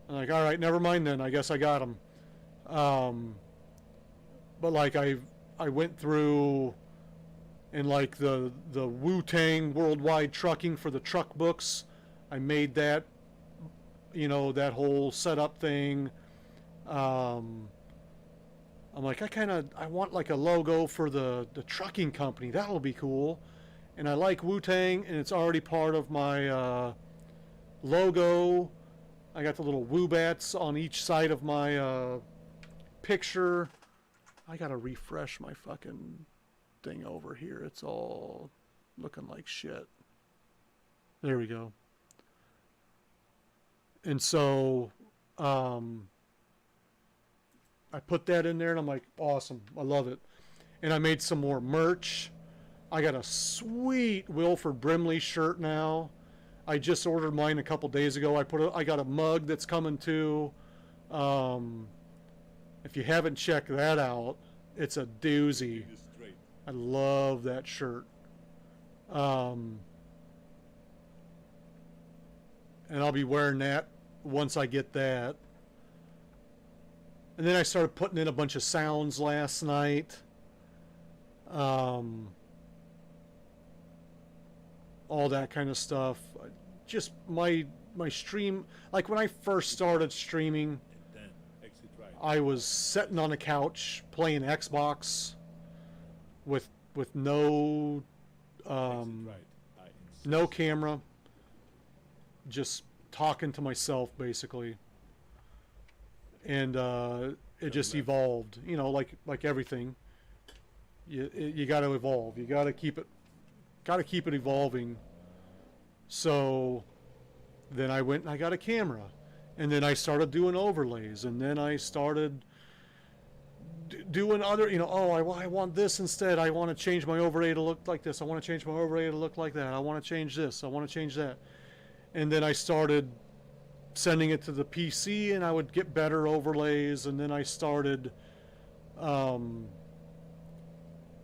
I'm like, all right, never mind then. I guess I got them. But like I went through and like the Wu-Tang Worldwide Trucking for the truck books. I made that, you know, that whole setup thing. I'm like, I want like a logo for the trucking company. That'll be cool. And I like Wu-Tang, and it's already part of my logo. I got the little Woo-Bats on each side of my picture. I gotta refresh my fucking thing over here. It's all looking like shit. There we go. And so I put that in there, and I'm like, awesome. I love it. And I made some more merch. I got a sweet Wilford Brimley shirt now. I just ordered mine a couple days ago. I got a mug that's coming too. If you haven't checked that out, it's a doozy. Continue straight. I love that shirt. And I'll be wearing that once I get that. And then I started putting in a bunch of sounds last night. All that kind of stuff. Just my stream, like when I first started streaming, And then exit right. I was sitting on a couch playing Xbox with no Exit right. I insist. no camera, just talking to myself basically. And it just left. evolved, you know, like everything. You got to evolve. You got to keep it evolving. So Then I went and I got a camera. And then I started doing overlays. And then I started doing other, I want this instead. I want to change my overlay to look like this. I want to change my overlay to look like that. I want to change this. I want to change that. And then I started sending it to the PC, and I would get better overlays. And then I started, then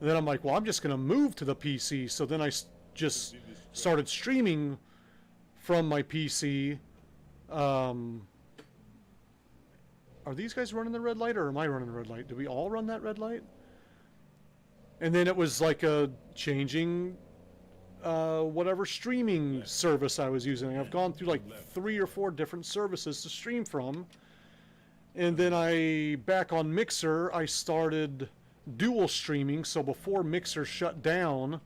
I'm like, well, I'm just going to move to the PC. So then I just started streaming from my PC. Are these guys running the red light, or am I running the red light? Do we all run that red light? And then it was like a changing whatever streaming service I was using. I've gone through like 3 or 4 different services to stream from. And then back on Mixer, I started dual streaming. So before Mixer shut down,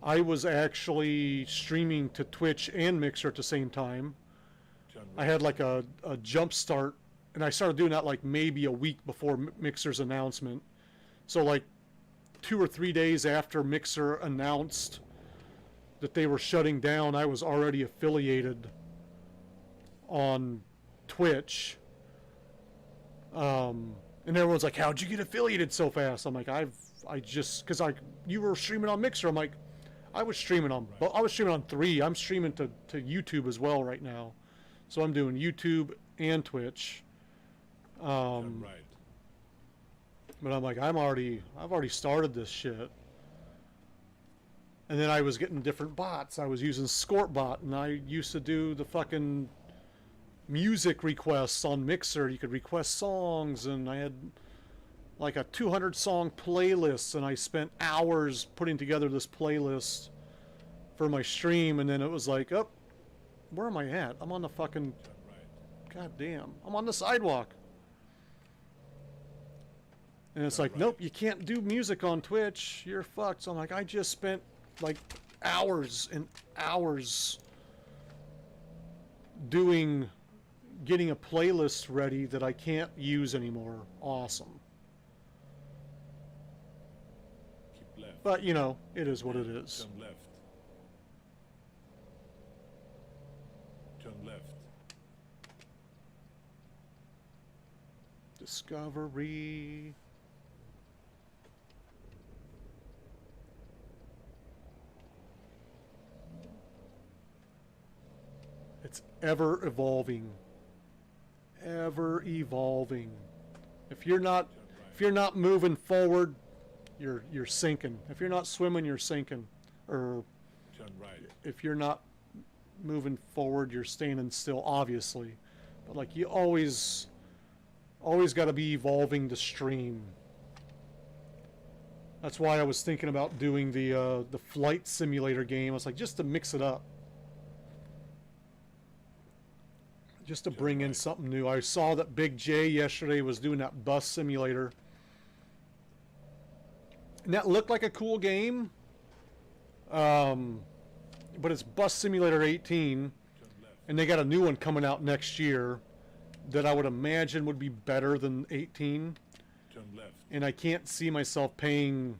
I was actually streaming to Twitch and Mixer at the same time. I had like a jump start, and I started doing that like maybe a week before Mixer's announcement. So like 2 or 3 days after Mixer announced that they were shutting down, I was already affiliated on Twitch. And everyone's like, "How'd you get affiliated so fast?" I'm like, because you were streaming on Mixer. I'm like, I was streaming on 3. I'm streaming to YouTube as well right now. So I'm doing YouTube and Twitch. Right. But I'm like, I've already started this shit. And then I was getting different bots. I was using Scortbot, and I used to do the fucking music requests on Mixer. You could request songs, and I had like a 200 song playlist, and I spent hours putting together this playlist for my stream. And then it was like, oh, where am I at? I'm on the fucking, god damn, I'm on the sidewalk. And it's like, nope, you can't do music on Twitch. You're fucked. So I'm like, I just spent like hours and hours getting a playlist ready that I can't use anymore. Awesome. Keep left. But, it is what it is. Turn left. Turn left. Discovery. It's ever evolving. Ever evolving. If you're not moving forward, you're sinking. If you're not swimming, you're sinking. Or Turn right. if you're not moving forward, you're standing still, obviously. But like, you always got to be evolving the stream. That's why I was thinking about doing the flight simulator game. I was like, just to mix it up. Just to bring in something new. I saw that Big J yesterday was doing that bus simulator. And that looked like a cool game. But it's Bus Simulator 18. And they got a new one coming out next year that I would imagine would be better than 18. Turn left. And I can't see myself paying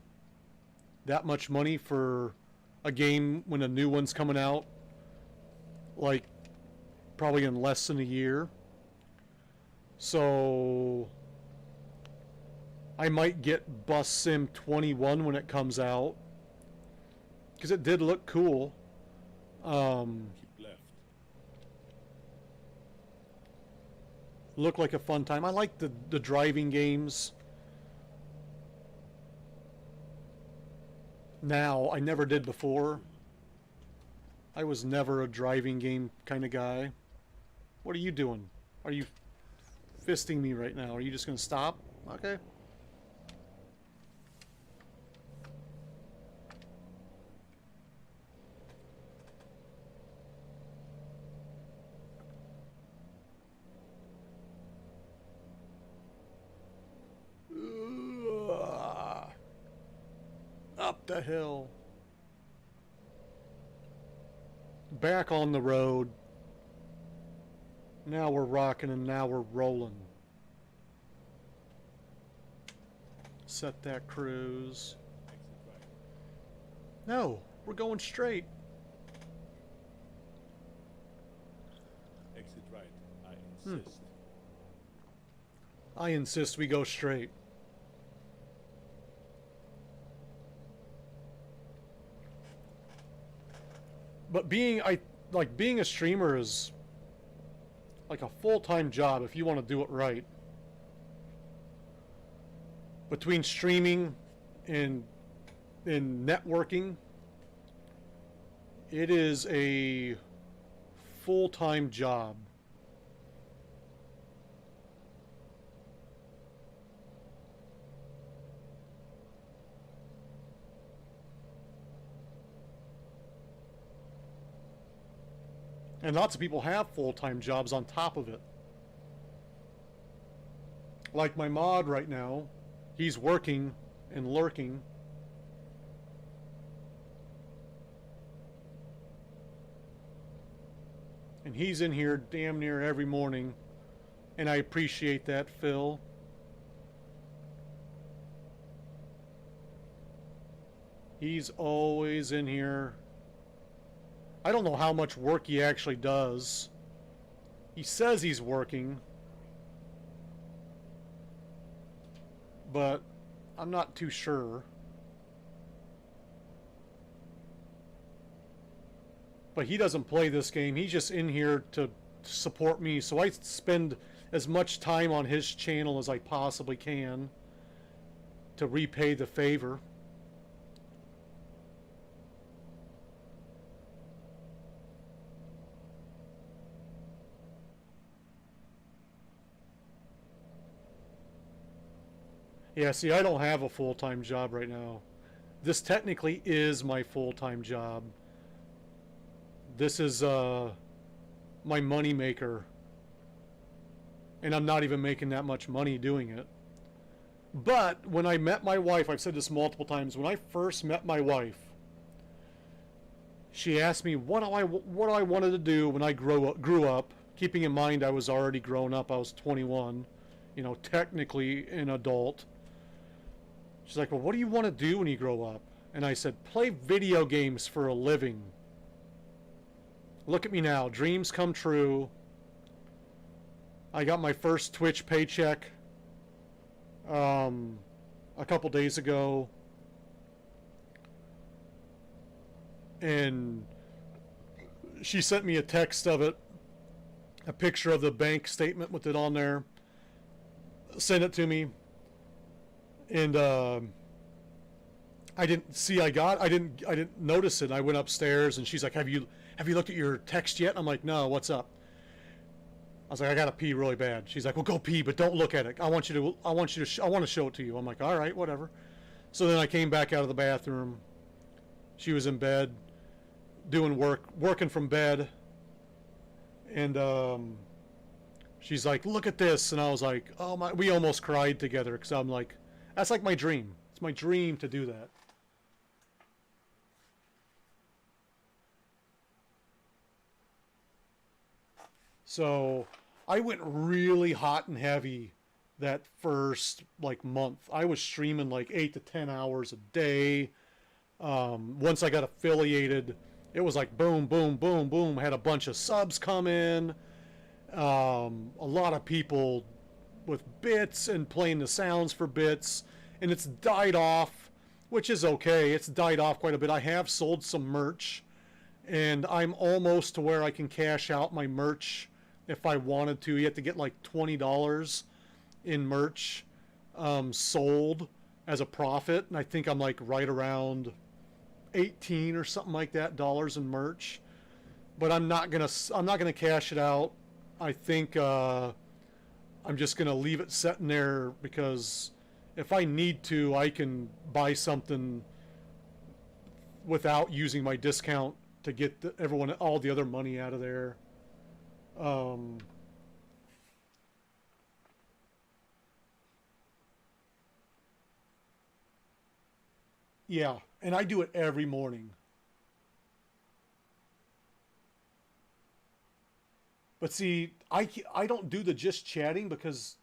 that much money for a game when a new one's coming out. Like, probably in less than a year. So I might get Bus Sim 21 when it comes out, because it did look cool. Keep left. Looked like a fun time. I like the driving games. Now, I never did before. I was never a driving game kind of guy. What are you doing? Are you fisting me right now? Are you just going to stop? Okay. Up the hill. Back on the road. Now we're rocking and now we're rolling. Set that cruise. Exit right. No, we're going straight. insist. I insist we go straight. But being a streamer is like a full-time job if you want to do it right. Between streaming and networking, it is a full-time job. And lots of people have full-time jobs on top of it. Like my mod right now, he's working and lurking. And he's in here damn near every morning. And I appreciate that, Phil. He's always in here. I don't know how much work he actually does. He says he's working, but I'm not too sure. But he doesn't play this game. He's just in here to support me. So I spend as much time on his channel as I possibly can to repay the favor. Yeah, see, I don't have a full-time job right now. This technically is my full-time job. This is my money maker. And I'm not even making that much money doing it. But when I met my wife, I've said this multiple times, when I first met my wife, she asked me what I wanted to do when I grew up, keeping in mind I was already grown up. I was 21, you know, technically an adult. She's like, well, what do you want to do when you grow up? And I said, play video games for a living. Look at me now. Dreams come true. I got my first Twitch paycheck a couple days ago. And she sent me a text of it. A picture of the bank statement with it on there. Sent it to me. And I didn't notice it. I went upstairs and she's like, have you looked at your text yet? I'm like, no, what's up? I was like, I gotta pee really bad. She's like, well, go pee, but don't look at it. I want to show it to you. I'm like, all right, whatever. So then I came back out of the bathroom. She was in bed, doing working from bed. And she's like, look at this. And I was like, oh my, we almost cried together because I'm like, that's like my dream. It's my dream to do that. So I went really hot and heavy that first like month. I was streaming like 8 to 10 hours a day. Once I got affiliated, it was like boom, boom, boom, boom. I had a bunch of subs come in. A lot of people with bits and playing the sounds for bits. And it's died off, which is okay. It's died off quite a bit. I have sold some merch. And I'm almost to where I can cash out my merch if I wanted to. You have to get like $20 in merch sold as a profit. And I think I'm like right around 18 or something like that dollars in merch. But I'm not gonna cash it out. I think I'm just gonna leave it sitting there because if I need to, I can buy something without using my discount to get all the other money out of there. Yeah, and I do it every morning. But see, I don't do the just chatting because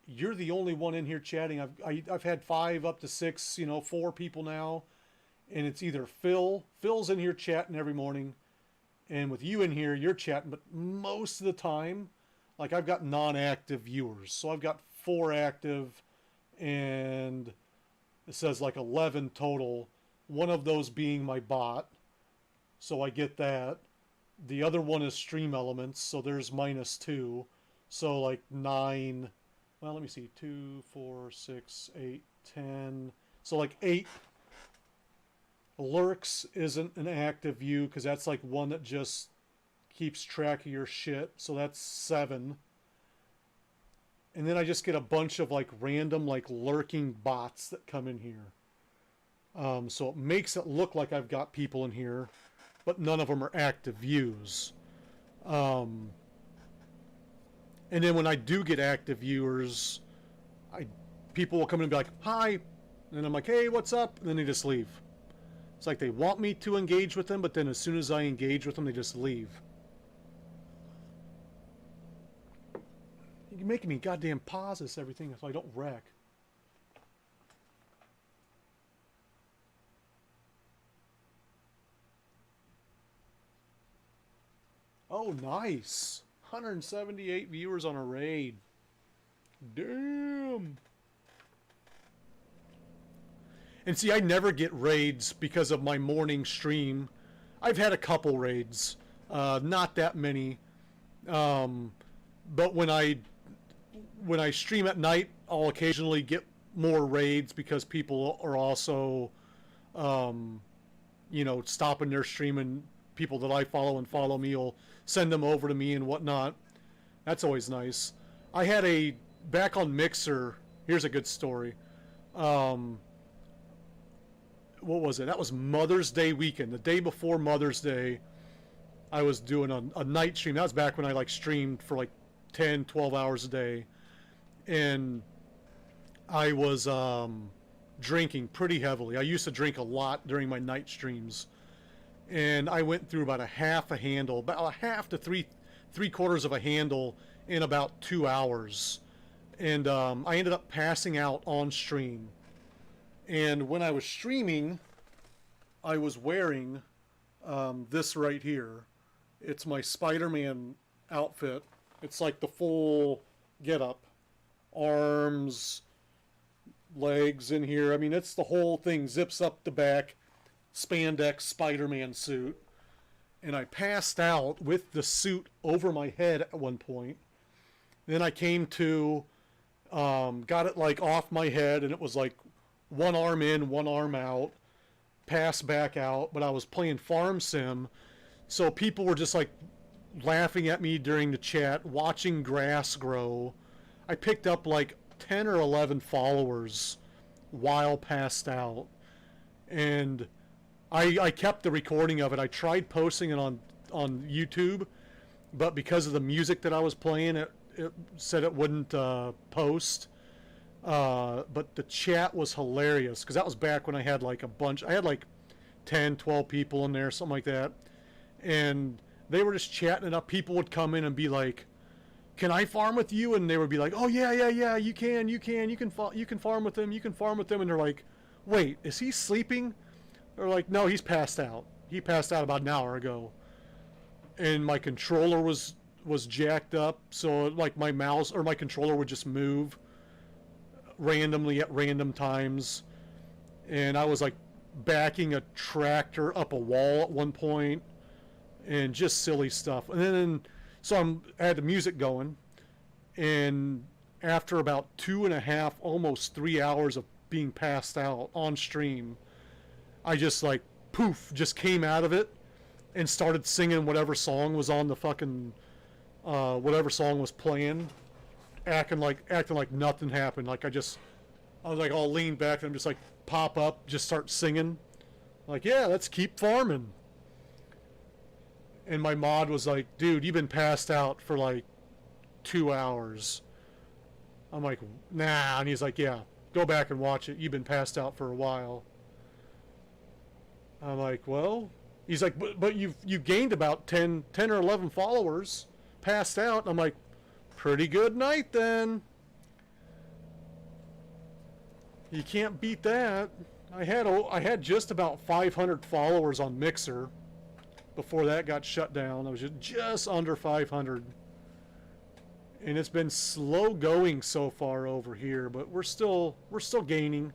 you're the only one in here chatting. I've had 5 up to 6, 4 people now, and it's either Phil's in here chatting every morning, and with you in here, you're chatting. But most of the time, like I've got non-active viewers. So I've got 4 active, and it says like 11 total. One of those being my bot, so I get that. The other one is Stream Elements, so there's -2. So like 9. Well, let me see. 2, 4, 6, 8, 10. So like 8. Lurks isn't an active view because that's like one that just keeps track of your shit. So that's 7. And then I just get a bunch of like random like lurking bots that come in here. So it makes it look like I've got people in here, but none of them are active views. And then when I do get active viewers, people will come in and be like, "Hi," and I'm like, "Hey, what's up?" And then they just leave. It's like they want me to engage with them, but then as soon as I engage with them, they just leave. You're making me goddamn pause this everything so I don't wreck. Oh, nice. 178 viewers on a raid. Damn. And see, I never get raids because of my morning stream. I've had a couple raids. Not that many. But when I stream at night, I'll occasionally get more raids because people are also, you know, stopping their stream, and people that I follow and follow me will send them over to me and whatnot. That's always nice. I had back on Mixer, here's a good story. What was it? That was Mother's Day weekend. The day before Mother's Day, I was doing a night stream. That was back when I like streamed for like 10, 12 hours a day. And I was drinking pretty heavily. I used to drink a lot during my night streams. And I went through about a half a handle, about a half to three quarters of a handle in about 2 hours. And I ended up passing out on stream. And when I was streaming, I was wearing this right here. It's my Spider-Man outfit. It's like the full getup. Arms, legs in here. I mean, it's the whole thing. Zips up the back. Spandex Spider-Man suit. And I passed out with the suit over my head at one point. Then I came to, got it like off my head, and it was like one arm in, one arm out, pass back out. But I was playing Farm Sim, so people were just like laughing at me during the chat, watching grass grow. I picked up like 10 or 11 followers while passed out. And I kept the recording of it. I tried posting it on YouTube, but because of the music that I was playing, it said it wouldn't post. But the chat was hilarious, because that was back when I had like I had like 10, 12 people in there, something like that. And they were just chatting it up. People would come in and be like, "Can I farm with you?" And they would be like, "Oh yeah, you can farm with them, And they're like, "Wait, is he sleeping?" They're like, "No, he's passed out. He passed out about an hour ago." And my controller was jacked up, so like my mouse or my controller would just move randomly at random times. And I was like backing a tractor up a wall at one point, and just silly stuff. And then so I had the music going, and after about 2.5, almost 3 hours of being passed out on stream, I just like poof, just came out of it and started singing whatever song was on the fucking whatever song was playing, acting like nothing happened. Like I was like all lean back, and I'm just like pop up, just start singing, like, "Yeah, let's keep farming." And my mod was like, "Dude, you've been passed out for like 2 hours." I'm like, "Nah," and he's like, "Yeah, go back and watch it. You've been passed out for a while." I'm like, "Well," he's like, but you gained about 10 or 11 followers, passed out." I'm like, "Pretty good night then. You can't beat that." I had just about 500 followers on Mixer before that got shut down. I was just under 500. And it's been slow going so far over here, but we're still gaining.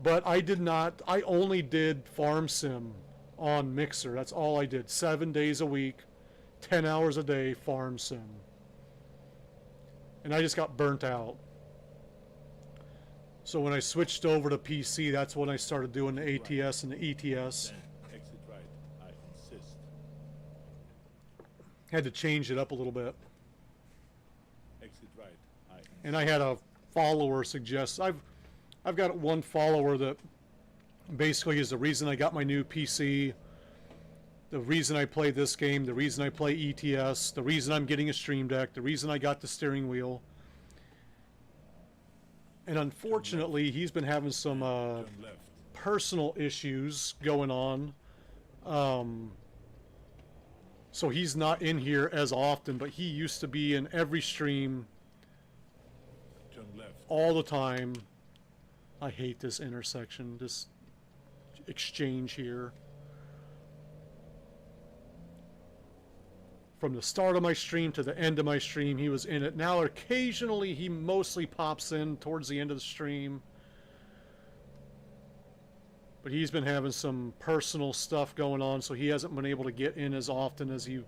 But I only did Farm Sim on Mixer. That's all I did. 7 days a week, 10 hours a day, Farm Sim. And I just got burnt out. So when I switched over to PC, that's when I started doing the ATS and the ETS. Then exit right. I insist. Had to change it up a little bit. Exit right. I insist. And I had a follower suggest. I've got one follower that basically is the reason I got my new PC, the reason I play this game, the reason I play ETS, the reason I'm getting a Stream Deck, the reason I got the steering wheel. And unfortunately, he's been having some Turn left. personal issues going on. So he's not in here as often, but he used to be in every stream Turn left. all the time. I hate this intersection, this exchange here. From the start of my stream to the end of my stream, he was in it. Now, occasionally, he mostly pops in towards the end of the stream. But he's been having some personal stuff going on, so he hasn't been able to get in as often as he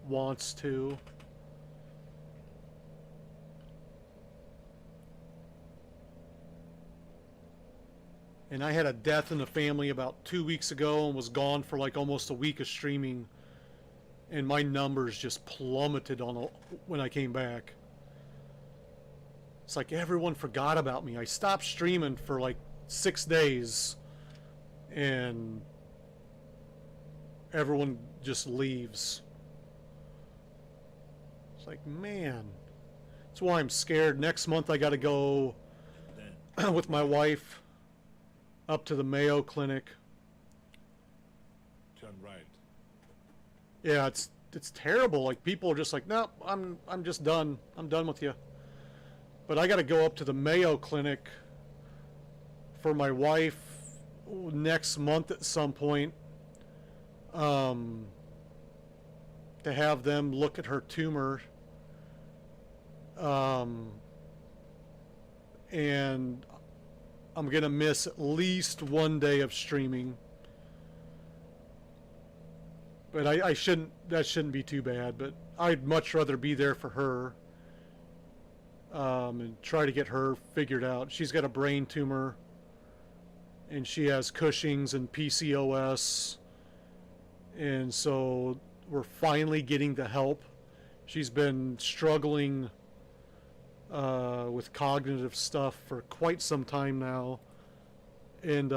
wants to. And I had a death in the family about 2 weeks ago and was gone for like almost a week of streaming. And my numbers just plummeted when I came back. It's like everyone forgot about me. I stopped streaming for like 6 days. And everyone just leaves. It's like, man. That's why I'm scared. Next month I got to go Then with my wife up to the Mayo Clinic. turn right. Yeah, it's terrible. Like people are just like, no, I'm just done. I'm done with you. But I got to go up to the Mayo Clinic for my wife next month at some point, to have them look at her tumor. And I'm gonna miss at least 1 day of streaming. But I shouldn't. That shouldn't be too bad. But I'd much rather be there for her, and try to get her figured out. She's got a brain tumor, and she has Cushing's and PCOS, and so we're finally getting the help. She's been struggling with cognitive stuff for quite some time now, and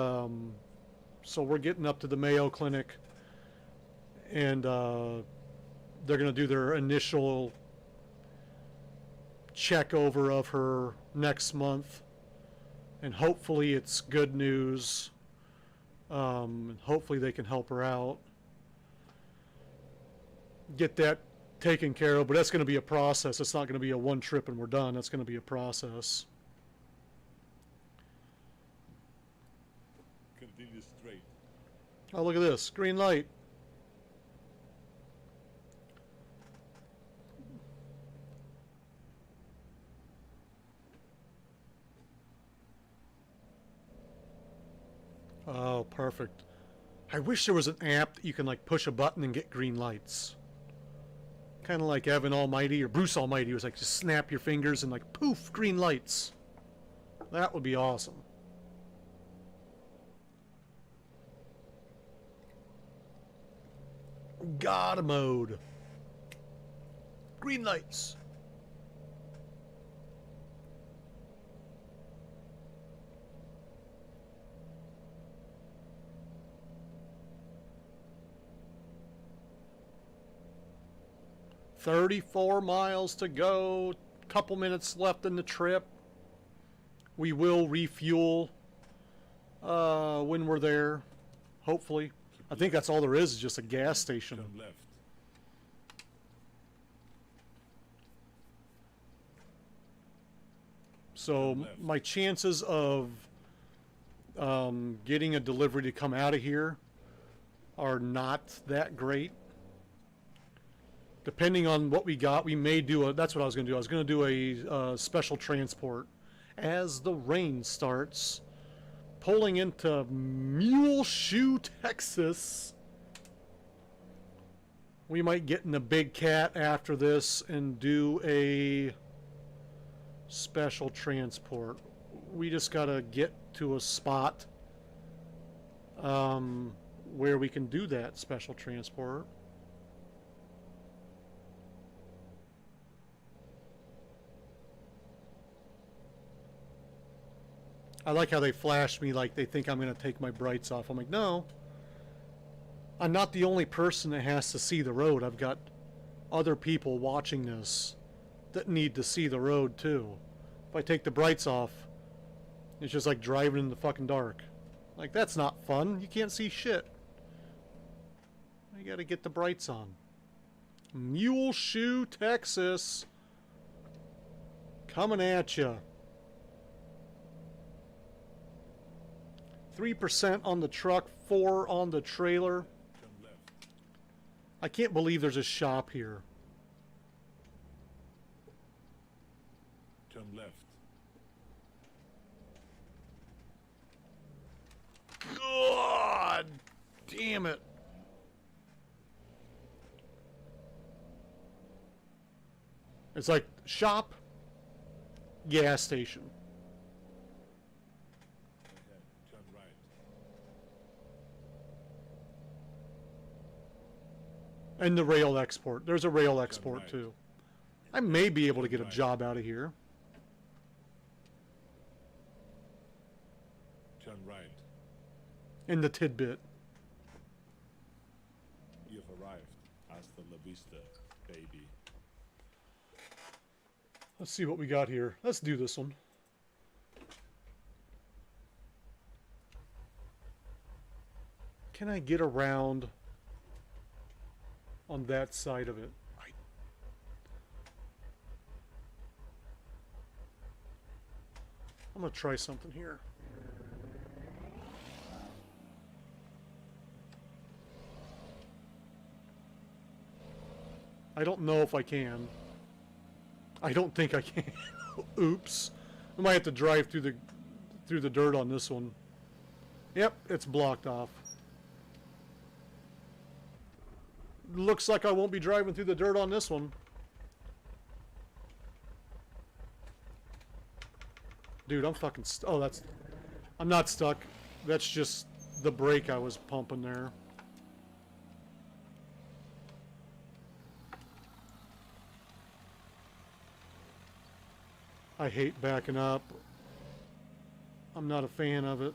so we're getting up to the Mayo Clinic. And they're going to do their initial check over of her next month. And hopefully it's good news. And hopefully they can help her out. Get that taken care of. But that's going to be a process. It's not going to be a one trip and we're done. That's going to be a process. Continue straight. Oh, look at this. Green light. Oh, perfect. I wish there was an app that you can like push a button and get green lights. Kind of like Evan Almighty or Bruce Almighty was like just snap your fingers and like poof, green lights. That would be awesome. God mode. Green lights. $34 miles to go, couple minutes left in the trip. We will refuel when we're there, hopefully. I think that's all there is just a gas station. Turn left. So my chances of getting a delivery to come out of here are not that great. Depending on what we got, we may do a... That's what I was going to do. I was going to do a special transport. As the rain starts, pulling into Muleshoe, Texas. We might get in the Big Cat after this and do a special transport. We just got to get to a spot where we can do that special transport. I like how they flash me like they think I'm going to take my brights off. I'm like, no. I'm not the only person that has to see the road. I've got other people watching this that need to see the road too. If I take the brights off, it's just like driving in the fucking dark. Like, that's not fun. You can't see shit. You got to get the brights on. Muleshoe, Texas. Coming at ya. 3% on the truck, 4 on the trailer. Turn left. I can't believe there's a shop here. Turn left. God damn it. It's like shop, gas station. Ahead. Turn right. And the rail export. There's a rail export right. too. I may be able to get a right. job out of here. Turn right. In the tidbit. You've arrived. Hasta la vista, baby. Let's see what we got here. Let's do this one. Can I get around on that side of it? I'm gonna try something here. I don't know if I can. I don't think I can. Oops. I might have to drive through the dirt on this one. Yep, it's blocked off. Looks like I won't be driving through the dirt on this one. Dude, I'm fucking oh, that's... I'm not stuck. That's just the brake I was pumping there. I hate backing up. I'm not a fan of it.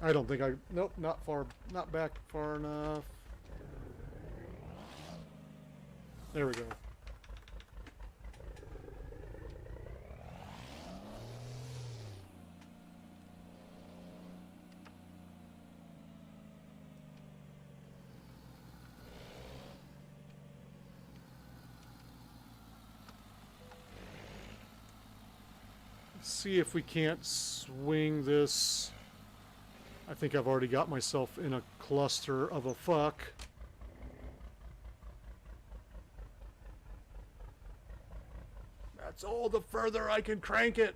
I don't think I... Nope, not far... Not back far enough. There we go. Let's see if we can't swing this... I think I've already got myself in a cluster of a fuck. That's all the further I can crank it.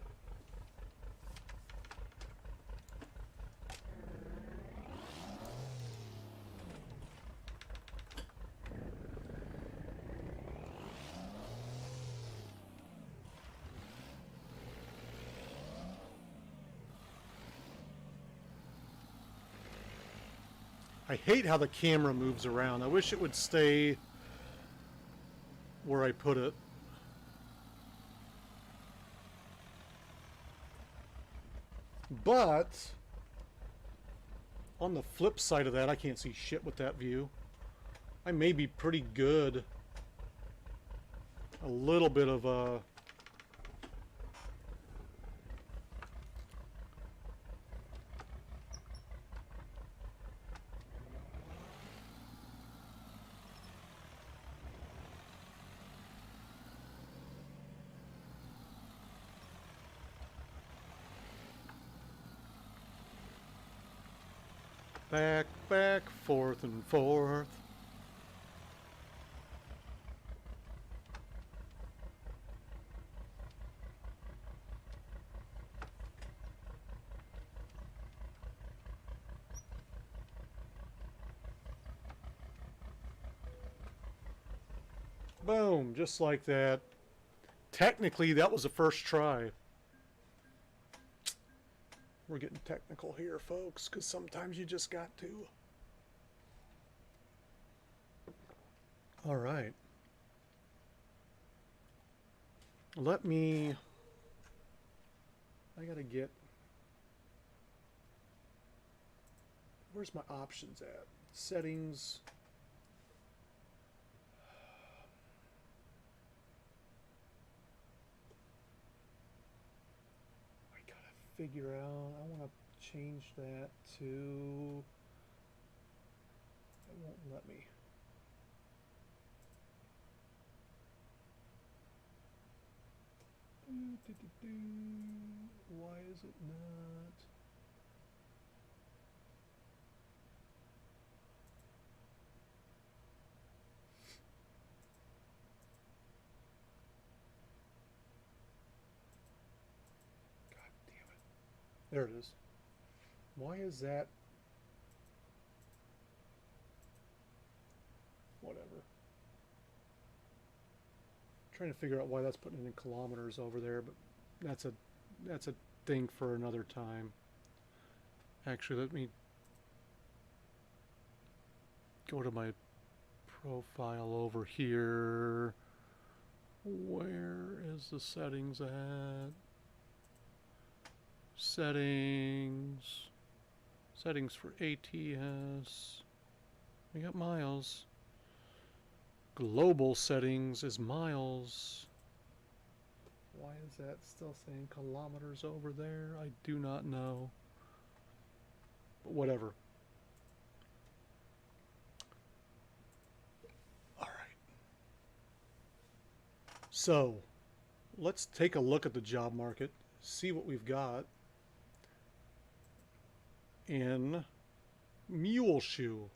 I hate how the camera moves around. I wish it would stay where I put it. But on the flip side of that, I can't see shit with that view. I may be pretty good a little bit of a back, forth and forth. Boom, just like that. Technically, that was the first try. We're getting technical here, folks, because sometimes you just got to. All right. Let me... I gotta get... Where's my options at? Settings... Figure out, I want to change that to, it won't let me. Why is it not? There it is. Why is that? Whatever. Trying to figure out why that's putting it in kilometers over there, but that's a thing for another time. Actually, let me go to my profile over here. Where is the settings at? Settings for ATS. We got miles. Global settings is miles. Why is that still saying kilometers over there? I do not know. But whatever. All right. So, let's take a look at the job market, see what we've got in Muleshoe.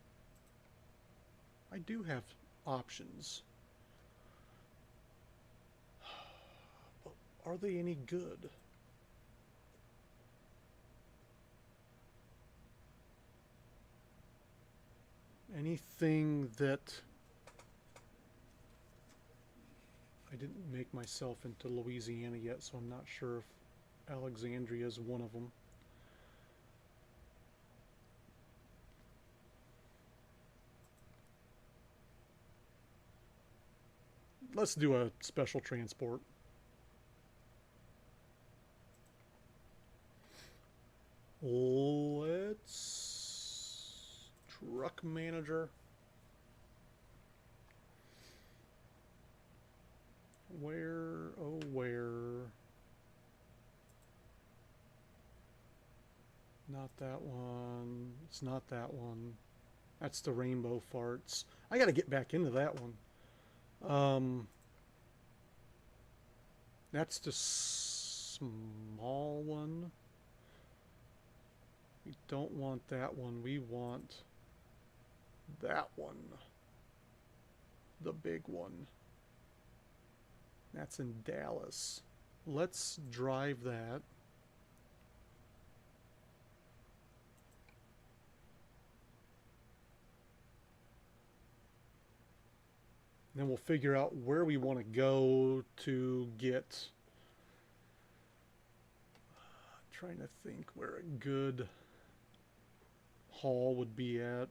I do have options. But are they any good? Anything that I didn't make myself into Louisiana yet, so I'm not sure if Alexandria is one of them. Let's do a special transport. Let's truck manager. Where, oh where? Not that one. It's not that one. That's the rainbow farts. I gotta get back into that one. That's the small one. We don't want that one. We want that one. The big one. That's in Dallas. Let's drive that. Then we'll figure out where we want to go to get. Trying to think where a good haul would be at.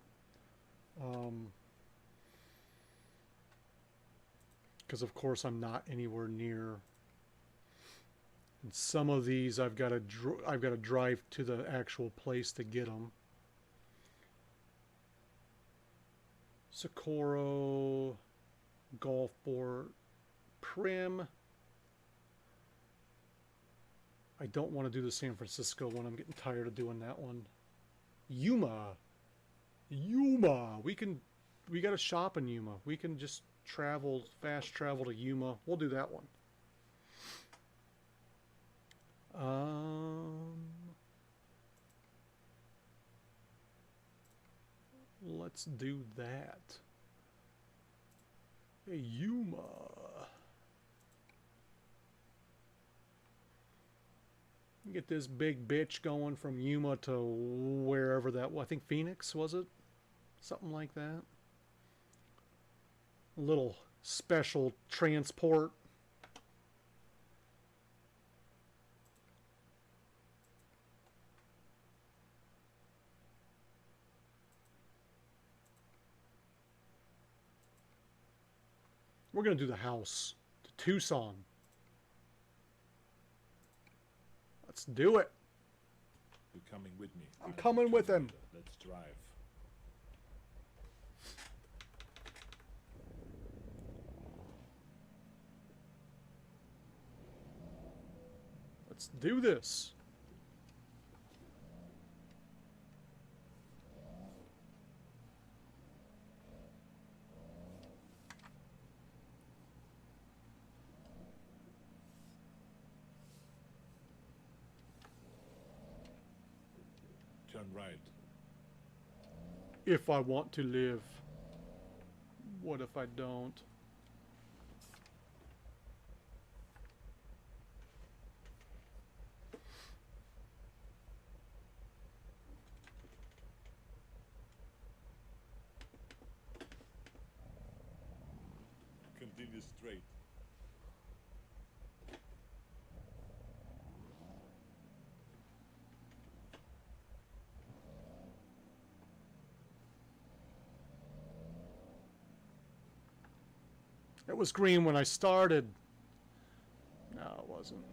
Because of course I'm not anywhere near. And some of these I've got to drive to the actual place to get them. Socorro, Gulfport, Prim. I don't want to do the San Francisco one. I'm getting tired of doing that one. Yuma. Yuma. We got a shop in Yuma. We can just travel, fast travel to Yuma. We'll do that one. Let's do that. Hey, Yuma. Get this big bitch going from Yuma to wherever that was. I think Phoenix, was it? Something like that. A little special transport. We're going to do the house to Tucson. Let's do it. You're coming with me. I'm coming with him. Let's drive. Let's do this. Turn right. If I want to live. What if I don't? Continue straight. It was green when I started. No, it wasn't.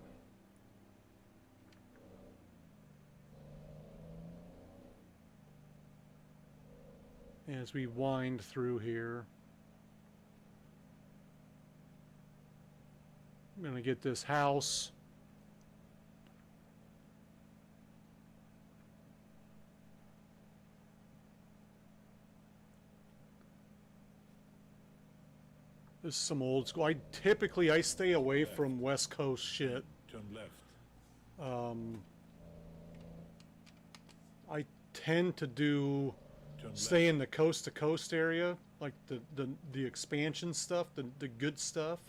As we wind through here, I'm going to get this house. This is some old school. I stay away from West Coast shit. Turn left. I tend to Turn stay in the coast to coast area, like the expansion stuff, the good stuff.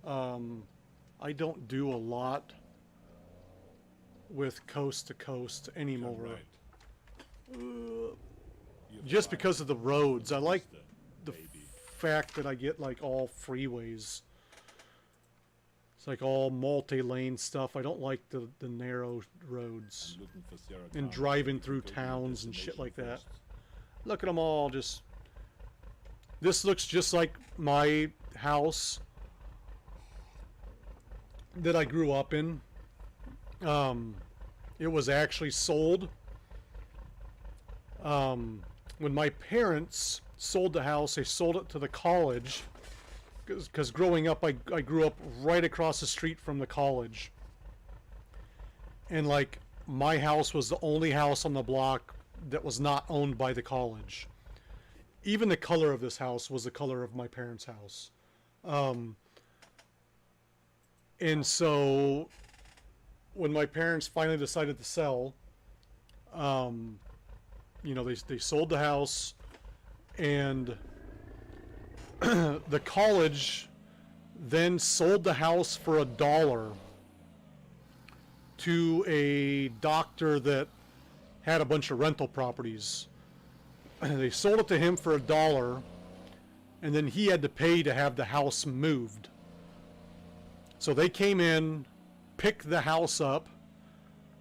I don't do a lot with coast to coast Turn anymore. right. You're Just fine. because of the roads. I like Sister, the baby. fact that I get like all freeways. It's like all multi-lane stuff. I don't like the narrow roads. I'm looking for Sarah And Connor. driving You through go to your towns and shit destination like that. first. Look at them all just... This looks just like my house that I grew up in. It was actually sold. When my parents sold the house, they sold it to the college. Because growing up, I grew up right across the street from the college. And like, my house was the only house on the block that was not owned by the college. Even the color of this house was the color of my parents' house. And so when my parents finally decided to sell, you know, they sold the house, and the college then sold the house for $1 to a doctor that had a bunch of rental properties. They sold it to him for $1, and then he had to pay to have the house moved. So they came in, picked the house up,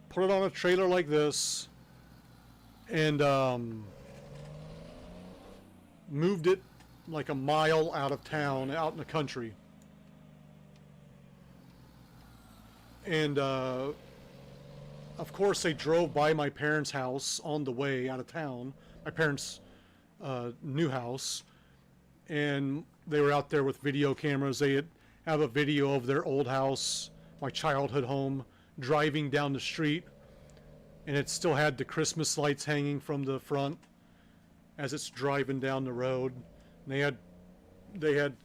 put it on a trailer like this, and moved it like a mile out of town, out in the country. And of course they drove by my parents' house on the way out of town, my parents' new house, and they were out there with video cameras. They have a video of their old house, my childhood home, driving down the street, and it still had the Christmas lights hanging from the front as it's driving down the road. And they had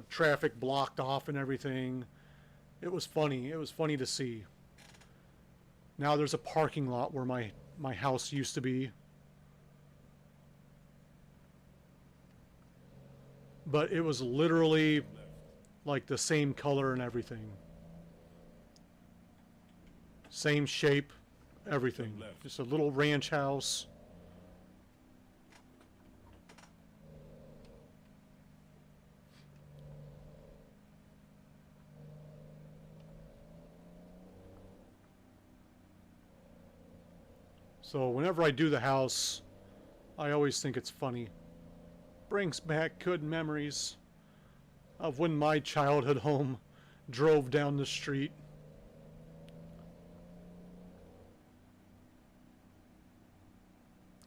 traffic blocked off and everything. It was funny. It was funny to see. Now there's a parking lot where my house used to be. But it was literally Left. like the same color and everything. Same shape, everything. Left. Just a little ranch house. So whenever I do the house, I always think it's funny. Brings back good memories of when my childhood home drove down the street.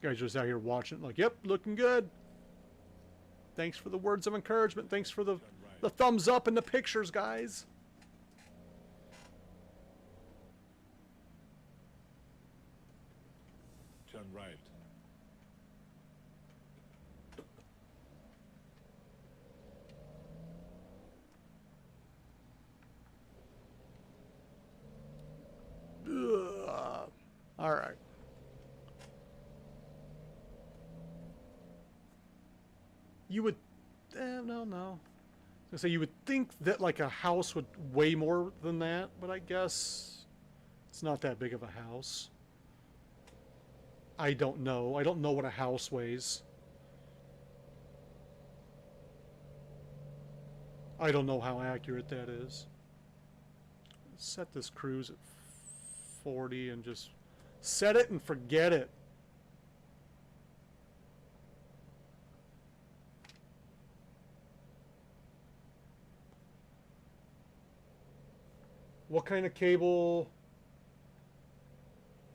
Guys just out here watching, like, yep, looking good. Thanks for the words of encouragement. Thanks for the thumbs up and the pictures, guys. Turn right. All right. You would, no. I was gonna say you would think that like a house would weigh more than that, but I guess it's not that big of a house. I don't know. I don't know what a house weighs. I don't know how accurate that is. Set this cruise at 40 and just set it and forget it. What kind of cable?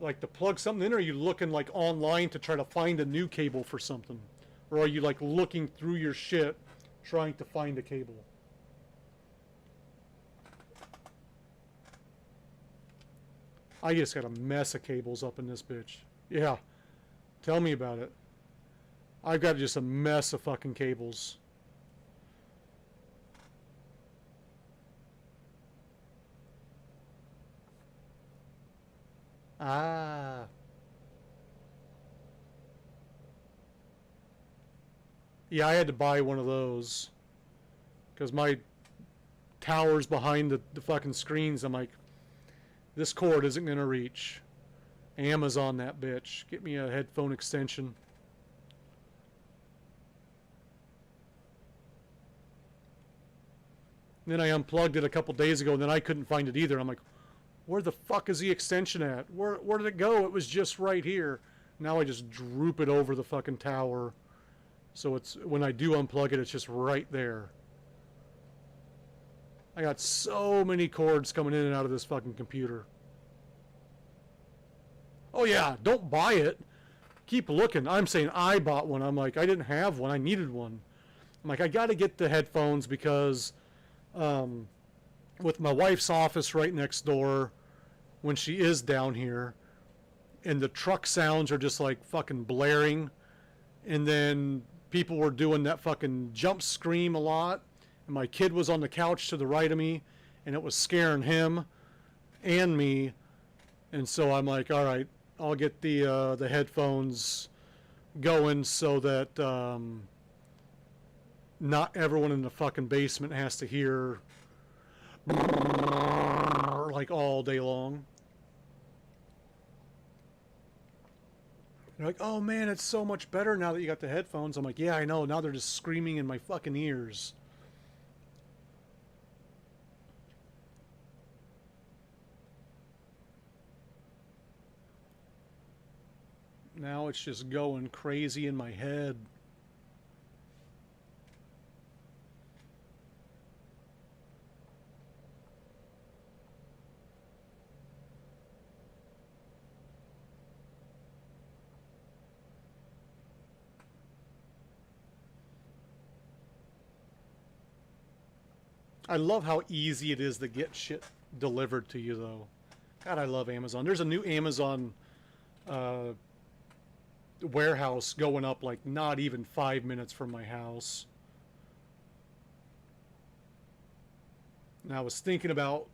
Like to plug something in, or are you looking like online to try to find a new cable for something? Or are you like looking through your shit trying to find a cable? I just got a mess of cables up in this bitch. Yeah. Tell me about it. I've got just a mess of fucking cables. Ah. Yeah, I had to buy one of those. Because my tower's behind the fucking screens. I'm like, this cord isn't going to reach. Amazon that bitch. Get me a headphone extension. And then I unplugged it a couple days ago, and then I couldn't find it either. I'm like, where the fuck is the extension at? Where did it go? It was just right here. Now I just droop it over the fucking tower. So it's when I do unplug it, it's just right there. I got so many cords coming in and out of this fucking computer. Oh yeah, don't buy it. Keep looking. I'm saying I bought one. I'm like, I didn't have one. I needed one. I'm like, I got to get the headphones because with my wife's office right next door when she is down here, and the truck sounds are just like fucking blaring, and then people were doing that fucking jump scream a lot, and my kid was on the couch to the right of me, and it was scaring him and me, and so I'm like, all right, I'll get the headphones going so that not everyone in the fucking basement has to hear like all day long. They're like, oh man, it's so much better now that you got the headphones. I'm like, yeah, I know. Now they're just screaming in my fucking ears. Now it's just going crazy in my head. I love how easy it is to get shit delivered to you, though. God, I love Amazon. There's a new Amazon warehouse going up like not even 5 minutes from my house. And I was thinking about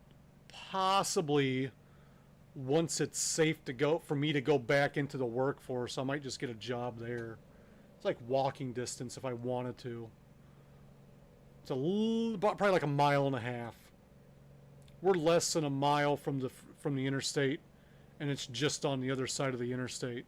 possibly, once it's safe to go for me to go back into the workforce, I might just get a job there. It's like walking distance if I wanted to. It's probably like a mile and a half. We're less than a mile from the interstate, and it's just on the other side of the interstate.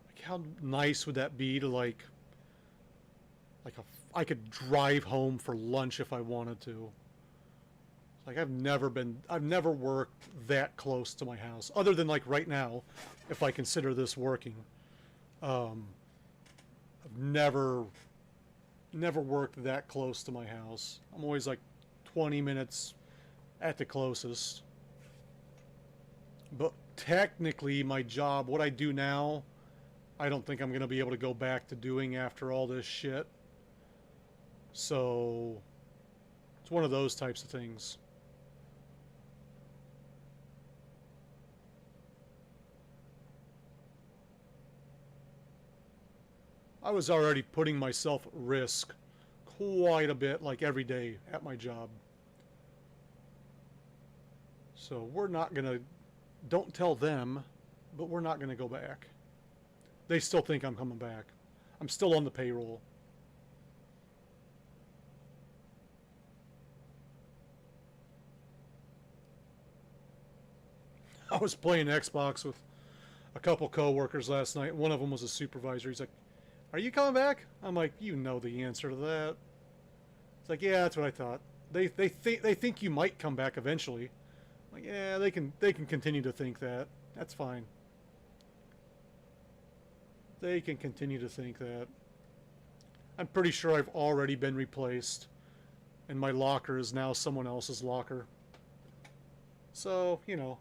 Like, how nice would that be to I could drive home for lunch if I wanted to. Like, I've never worked that close to my house, other than like right now, if I consider this working. I've never worked that close to my house. I'm always like 20 minutes at the closest. But technically, my job, what I do now, I don't think I'm going to be able to go back to doing after all this shit. So, it's one of those types of things. I was already putting myself at risk quite a bit, like every day at my job. So we're not going to, don't tell them, but we're not going to go back. They still think I'm coming back. I'm still on the payroll. I was playing Xbox with a couple coworkers last night. One of them was a supervisor. He's like, "Are you coming back?" I'm like, "You know the answer to that." It's like, "Yeah, that's what I thought." They think you might come back eventually. I'm like, yeah, they can continue to think that. That's fine. They can continue to think that. I'm pretty sure I've already been replaced, and my locker is now someone else's locker. So, you know.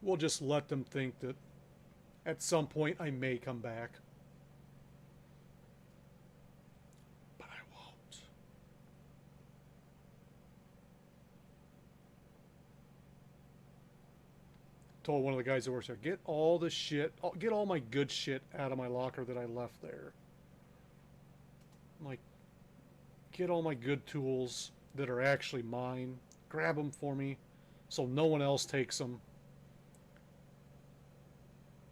We'll just let them think that at some point I may come back. But I won't. Told one of the guys that works there, get all the shit, get all my good shit out of my locker that I left there. I'm like, get all my good tools that are actually mine, grab them for me so no one else takes them.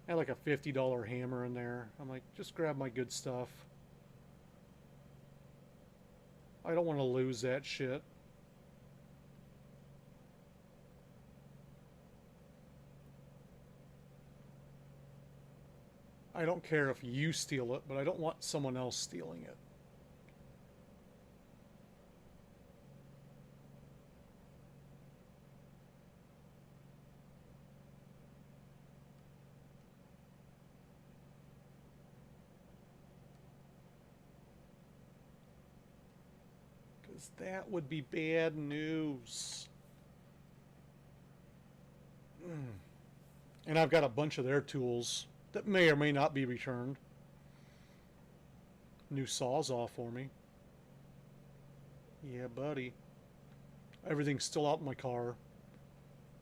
I had like a $50 hammer in there. I'm like, just grab my good stuff. I don't want to lose that shit. I don't care if you steal it, but I don't want someone else stealing it. That would be bad news. And I've got a bunch of their tools that may or may not be returned. New Sawzall for me. Yeah, buddy. Everything's still out in my car.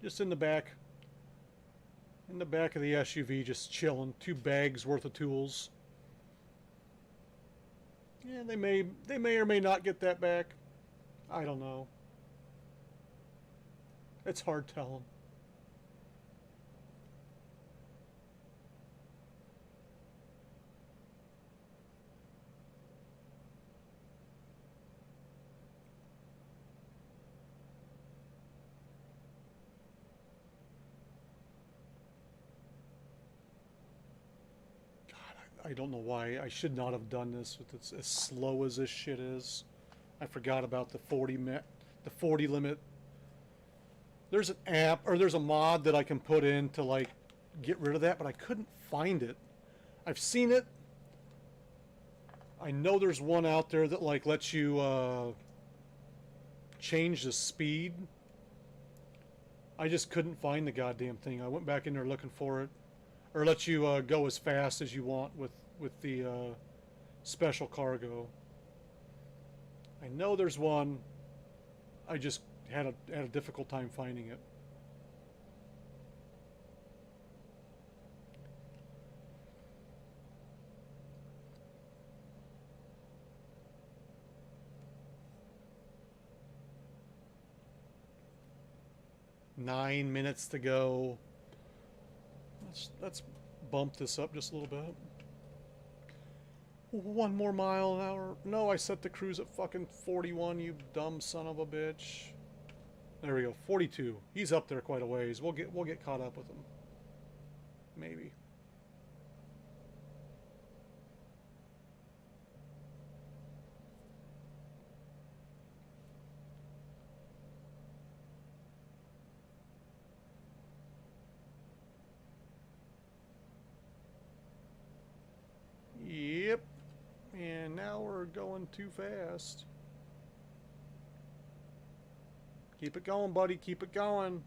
Just in the back. In the back of the SUV, just chilling. 2 bags worth of tools. Yeah, they may or may not get that back. I don't know. It's hard telling. God, I don't know why. I should not have done this with this, as slow as this shit is. I forgot about the 40 limit. There's an app, or there's a mod that I can put in to like get rid of that, but I couldn't find it. I've seen it. I know there's one out there that like lets you change the speed. I just couldn't find the goddamn thing. I went back in there looking for it, or let you go as fast as you want with the special cargo. I know there's one. I just had a difficult time finding it. Nine minutes to go. Let's bump this up just a little bit. 1 more mile an hour. No, I set the cruise at fucking 41, you dumb son of a bitch. There we go, 42. He's up there quite a ways. We'll get caught up with him. Maybe. Yep. And now we're going too fast. Keep it going, buddy. Keep it going.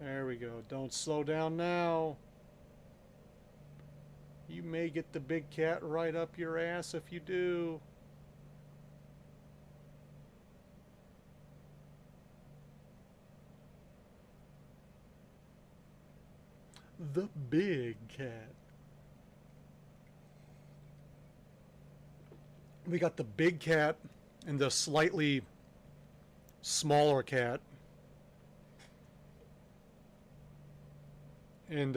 There we go. Don't slow down now. You may get the big cat right up your ass if you do. The big cat. We got the big cat and the slightly smaller cat. And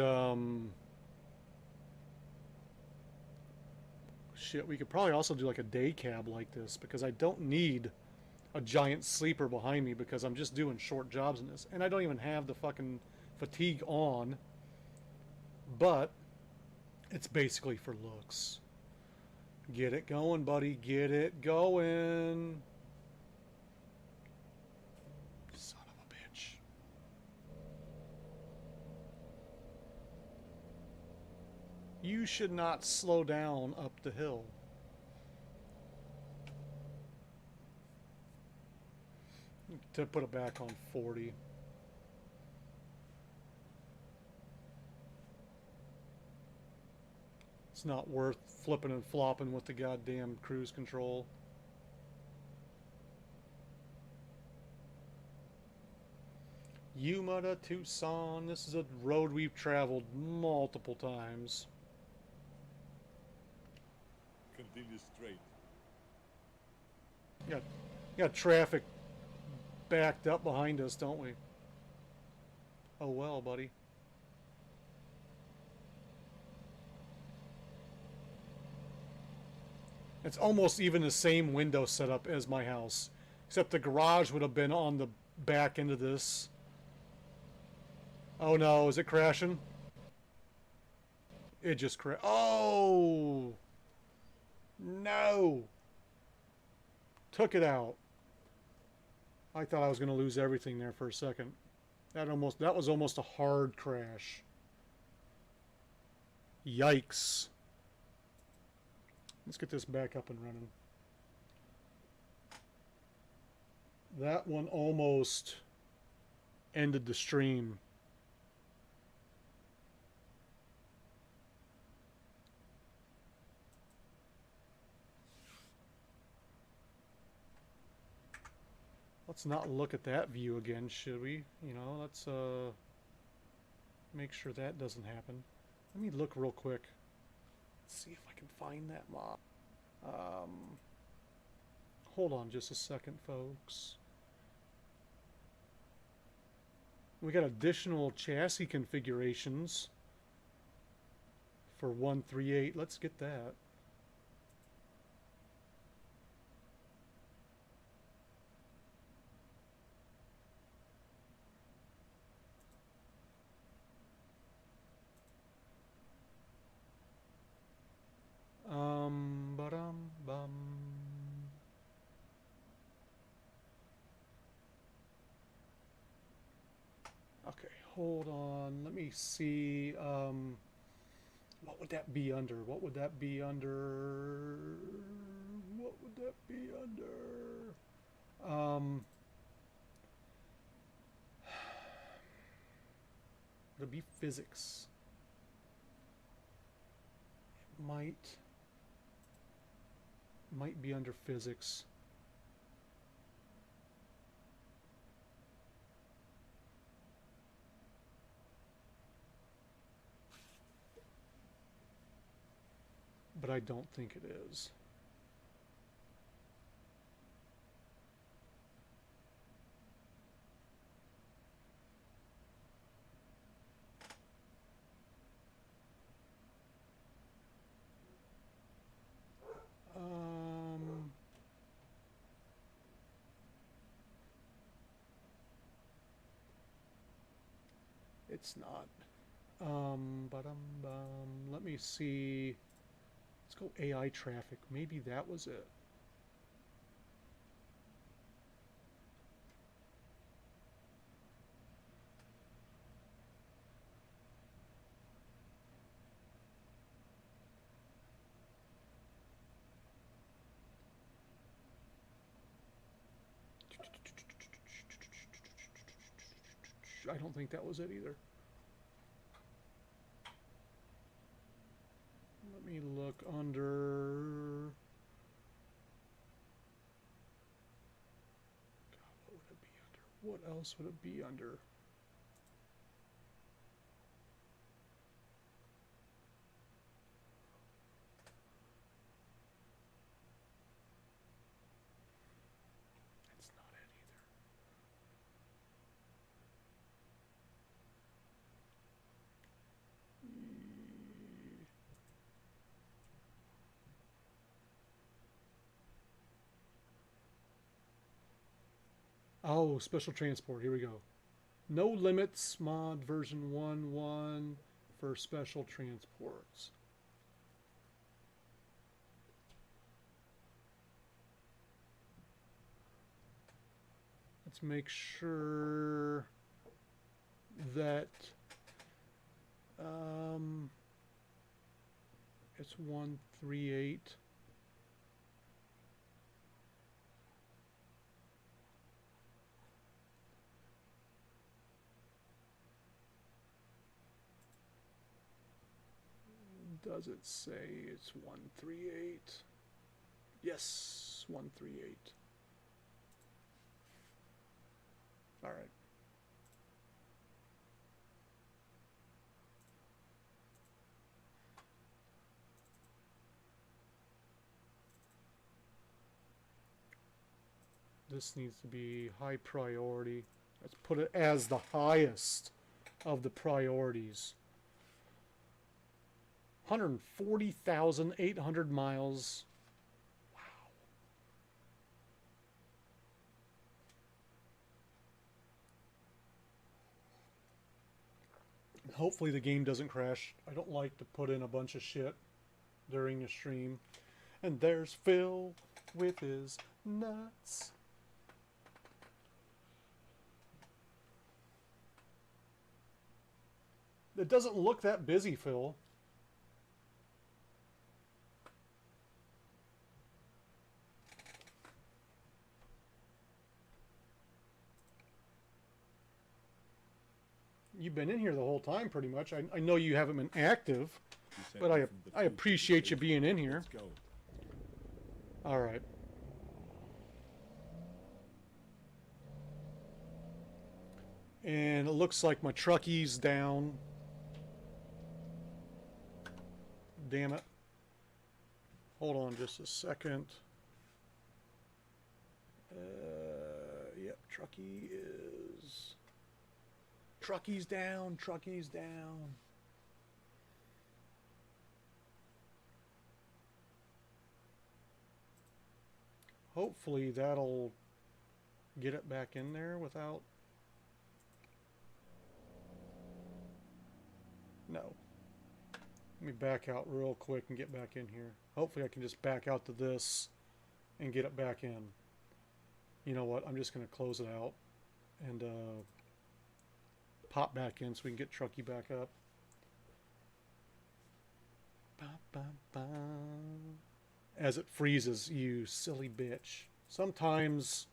shit, we could probably also do like a day cab like this, because I don't need a giant sleeper behind me because I'm just doing short jobs in this. And I don't even have the fucking fatigue on. But it's basically for looks. Get it going, buddy. Get it going. Son of a bitch. You should not slow down up the hill. To put it back on 40. It's not worth flipping and flopping with the goddamn cruise control. Yuma to Tucson. This is a road we've traveled multiple times. Continue straight. Got traffic backed up behind us, don't we? Oh well, buddy. It's almost even the same window setup as my house, except the garage would have been on the back end of this. Oh no, is it crashing? It just crashed. Oh! No! Took it out. I thought I was going to lose everything there for a second. That was almost a hard crash. Yikes. Let's get this back up and running. That one almost ended the stream. Let's not look at that view again, should we? You know, let's make sure that doesn't happen. Let me look real quick. See if I can find that mob. Hold on just a second, folks. We got additional chassis configurations for 138. Let's get that. Bum. Okay, hold on. Let me see. What would that be under? What would that be under? What would that be under? Would it be physics? It might be under physics. But I don't think it is. It's not. Let me see. Let's go AI traffic. Maybe that was it. I don't think that was it either. Let me look under. God, what would it be under? What else would it be under? That's not it either. Oh, special transport. Here we go. No limits mod version 1.1 for special transports. Let's make sure that it's 138. Does it say it's 138? Yes, 138. All right. This needs to be high priority. Let's put it as the highest of the priorities. 140,800 miles. Wow. Hopefully the game doesn't crash. I don't like to put in a bunch of shit during the stream. And there's Phil with his nuts. It doesn't look that busy, Phil. You've been in here the whole time, pretty much. I know you haven't been active, You sent but me from the I food appreciate you station. being in here. Let's go. All right. And it looks like my truckie's down. Damn it. Hold on just a second. Yep, truckie is... Truckie's down, truckie's down. Hopefully that'll get it back in there without... No. Let me back out real quick and get back in here. Hopefully I can just back out to this and get it back in. You know what? I'm just going to close it out and pop back in so we can get Truckee back up. Ba, ba, ba. As it freezes, you silly bitch. Sometimes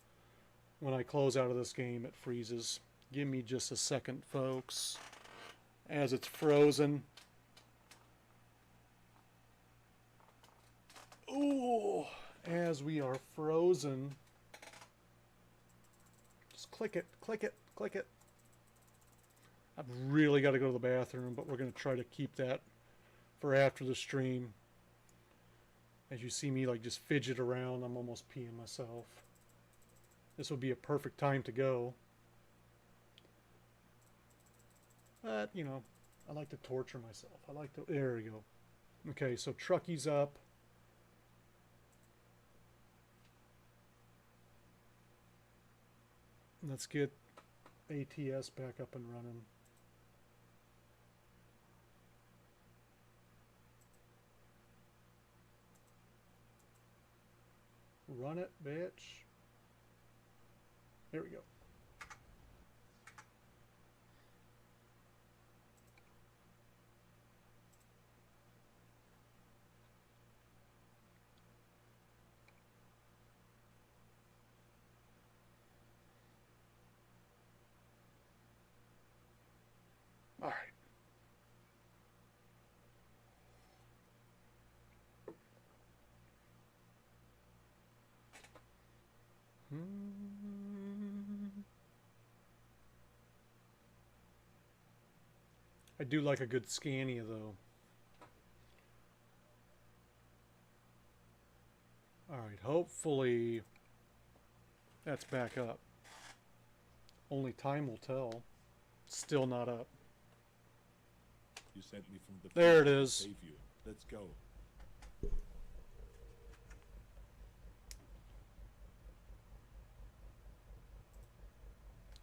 When I close out of this game, it freezes. Give me just a second, folks. As it's frozen. Ooh, as we are frozen. Just click it, click it, click it. I've really got to go to the bathroom, but we're going to try to keep that for after the stream. As you see me like just fidget around, I'm almost peeing myself. This would be a perfect time to go. But, you know, I like to torture myself. I like to... There we go. Okay, so Truckie's up. Let's get ATS back up and running. Run it, bitch. There we go. All right. I do like a good Scania, though. Alright, hopefully that's back up. Only time will tell. Still not up. You sent me from the There it future to is. save you. Let's go.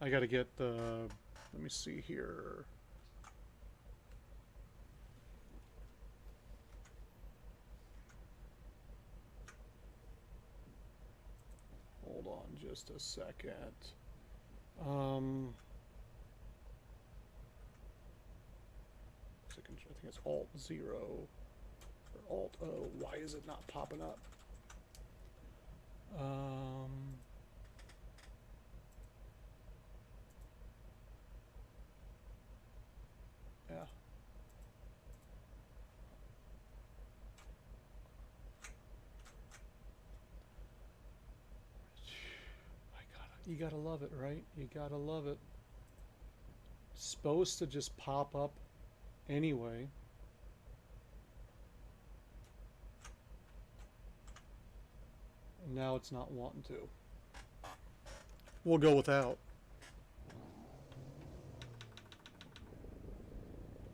I gotta get the... Let me see here. Hold on just a second. I think it's Alt 0 or Alt O. Why is it not popping up? Yeah. You gotta love it, right? You gotta love it. It's supposed to just pop up anyway. And now it's not wanting to. We'll go without.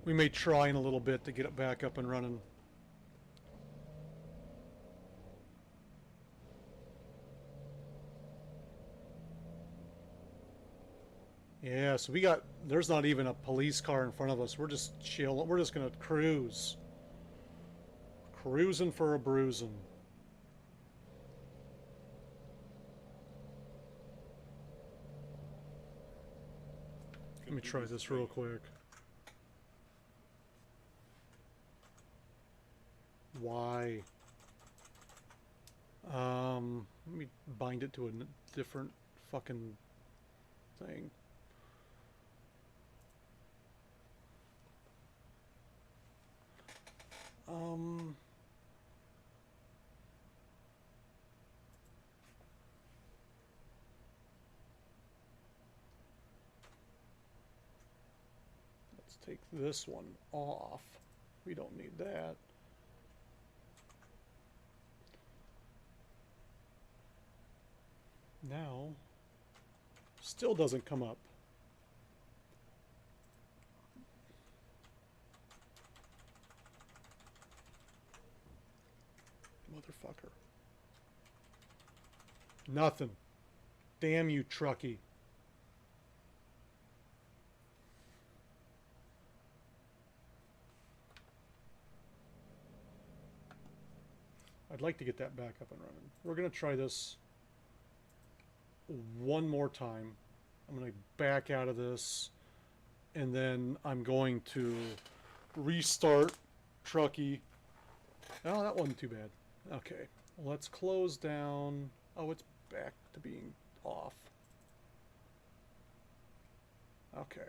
We may try in a little bit to get it back up and running. Yeah, so there's not even a police car in front of us. We're just chilling. We're just gonna cruise. Cruising for a bruising. Let me try this real quick. Why? Let me bind it to a different fucking thing. Let's take this one off. We don't need that. Now, still doesn't come up. Motherfucker. Nothing. Damn you, Truckee. I'd like to get that back up and running. We're going to try this one more time. I'm going to back out of this, and then I'm going to restart Truckee. Oh, that wasn't too bad. Okay, let's close down. Oh, it's back to being off. Okay.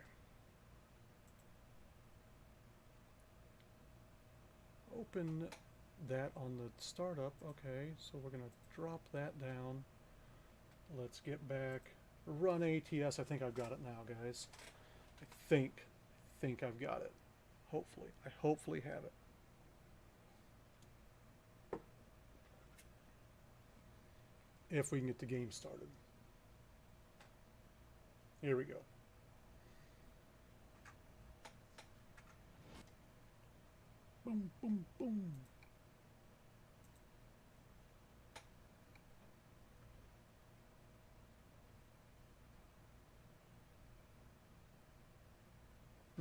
Open that on the startup. Okay, so we're gonna drop that down. Let's get back. Run ATS. I think I've got it now, guys. I think I've got it. Hopefully. I hopefully have it. If we can get the game started. Here we go. Boom, boom, boom.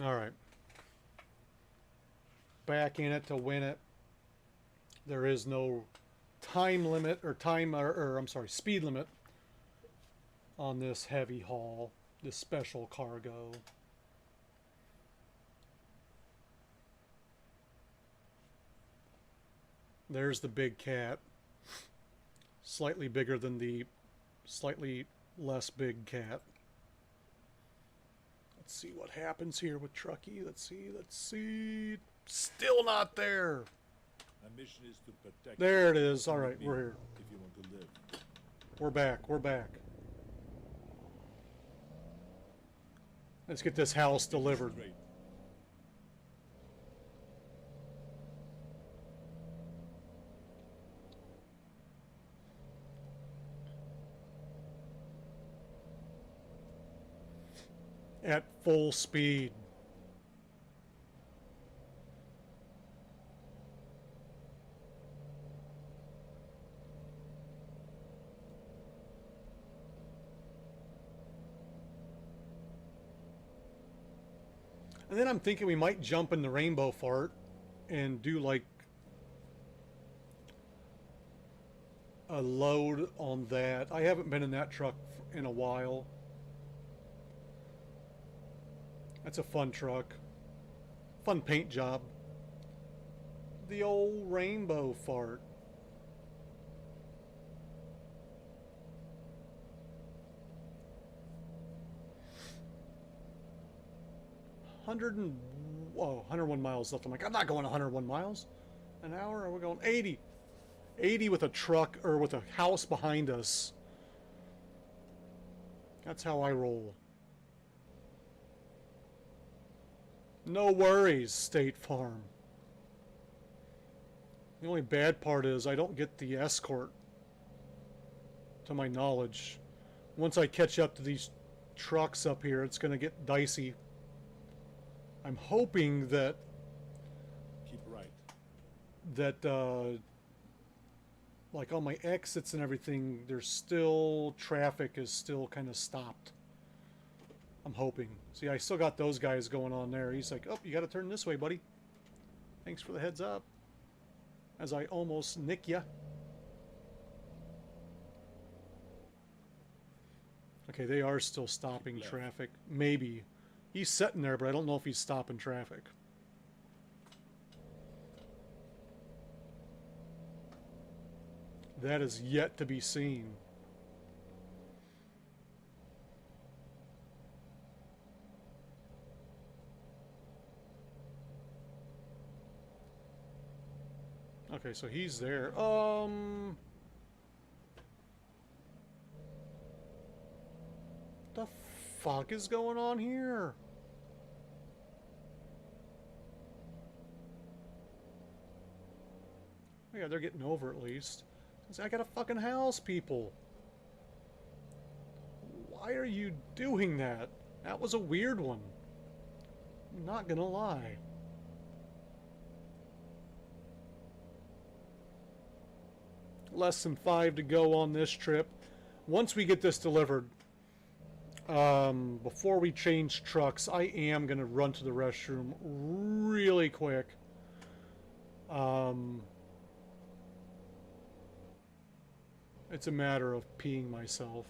All right. Back in it to win it. There is no time limit or I'm sorry, speed limit on this heavy haul, this special cargo. There's the big cat. Slightly bigger than the slightly less big cat. Let's see what happens here with Truckee. Let's see. Still not there. My mission is to protect. There it you is. All and right, me we're here. If you want to live. We're back. We're back. Let's get this house delivered. Great. At full speed. And then I'm thinking we might jump in the Rainbow Fart and do like a load on that. I haven't been in that truck in a while. That's a fun truck. Fun paint job. The old Rainbow Fart. Whoa, 101 miles left. I'm like, I'm not going 101 miles an hour. We're going 80. 80 with a truck or with a house behind us. That's how I roll. No worries, State Farm. The only bad part is I don't get the escort, to my knowledge. Once I catch up to these trucks up here, it's going to get dicey. I'm hoping that Keep right. like on my exits and everything, there's still traffic is still kind of stopped. I'm hoping. See, I still got those guys going on there. He's like, oh, you got to turn this way, buddy. Thanks for the heads up. As I almost nick ya. Okay, they are still stopping traffic. Maybe. He's sitting there, but I don't know if he's stopping traffic. That is yet to be seen. Okay, so he's there. The fuck is going on here? Oh yeah, they're getting over at least. I got a fucking house, people. Why are you doing that? That was a weird one. I'm not gonna lie. Less than 5 to go on this trip. Once we get this delivered, before we change trucks, I am gonna run to the restroom really quick. It's a matter of peeing myself.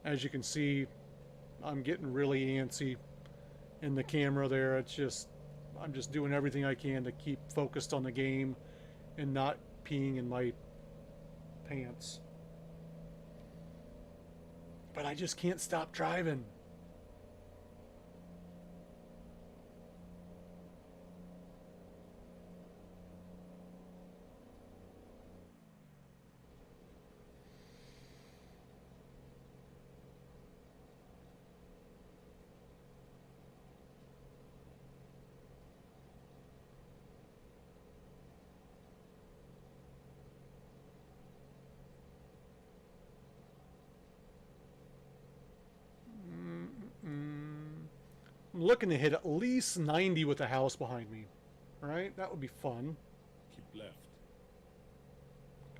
As you can see, I'm getting really antsy in the camera there. It's just, I'm just doing everything I can to keep focused on the game and not peeing in my pants. But I just can't stop driving. I'm looking to hit at least 90 with the house behind me. Alright, that would be fun. Keep left.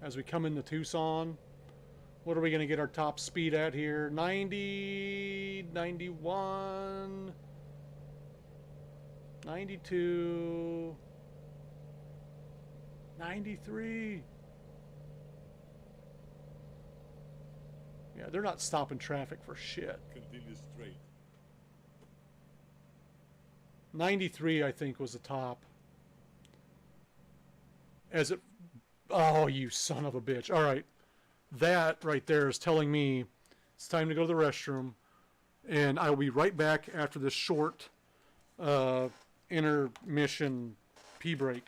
As we come into Tucson, what are we going to get our top speed at here? 90, 91, 92, 93. Yeah, they're not stopping traffic for shit. Continue straight. 93, I think, was the top. As it... Oh, you son of a bitch. Alright. That right there is telling me it's time to go to the restroom. And I will be right back after this short intermission pee break.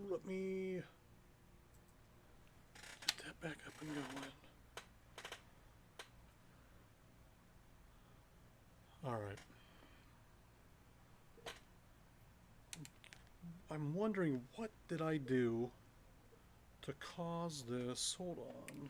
Let me get that back up and going. All right. I'm wondering, what did I do to cause this? Hold on.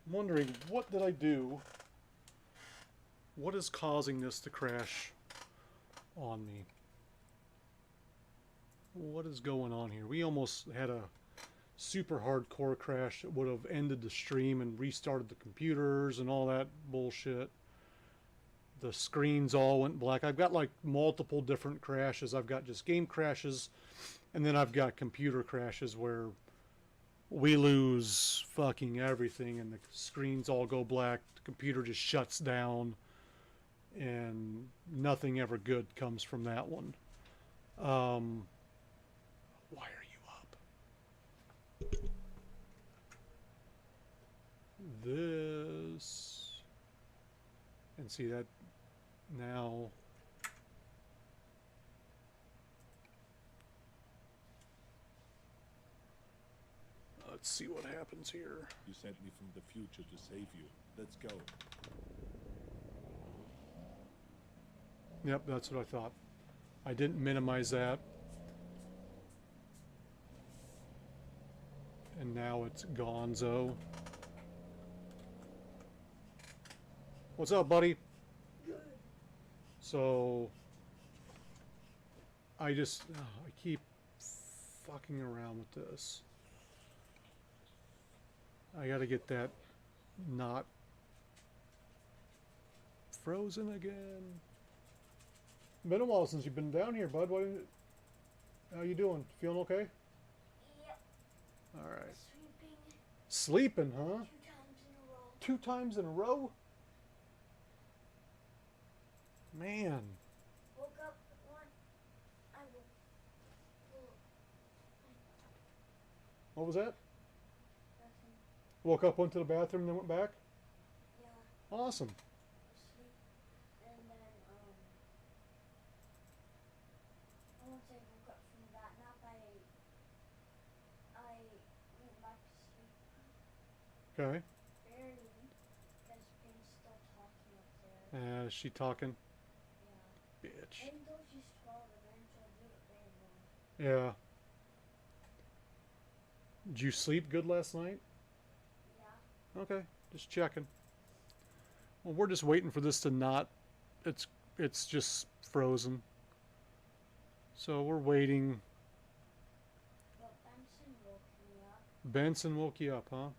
I'm wondering, what did I do? What is causing this to crash on me? What is going on here? We almost had a super hardcore crash that would have ended the stream and restarted the computers and all that bullshit. The screens all went black. I've got like multiple different crashes. I've got just game crashes, and then I've got computer crashes where we lose fucking everything and the screens all go black, the computer just shuts down, and nothing ever good comes from that one. Why are you up? This, and see that now. Let's see what happens here. You sent me from the future to save you. Let's go. Yep, that's what I thought. I didn't minimize that. And now it's gonzo. What's up, buddy? So I just, I keep fucking around with this. I gotta get that not frozen again. Been a while since you've been down here, bud. What? How you doing? Feeling okay? Yep. All right. Sweeping Sleeping, huh? 2 times in a row. 2 times in a row? Man. Woke up one. I woke. What was that? Nothing. Woke up, went to the bathroom, then went back? Yeah. Awesome. Asleep. And then I won't say woke up from that nap. I went back to sleep. Okay. Barely. Because Pink's still talking up there. Is she talking? Yeah. Bitch. Even though she's 12, eventually I'll do it very well. Yeah. Did you sleep good last night? Yeah. Okay, just checking. Well, we're just waiting for this to not. It's just frozen. So we're waiting. But Benson woke me up. Benson woke you up, huh?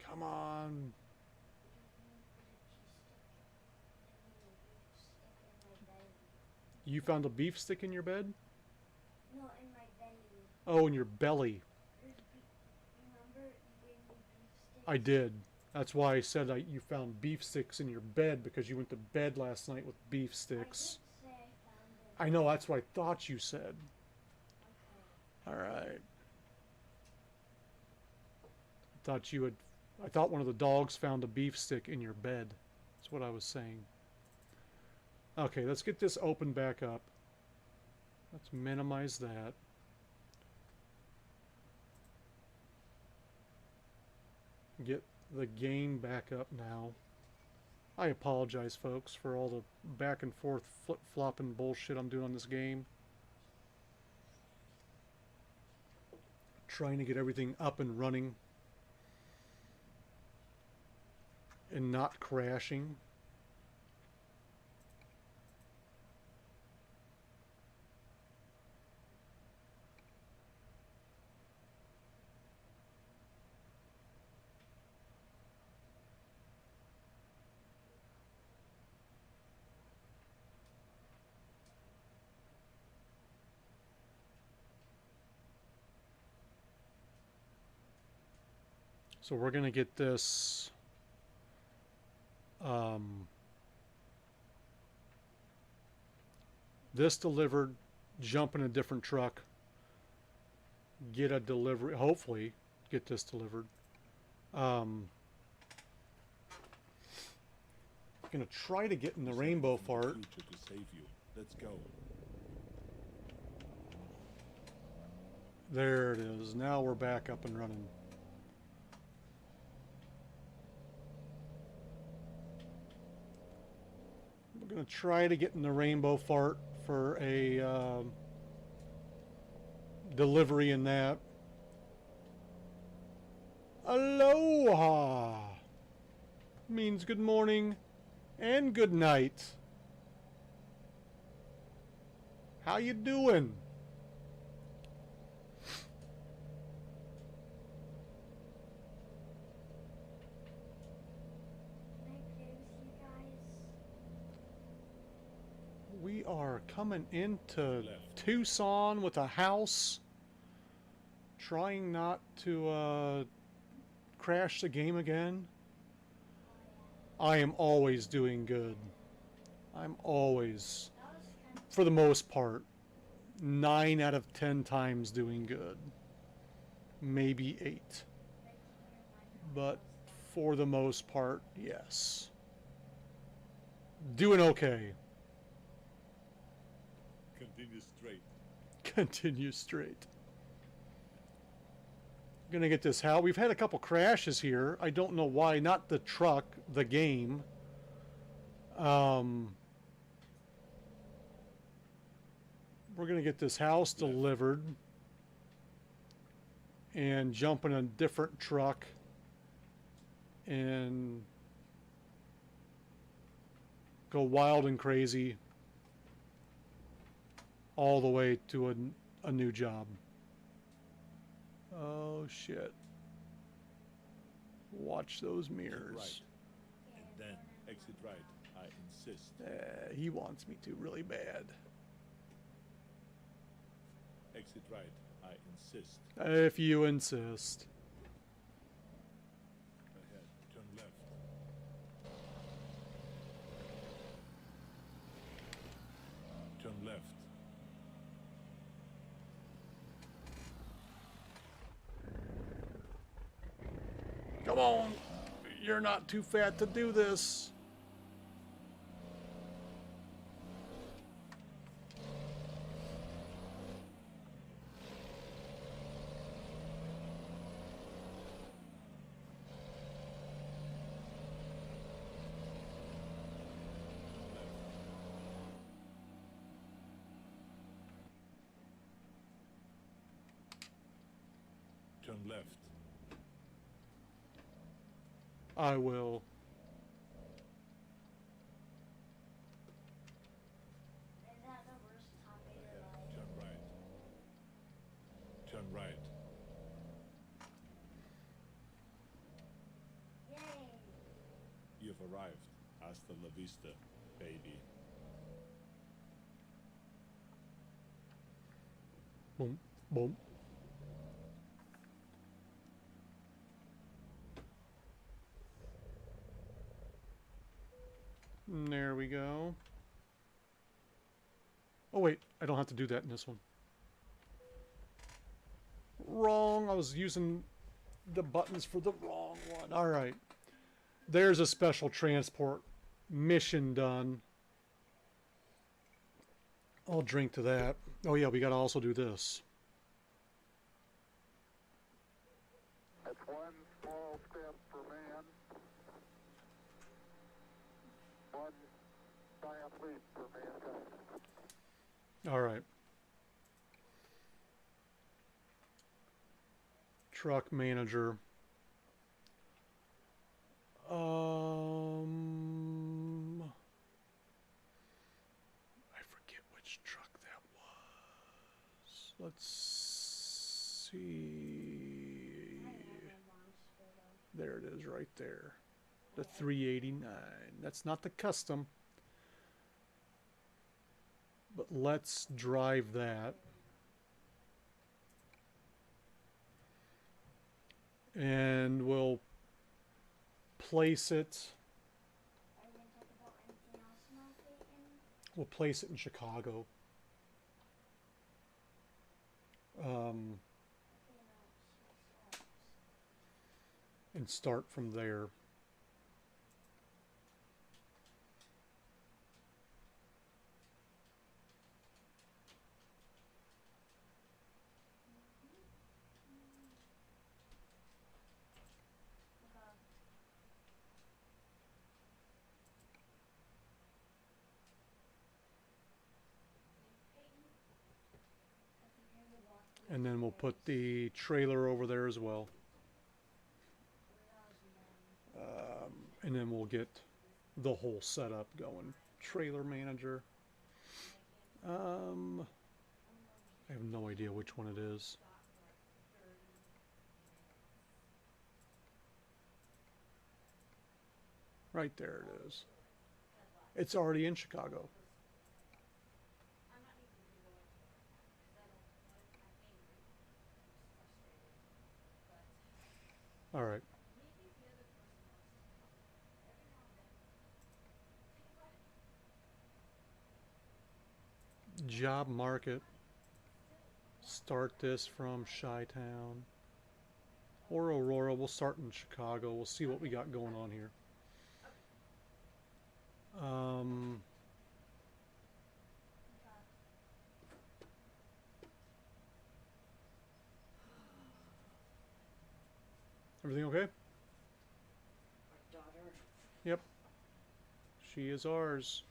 Come on. You found a beef stick in your bed? No, in my belly. Oh, in your belly. Remember you gave me beef sticks? I did. That's why I said you found beef sticks in your bed, because you went to bed last night with beef sticks. I didn't say I found it. I know, that's what I thought you said. Okay. Alright. I thought one of the dogs found a beef stick in your bed. That's what I was saying. Okay, let's get this open back up. Let's minimize that. Get the game back up now. I apologize, folks, for all the back and forth flip-flopping bullshit I'm doing on this game. Trying to get everything up and running and not crashing. So we're going to get this this delivered, jump in a different truck, get a delivery, hopefully get this delivered. Gonna try to get in the rainbow fart. Future to save you. Let's go. There it is. Now we're back up and running. We're gonna try to get in the rainbow fart for a delivery in that. Aloha means good morning and good night. How you doing? Can I play with you guys? We are coming into Left. Tucson with a house. Trying not to crash the game again. I am always doing good. I'm always, That was kind of for the most part, 9 out of 10 times doing good. Maybe 8. like here my But for the most part, yes. Doing okay. Continue straight. Continue straight. Gonna get this how we've had a couple crashes here. I don't know why. Not the truck, the game. We're gonna get this house delivered and jump in a different truck and go wild and crazy all the way to a new job. Oh shit. Watch those mirrors. And then exit right. I insist. He wants me to really bad. Exit right. I insist. If you insist. Ahead. Turn left. Turn left. Come on. You're not too fat to do this. Turn left. I will. Is that the worst top of your Ahead. life? Turn right. Turn right. Yay! You've arrived. Hasta la vista, baby. Boom. Boom. And there we go. Oh wait, I don't have to do that in this one. Wrong. I was using the buttons for the wrong one. Alright. There's a special transport mission done. I'll drink to that. Oh yeah, we gotta also do this. That's one small step for man, one giant leap for mankind. Alright. Truck manager. I forget which truck that was. Let's see. There it is right there. The 389. That's not the custom. But let's drive that. And we'll place it. Are you gonna talk about anything else now, Peyton? We'll place it in Chicago. And start from there. And then we'll put the trailer over there as well. And then we'll get the whole setup going. Trailer manager. I have no idea which one it is. Right there it is. It's already in Chicago. All right. Job market. Start this from Chi-Town or Aurora. We'll start in Chicago. We'll see what we got going on here. Everything okay? Yep. She is ours.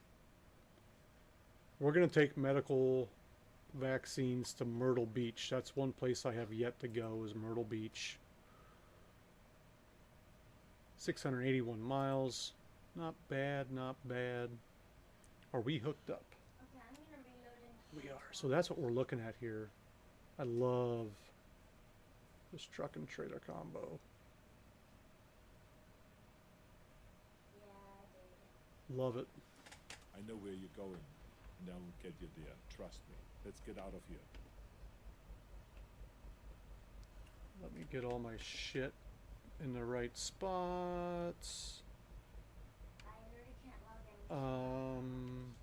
We're going to take medical vaccines to Myrtle Beach. That's one place I have yet to go is Myrtle Beach. 681 miles. Not bad, not bad. Are we hooked up? Okay, I'm gonna reload into We are. So that's what we're looking at here. I love this truck and trailer combo. Yeah, dude. Love it. I know where you're going, and I will get you there. Trust me. Let's get out of here. Let me get all my shit in the right spots. I literally can't log in.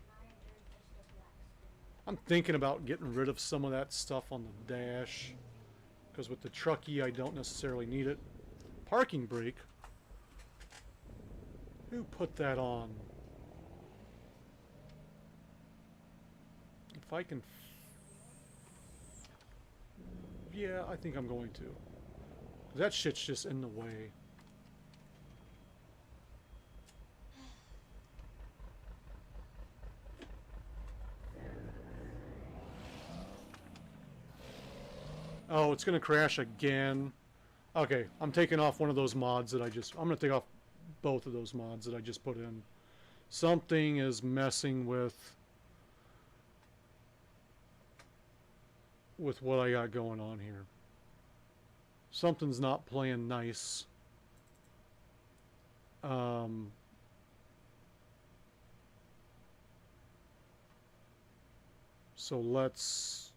Manager is just a black screen. I'm thinking about getting rid of some of that stuff on the dash. Because with the trucky, I don't necessarily need it. Parking brake? Who put that on? If I can... Yeah, I think I'm going to. That shit's just in the way. Oh, it's gonna crash again. Okay, I'm taking off one of those mods that I'm gonna take off both of those mods that I just put in. Something is messing with what I got going on here. Something's not playing nice. So let's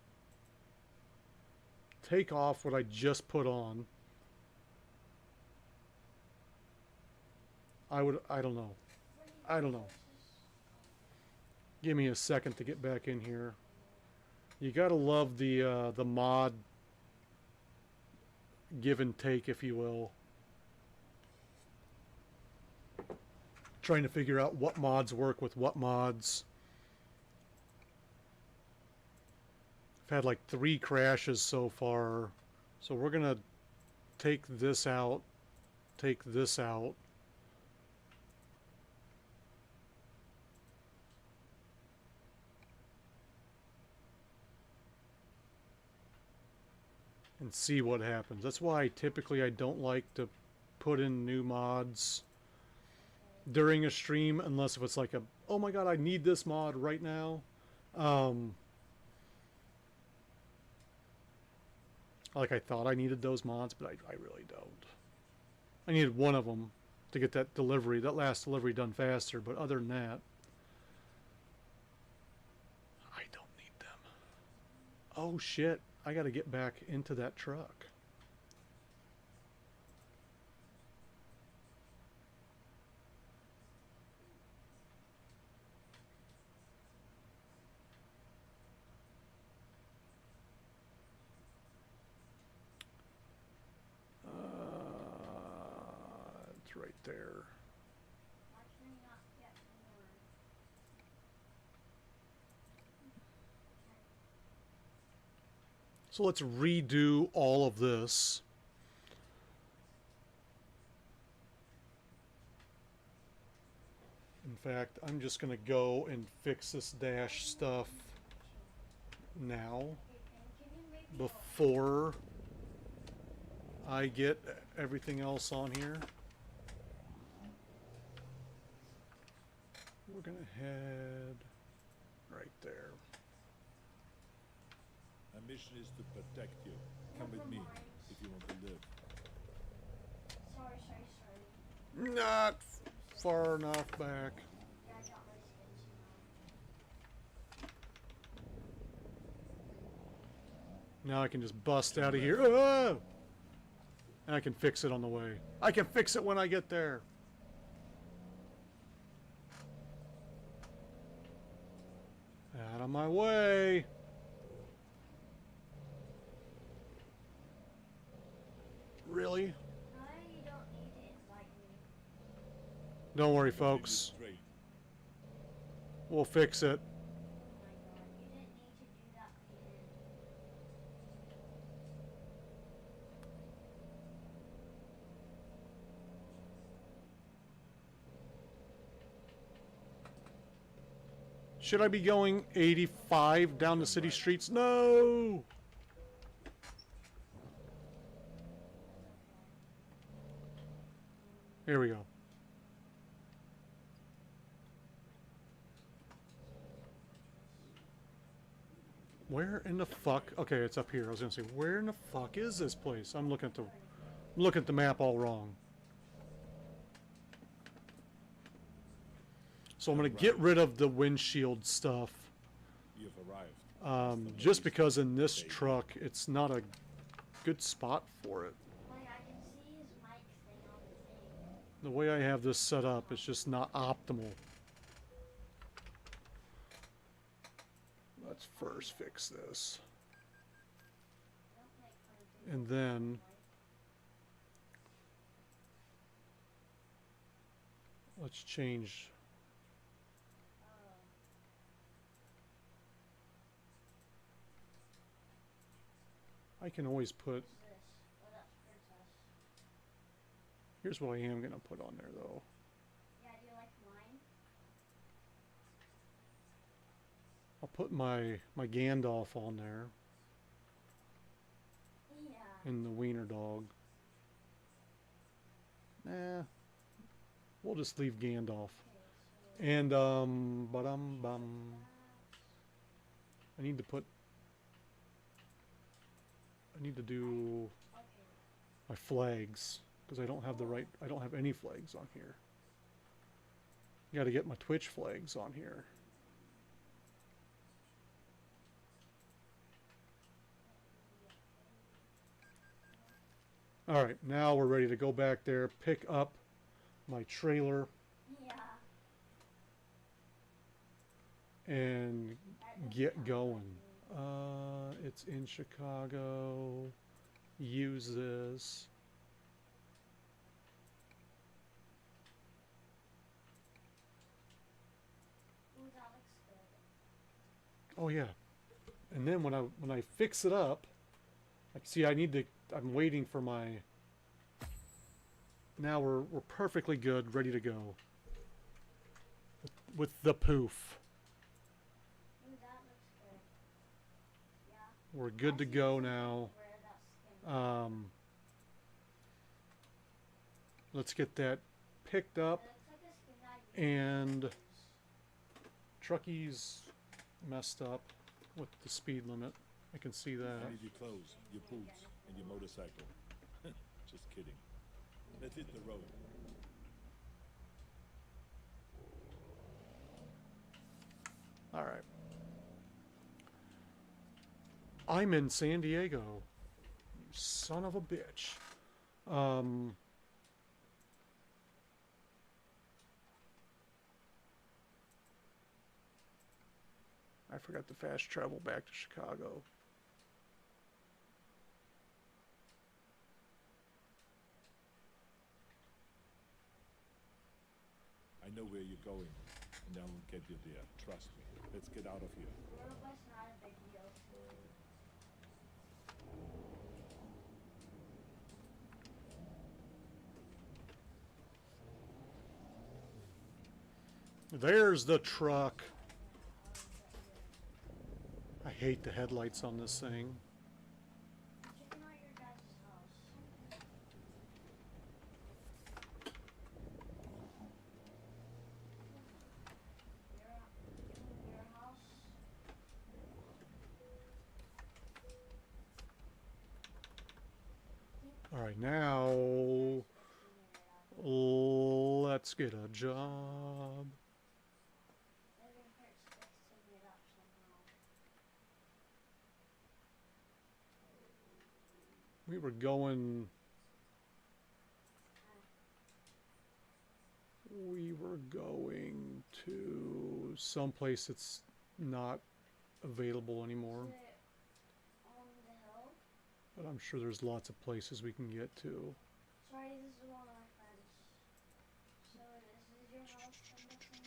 take off what I just put on. I don't know. I don't know. Give me a second to get back in here. You gotta love the mod give and take, if you will. Trying to figure out what mods work with what mods. I've had like 3 crashes so far. So we're gonna take this out, take this out. And see what happens. That's why typically I don't like to put in new mods during a stream unless if it's like a, oh my god, I need this mod right now. Like I thought I needed those mods, but I really don't. I needed one of them to get that delivery, that last delivery done faster, but other than that, I don't need them. Oh shit. I gotta get back into that truck. It's right there. Why can I not get more? So let's redo all of this. In fact, I'm just going to go and fix this dash stuff now Hey, Pam, can you maybe before I get everything else on here. We're going to head right there. My mission is to protect you. Come with me if you want to live. Sorry. Not far enough back. Yeah, I got my skins now. Now I can just bust out of here. Oh! And I can fix it on the way. I can fix it when I get there. Out of my way. Really? You don't need to invite me. Don't worry, Lead you folks. straight. We'll fix it. Oh my god, you didn't need to do that, Peter. Should I be going 85 down the city streets? No! Here we go. Where in the fuck? Okay, it's up here. I was gonna say, where in the fuck is this place? I'm looking at the map all wrong. So I'm gonna get rid of the windshield stuff. You've arrived. Just because in this truck, it's not a good spot for it. Like I can see his mic thing on the thing. The way I have this set up, it's just not optimal. Let's first fix this. Don't make fun of people. And then let's change. I can always put, What's this? Oh, that's Princess. here's what I am gonna put on there though. Yeah, do you like mine? I'll put my Gandalf on there Yeah. and the wiener dog. Nah, we'll just leave Gandalf. Okay, so And I need to put. I need to do okay. my flags because I don't have the right. I don't have any flags on here. Got to get my Twitch flags on here. All right, now we're ready to go back there, pick up my trailer, Yeah. and That doesn't get sound going. like me. It's in Chicago. Use this. Ooh, that looks good. Oh yeah. And then when I fix it up, like see I need to I'm waiting for my now we're perfectly good, ready to go. With the poof. Ooh, that looks good. Yeah. We're good to go now. Wear that skin. Let's get that picked up. It looks like a skin that I And use. Truckie's messed up with the speed limit. I can see that. I need your clothes, your boots, and your motorcycle. Just kidding. Let's hit the road. All right. I'm in San Diego. You son of a bitch. I forgot to fast travel back to Chicago. I know where you're going, and I will get you there. Trust me. Let's get out of here. Robot's not a big deal to me. There's the truck. I hate the headlights on this thing. Checking out your dad's house. Your house. All right, now let's get a job. Living hurts fixing it up somehow. We were going. We were going to someplace that's not available anymore, Is it on the hill? but I'm sure there's lots of places we can get to. Sorry, this is one of my friends. So this is your house, I'm guessing?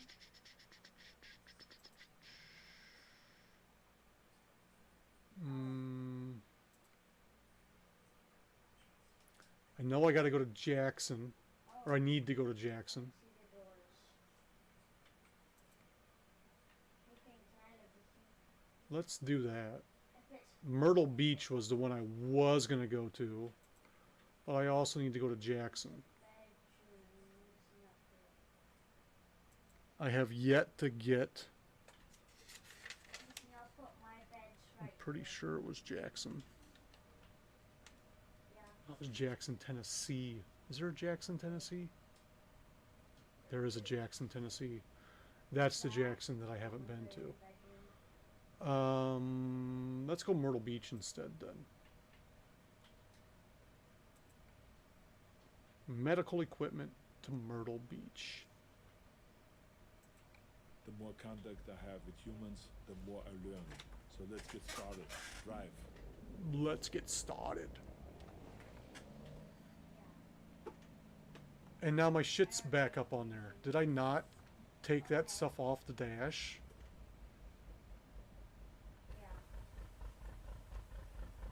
I know I got to go to Jackson, or I need to go to Jackson. See the doors. You can kind of see Let's do that. if it's Myrtle Beach was the one I was going to go to, but I also need to go to Jackson. bedrooms, nothing. I have yet to get Anything else but my bed's right pretty sure it was Jackson. Yeah. It was Jackson, Tennessee. Is there a Jackson, Tennessee? There is a Jackson, Tennessee. That's the Jackson that I haven't been to. Let's go Myrtle Beach instead then. Medical equipment to Myrtle Beach. The more contact I have with humans, the more I learn. So let's get started. Drive. Let's get started. And now my shit's back up on there. Did I not take that stuff off the dash? Yeah.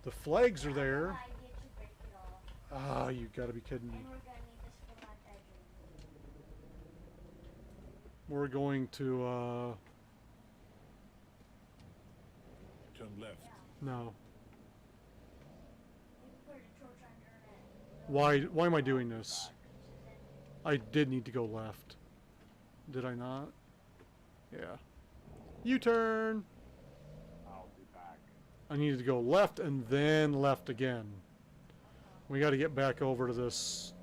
The flags are I there. have an idea to break it off. Ah, you gotta be kidding me. And we're gonna need this for my bedroom. We're going to, Turn left. Yeah. no. We can put a torch under it. Why am I doing this? I did need to go left. Did I not? Yeah. U-turn! I'll be back. I needed to go left and then left again. We gotta get back over to this.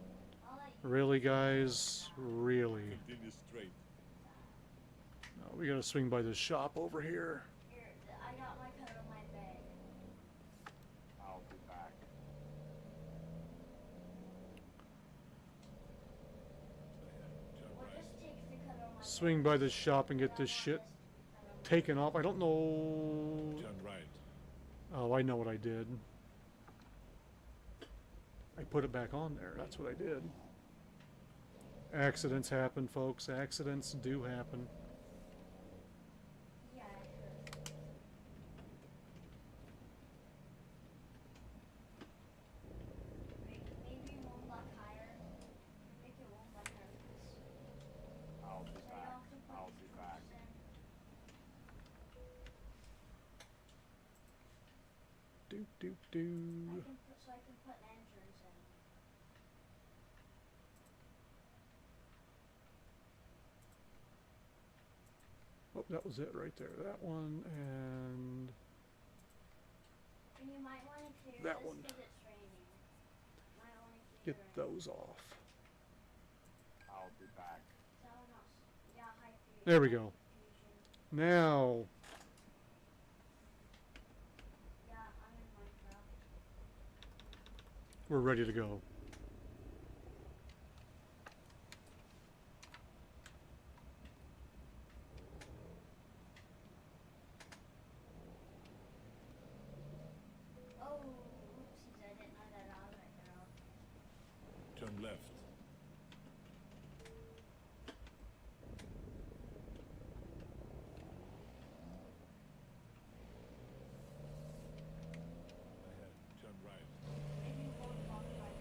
I'll let you. Really, guys? Really? Continue straight. No, we gotta swing by this shop over here. Here, I got my code on my bag. I'll be back. Ahead. Turn We'll right. just take the code on my bag. Swing by this shop and get this shit taken off. I don't know. Turn right. Oh, I know what I did. I put it back on there. That's what I did. Accidents happen, folks. Accidents do happen. Yeah, sure. Maybe one block higher. Make it one block higher, please. I'll be So you don't back. have to put I'll the be back. torches in. Do do I do. can put, so I can put an entrance in. Oh, that was it right there. That one and And you might want to clear That this one. because it's raining. Might want to clear get it. those off. I'll be back. That one else. Yeah, high fusion. There we go. Fusion. Now, Yeah, I'm in Minecraft. we're ready to go. Oh, oopsies, I didn't know that I was right there. Turn left. Ahead. Turn right. Maybe one block right.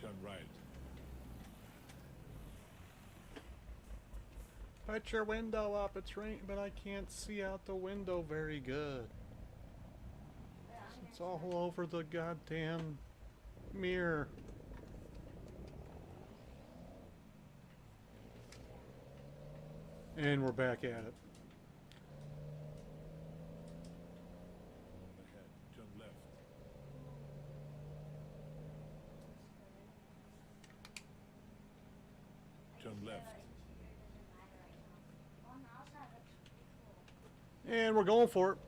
Turn right. Put your window up. It's raining, but I can't see out the window very good. Yeah, I'm It's gonna all over the goddamn mirror. And we're back at it. Ahead. Turn left. Turn left. And we're going for it.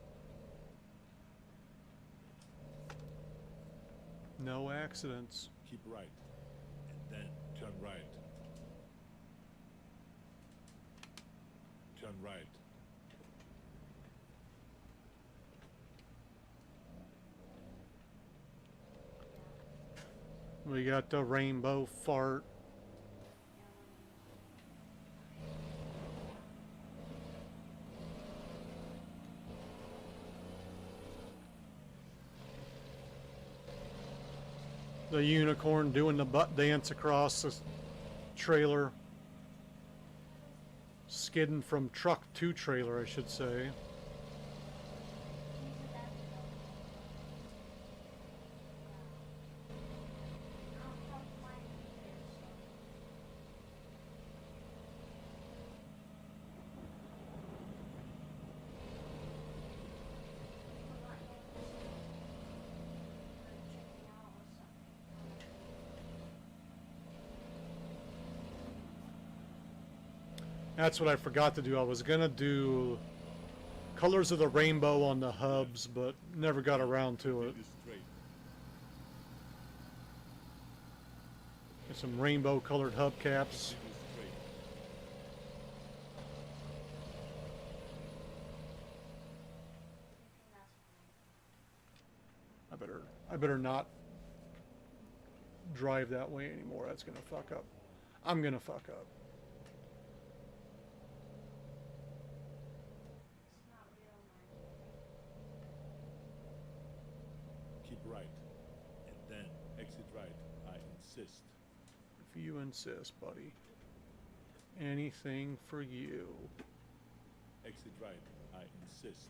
No accidents. Keep right. And then turn right. Turn right. We got the rainbow fart. The unicorn doing the butt dance across the trailer. Skidding from truck to trailer, I should say. That's what I forgot to do. I was gonna do colors of the rainbow on the hubs, but never got around to it. Continue straight. Some rainbow colored hubcaps. Continue straight. That's fine. I better not drive that way anymore. That's gonna fuck up. I'm gonna fuck up. It's not real, man. Keep right. And then exit right. I insist. If you insist, buddy. Anything for you. Exit right. I insist.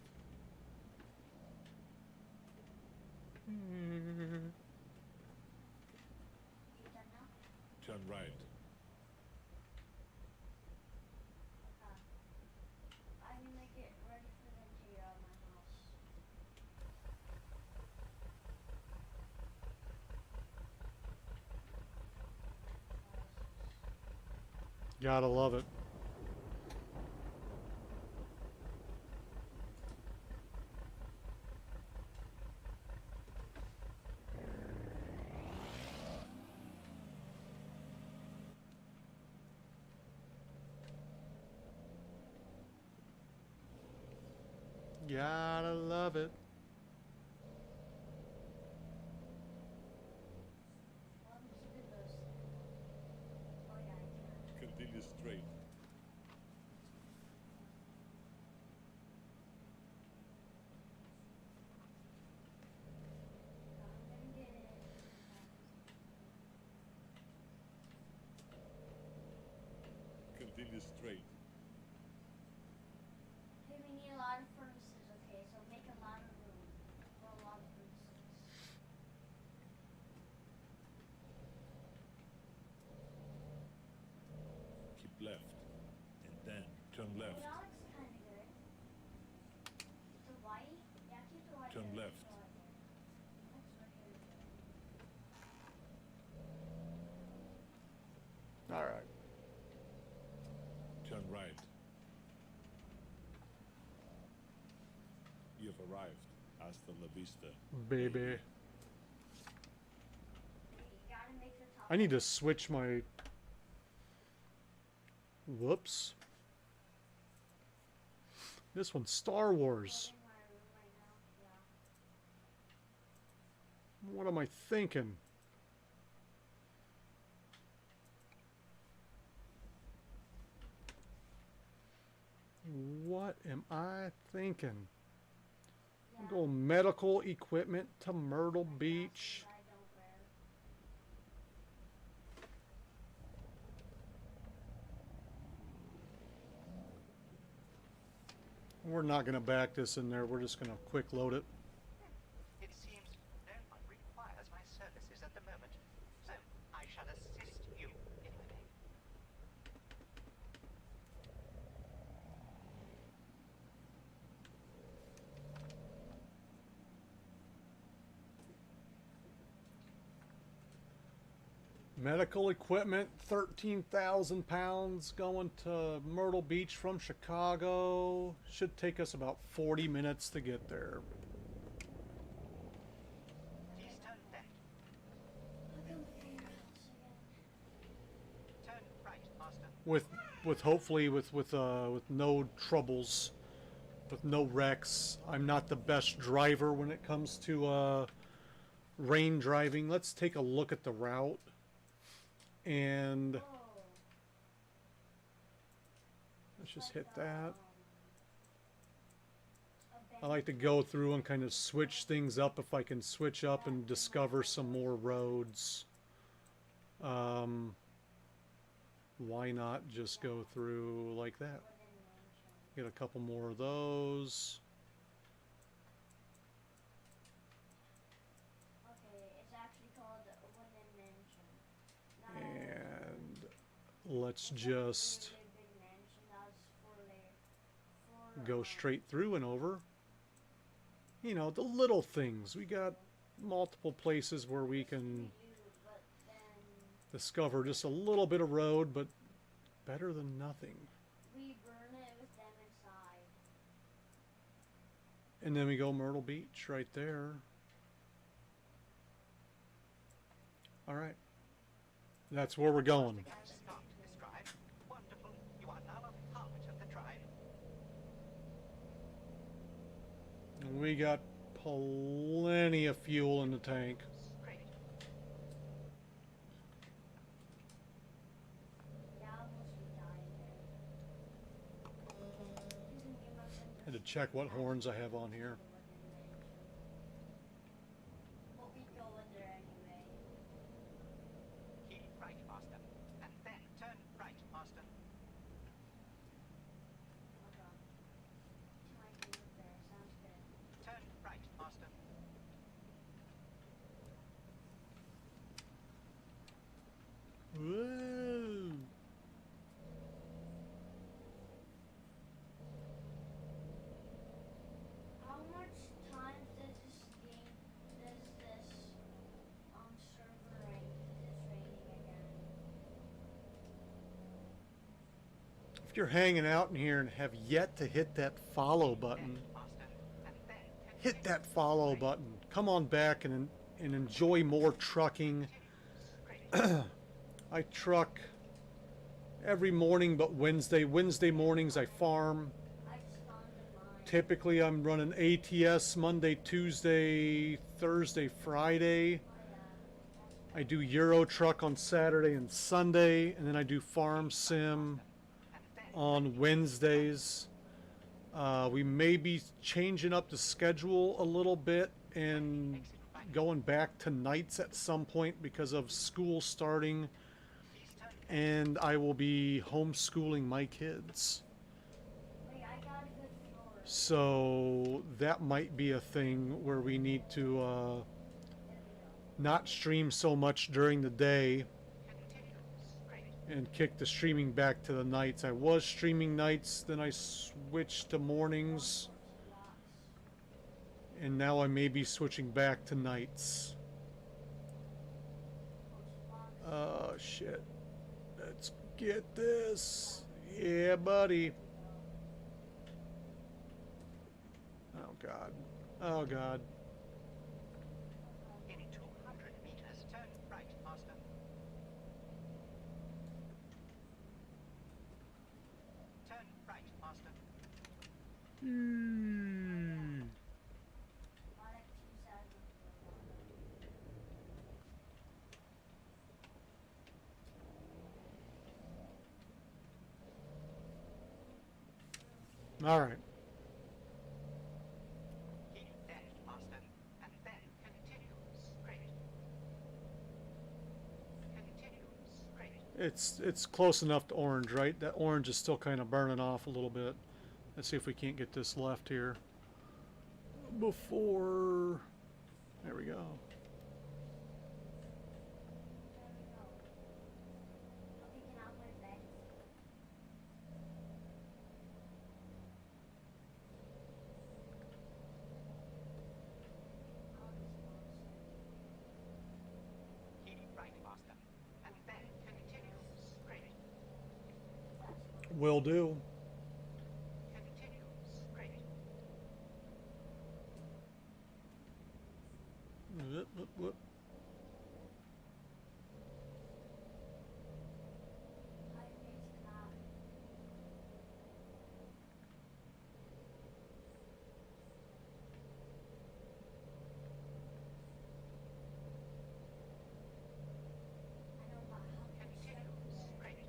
You done now? Turn right. I'm gonna get ready for them to get out of my house. Gotta love it. Gotta love it. Well, I'm just do those. Oh yeah, I can. Continue straight. I'm gonna get it. Continue straight. Hey, we need a lot of furnaces, okay? So make a lot of room for a lot of furnaces. Keep left. And then turn left. Hey, that looks kind of good. The white? Yeah, keep the white. Turn there, left. keep the white there. That's what you're doing. All right. Turn right. You've arrived. Hasta la vista. Baby. You gotta make the top. I need to switch my... Whoops. This one's Star Wars. in my room right now. Yeah. What am I thinking? What am I thinking? I'm Yeah. going medical equipment to Myrtle Beach. I don't wear. We're not going to back this in there. We're just going to quick load it. It seems no one requires my services at the moment, so I shall assist you anyway. Medical equipment, 13,000 pounds going to Myrtle Beach from Chicago. Should take us about 40 minutes to get there. Please turn left. Look over here, house again. Turn right, Master. With hopefully with no troubles, with no wrecks. I'm not the best driver when it comes to rain driving. Let's take a look at the route. And Whoa. let's just Like, hit that. a I like to go through and kind of switch things up if I can switch up and discover some more roads. Why not just go through like that? wooden mansion. Get a couple more of those. Okay, it's actually called a wooden mansion. Not a And let's just really big mansion. That's for go straight through and over. You know, the little things. We got multiple places where we can but then discover just a little bit of road, but better than nothing. we And then we go Myrtle Beach right there. All right. That's where we're going. Can start this drive. Wonderful. You are now a part of the tribe. And we got plenty of fuel in the tank. Great. Yeah, I almost would die in there. Isn't it my friend Had to check what horns I have on here. But we go in there anyway. Keep right, Master. And then turn right, Master. Hold on. Might be up there. Sounds good. Turn right, Master. Whoa. How much time does this game, does this server rate, this rating again? If you're hanging out in here and have yet to hit that follow button, Master. And then hit that follow button. Come on back and enjoy more trucking. I truck every morning but Wednesday. Wednesday mornings I farm. I spawned in mine. Typically I'm running ATS Monday, Tuesday, Thursday, Friday. I do Euro truck on Saturday and Sunday, and then I do farm sim on Wednesdays. We may be changing up the schedule a little bit and going back to nights at some point because of school starting, and I will be homeschooling my kids. Wait, I got a good floor. So that might be a thing where we need to not stream so much during the day and kick the streaming back to the nights. I was streaming nights, then I switched to mornings, and now I may be switching back to nights. Oh shit. Let's get this. Yeah, buddy. Oh god. Oh god. in 200 meters, turn right, Master. Turn right, Master. I like 2,000. All right. Keep left, Master. And then continue straight. Continue straight. It's close enough to orange, right? That orange is still kind of burning off a little bit. Let's see if we can't get this left here before. There we go. There we go. I'm picking out my bed. All this bullshit. Keep right, Master. And then continue straight. Will do. Continue straight. Whoop, whoop, whoop. I missed that. I know about how to Continue straight.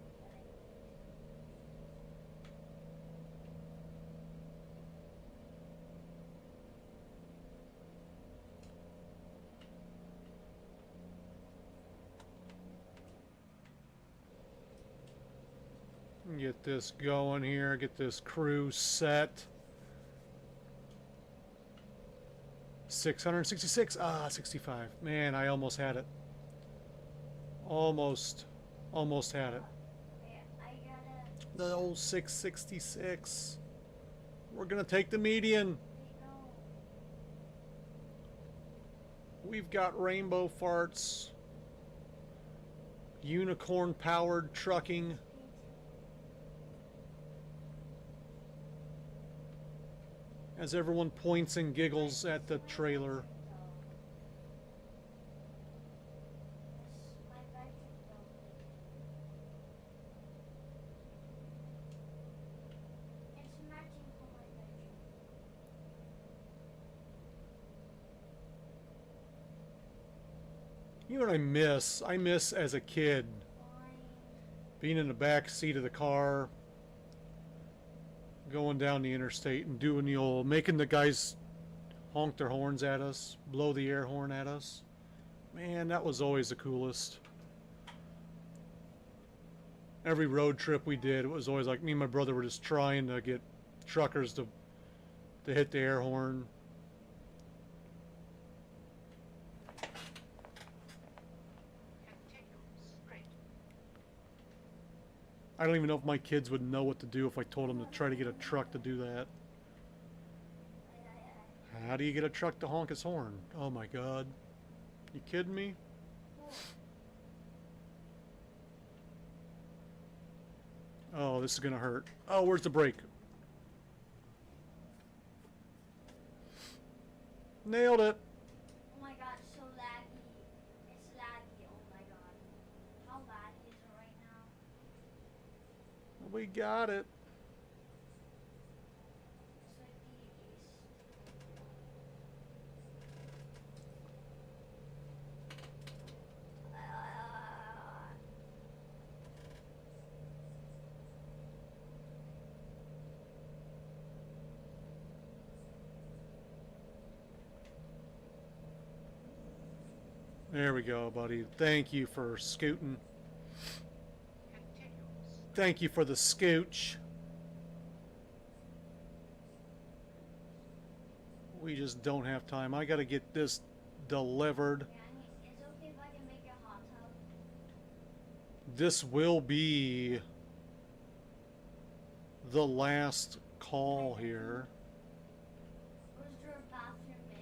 Get this going here. Get this crew set. 666. Ah, 65. Man, I almost had it. Almost had it. Yeah, I gotta. The old 666. We're gonna take the median. Wait, no. We've got rainbow farts. Unicorn powered trucking. As everyone points and giggles at the trailer. My bedroom though. It's matching for my bedroom. You know what I miss? I miss as a kid Fine. being in the back seat of the car, going down the interstate and doing the old, making the guys honk their horns at us, blow the air horn at us. Man, that was always the coolest. Every road trip we did, it was always like me and my brother were just trying to get truckers to hit the air horn. Continue straight. I don't even know if my kids would know what to do if I told them to try to get a truck to do that. How do you get a truck to honk its horn? Oh my god. You kidding me? Oh, this is gonna hurt. Oh, where's the brake? Nailed it. Oh my god, so laggy. It's laggy, oh my god. How laggy is it right now? We got it. It's like the east. There we go, buddy. Thank you for scooting. Continue straight. Thank you for the scooch. We just don't have time. I gotta get this delivered. Yeah, it's okay if I can make a hot tub. This will be the last call here. Or is there a bathroom in,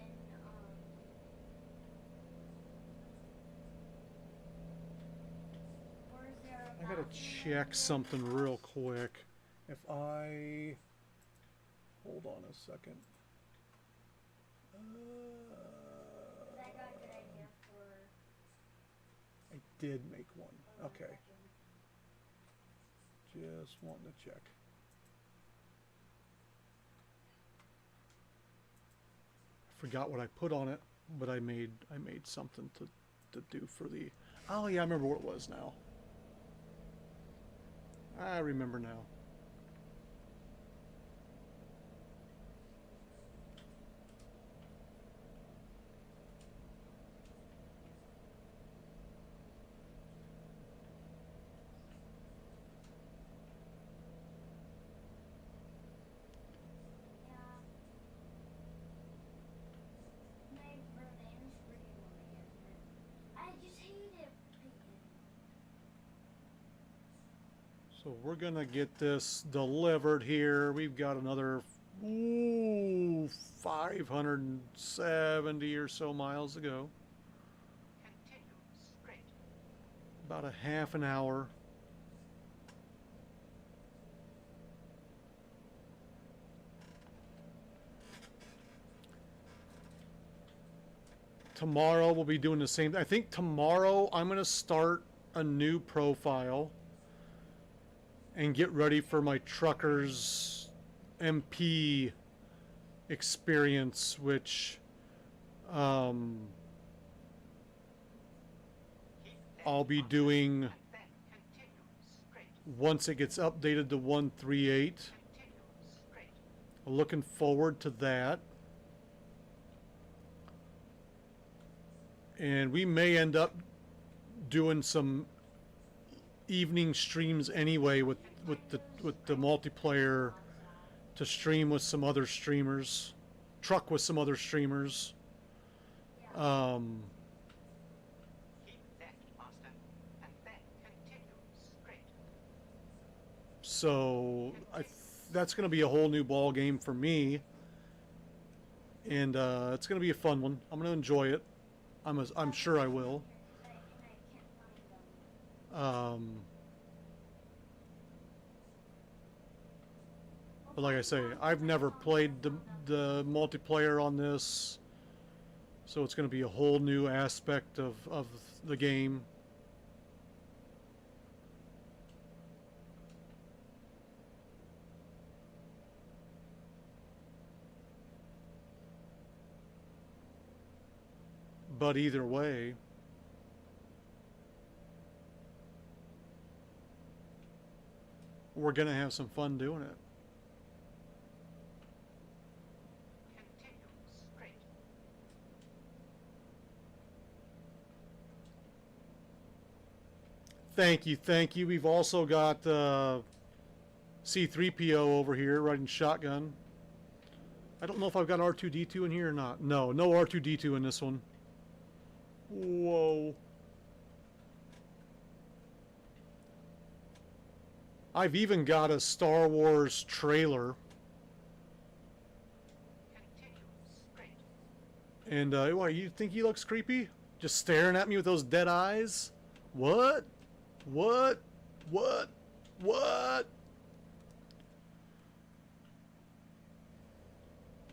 or is there a I gotta bathroom check in something the real house? quick. If I hold on a second. 'Cause I got a good idea for I did make one. my Okay, bedroom. just wanting to check. Forgot what I put on it, but I made something to do for the. Oh yeah, I remember what it was now. I remember now. Yeah. My Berlin is pretty annoying, isn't it? I just hate it. So we're gonna get this delivered here. We've got another 570 or so miles to go. Continue straight. About a half an hour. Tomorrow we'll be doing the same. I think tomorrow I'm gonna start a new profile and get ready for my truckers MP experience, which Keep I'll left be on doing and then continue straight. once it gets updated to 138. Continue straight. Looking forward to that. And we may end up doing some evening streams anyway with the multiplayer to stream with some other streamers, truck with some other streamers. Keep left, master, and then continue straight. So that's going to be a whole new ball game for me, and it's going to be a fun one. I'm going to enjoy it. I'm sure I will. And I can't find them. But like I say, I've never played the multiplayer on this, so it's going to be a whole new aspect of the game. But either way, we're going to have some fun doing it. Continue straight. Thank you, thank you. We've also got C3PO over here riding shotgun. I don't know if I've got R2-D2 in here or not. No, no R2-D2 in this one. Whoa. I've even got a Star Wars trailer. Continue straight. And, what, you think he looks creepy? Just staring at me with those dead eyes? What? What? What? What?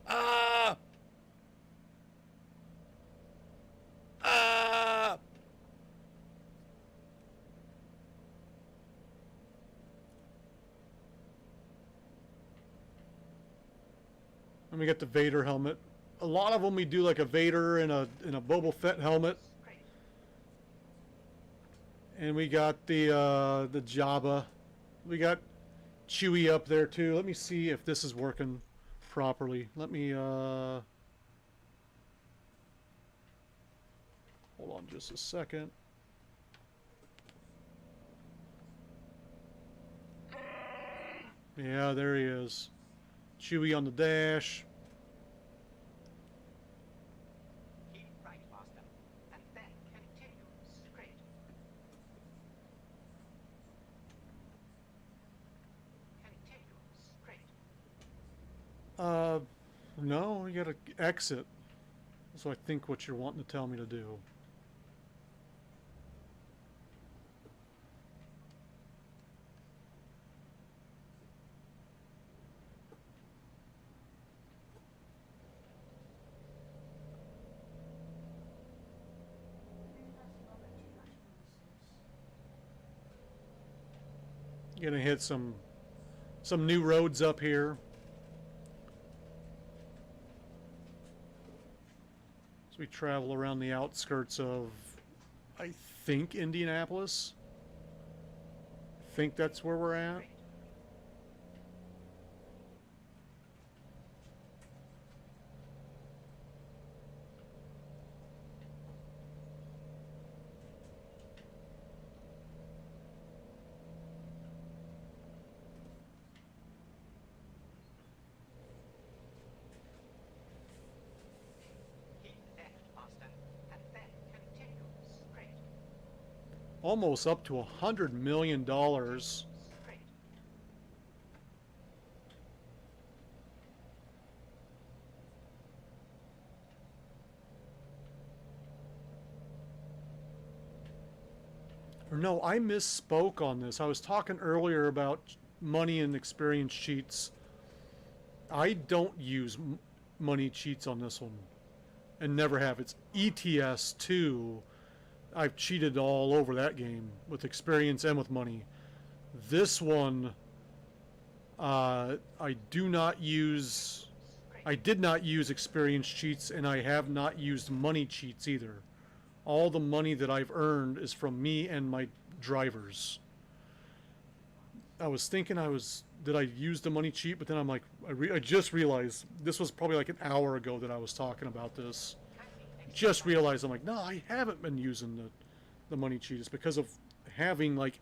Ah! Ah! Let me get the Vader helmet. A lot of them we do like a Vader and a Boba Fett helmet. Straight. And we got the Jabba. We got Chewie up there too. Let me see if this is working properly. Let me hold on just a second. Yeah, there he is. Chewie on the dash. Keep right, Master. And then continue straight. Continue straight. No, you gotta exit. So I think what you're wanting to tell me to do. Gonna hit some new roads up here. So we travel around the outskirts of, I think, Indianapolis. I think that's where we're at. Keep left, Master. And then continue straight. Almost up to $100 million. Straight. Or no, I misspoke on this. I was talking earlier about money and experience cheats. I don't use money cheats on this one. And never have. It's ETS 2. I've cheated all over that game with experience and with money. This one, I do not use. I did not use experience cheats, and I have not used money cheats either. All the money that I've earned is from me and my drivers. I was thinking did I use the money cheat? But then I'm like, I just realized this was probably like an hour ago that I was talking about this. Just realized I'm like, no, I haven't been using the money cheat. It's because of having like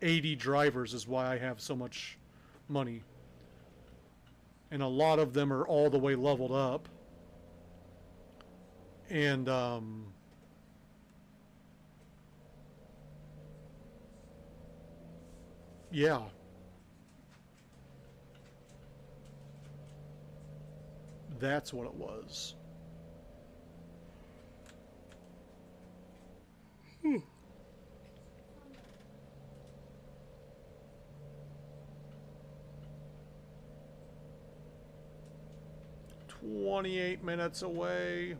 80 drivers is why I have so much money. And a lot of them are all the way leveled up. And yeah. That's what it was. 28 minutes away. You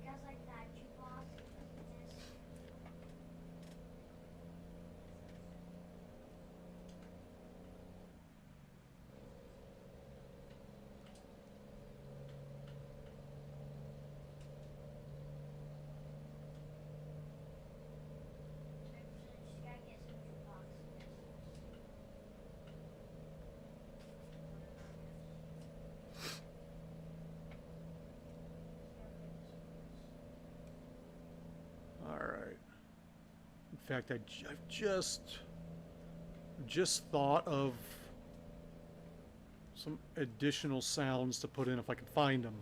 guys like that jukebox? This. Just gotta get some jukebox. All right. In fact, I've just thought of some additional sounds to put in if I can find them.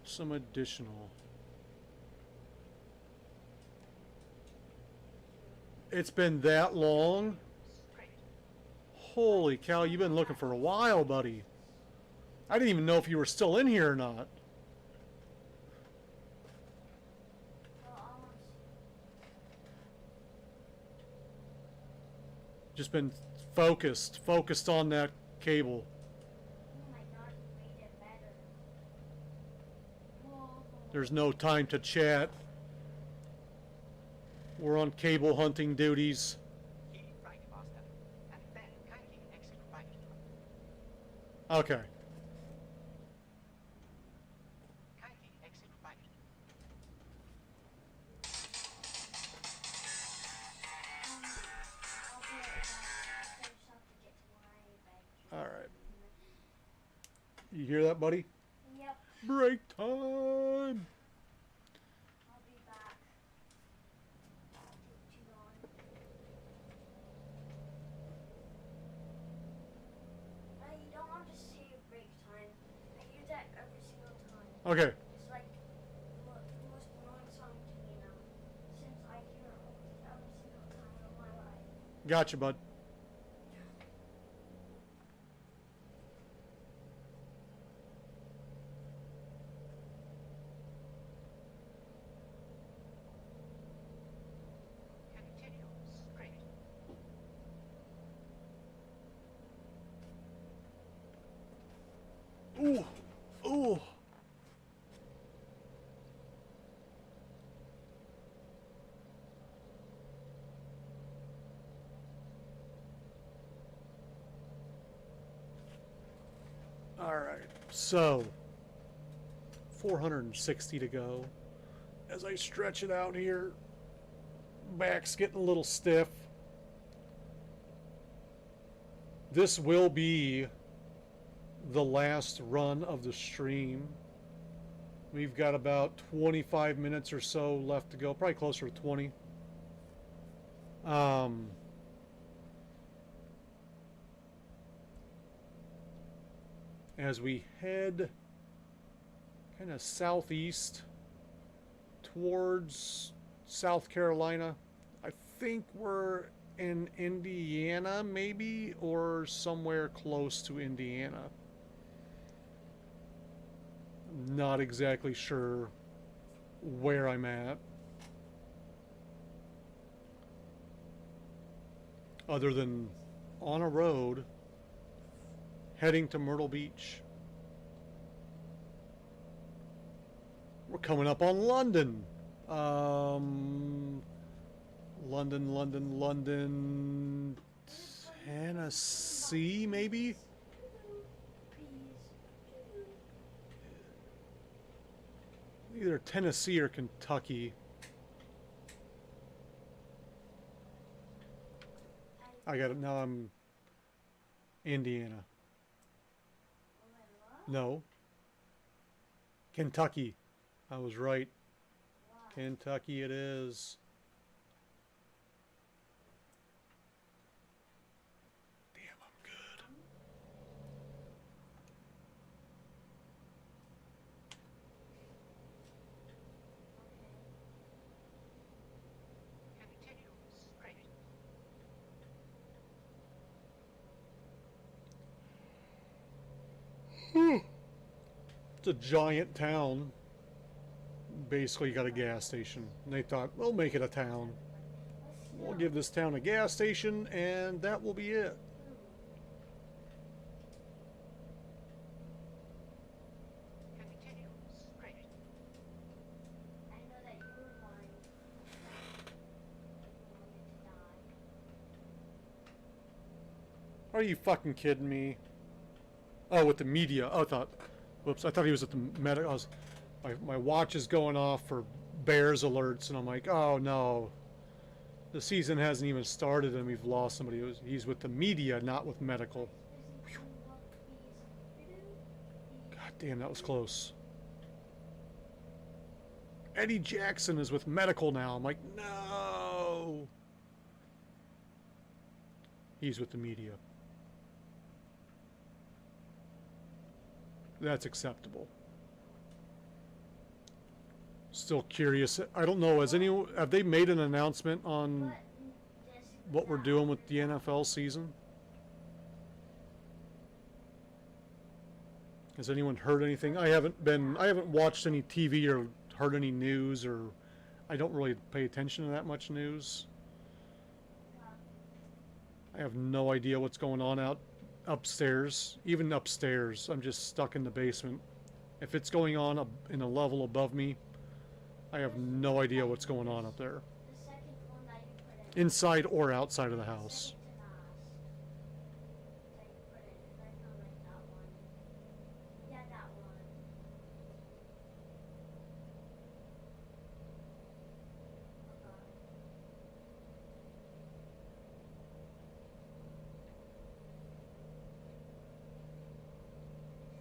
Some additional. It's been that long? Great. Holy cow, you've been looking for a while, buddy. I didn't even know if you were still in here or not. Well, almost. Just been focused on that cable. Oh my god, you made it better. Whoa. There's no time to chat. We're on cable hunting duties. Keep right, Master. And then kindly exit right. Okay. Kindly exit right. I'll be right back. I just have to get to my bag. All right. You hear that, buddy? Yep, Break time. I'll be back. I'll take too long. You don't want to say break time. I hear that every single time. Okay. It's like the most annoying song to me now. Since I hear it almost every single time of my life. Gotcha, bud. Continue straight. Ooh. Ooh. All right. So, 460 to go. As I stretch it out here, back's getting a little stiff. This will be the last run of the stream. We've got about 25 minutes or so left to go, probably closer to 20. As we head kind of southeast towards South Carolina, I think we're in Indiana, maybe, or somewhere close to Indiana. Not exactly sure where I'm at. Other than on a road heading to Myrtle Beach. We're coming up on London. London, Tennessee, maybe? Either Tennessee or Kentucky. I got it. Now I'm Indiana. No. Kentucky. I was right. Kentucky it is. Damn, I'm good. Continue straight. It's a giant town. Basically, you got a gas station. And they thought, we'll make it a town. We'll give this town a gas station, and that will be it. Are you fucking kidding me? Oh, with the media. Oh, whoops, I thought he was at the medical. My watch is going off for Bears alerts, and I'm like, oh no. The season hasn't even started, and we've lost somebody. He's with the media, not with medical. God damn, that was close. Eddie Jackson is with medical now. I'm like, no. He's with the media. That's acceptable. Still curious. I don't know. Have they made an announcement on what we're doing with the NFL season? Has anyone heard anything? I haven't watched any TV or heard any news, or I don't really pay attention to that much news. I have no idea what's going on upstairs. Even upstairs, I'm just stuck in the basement. If it's going on in a level above me, I have no idea what's going on up there. The second one that you put in. Inside or outside of the house. Second to last. That you put in. 'Cause I found like that one. Yeah, that one.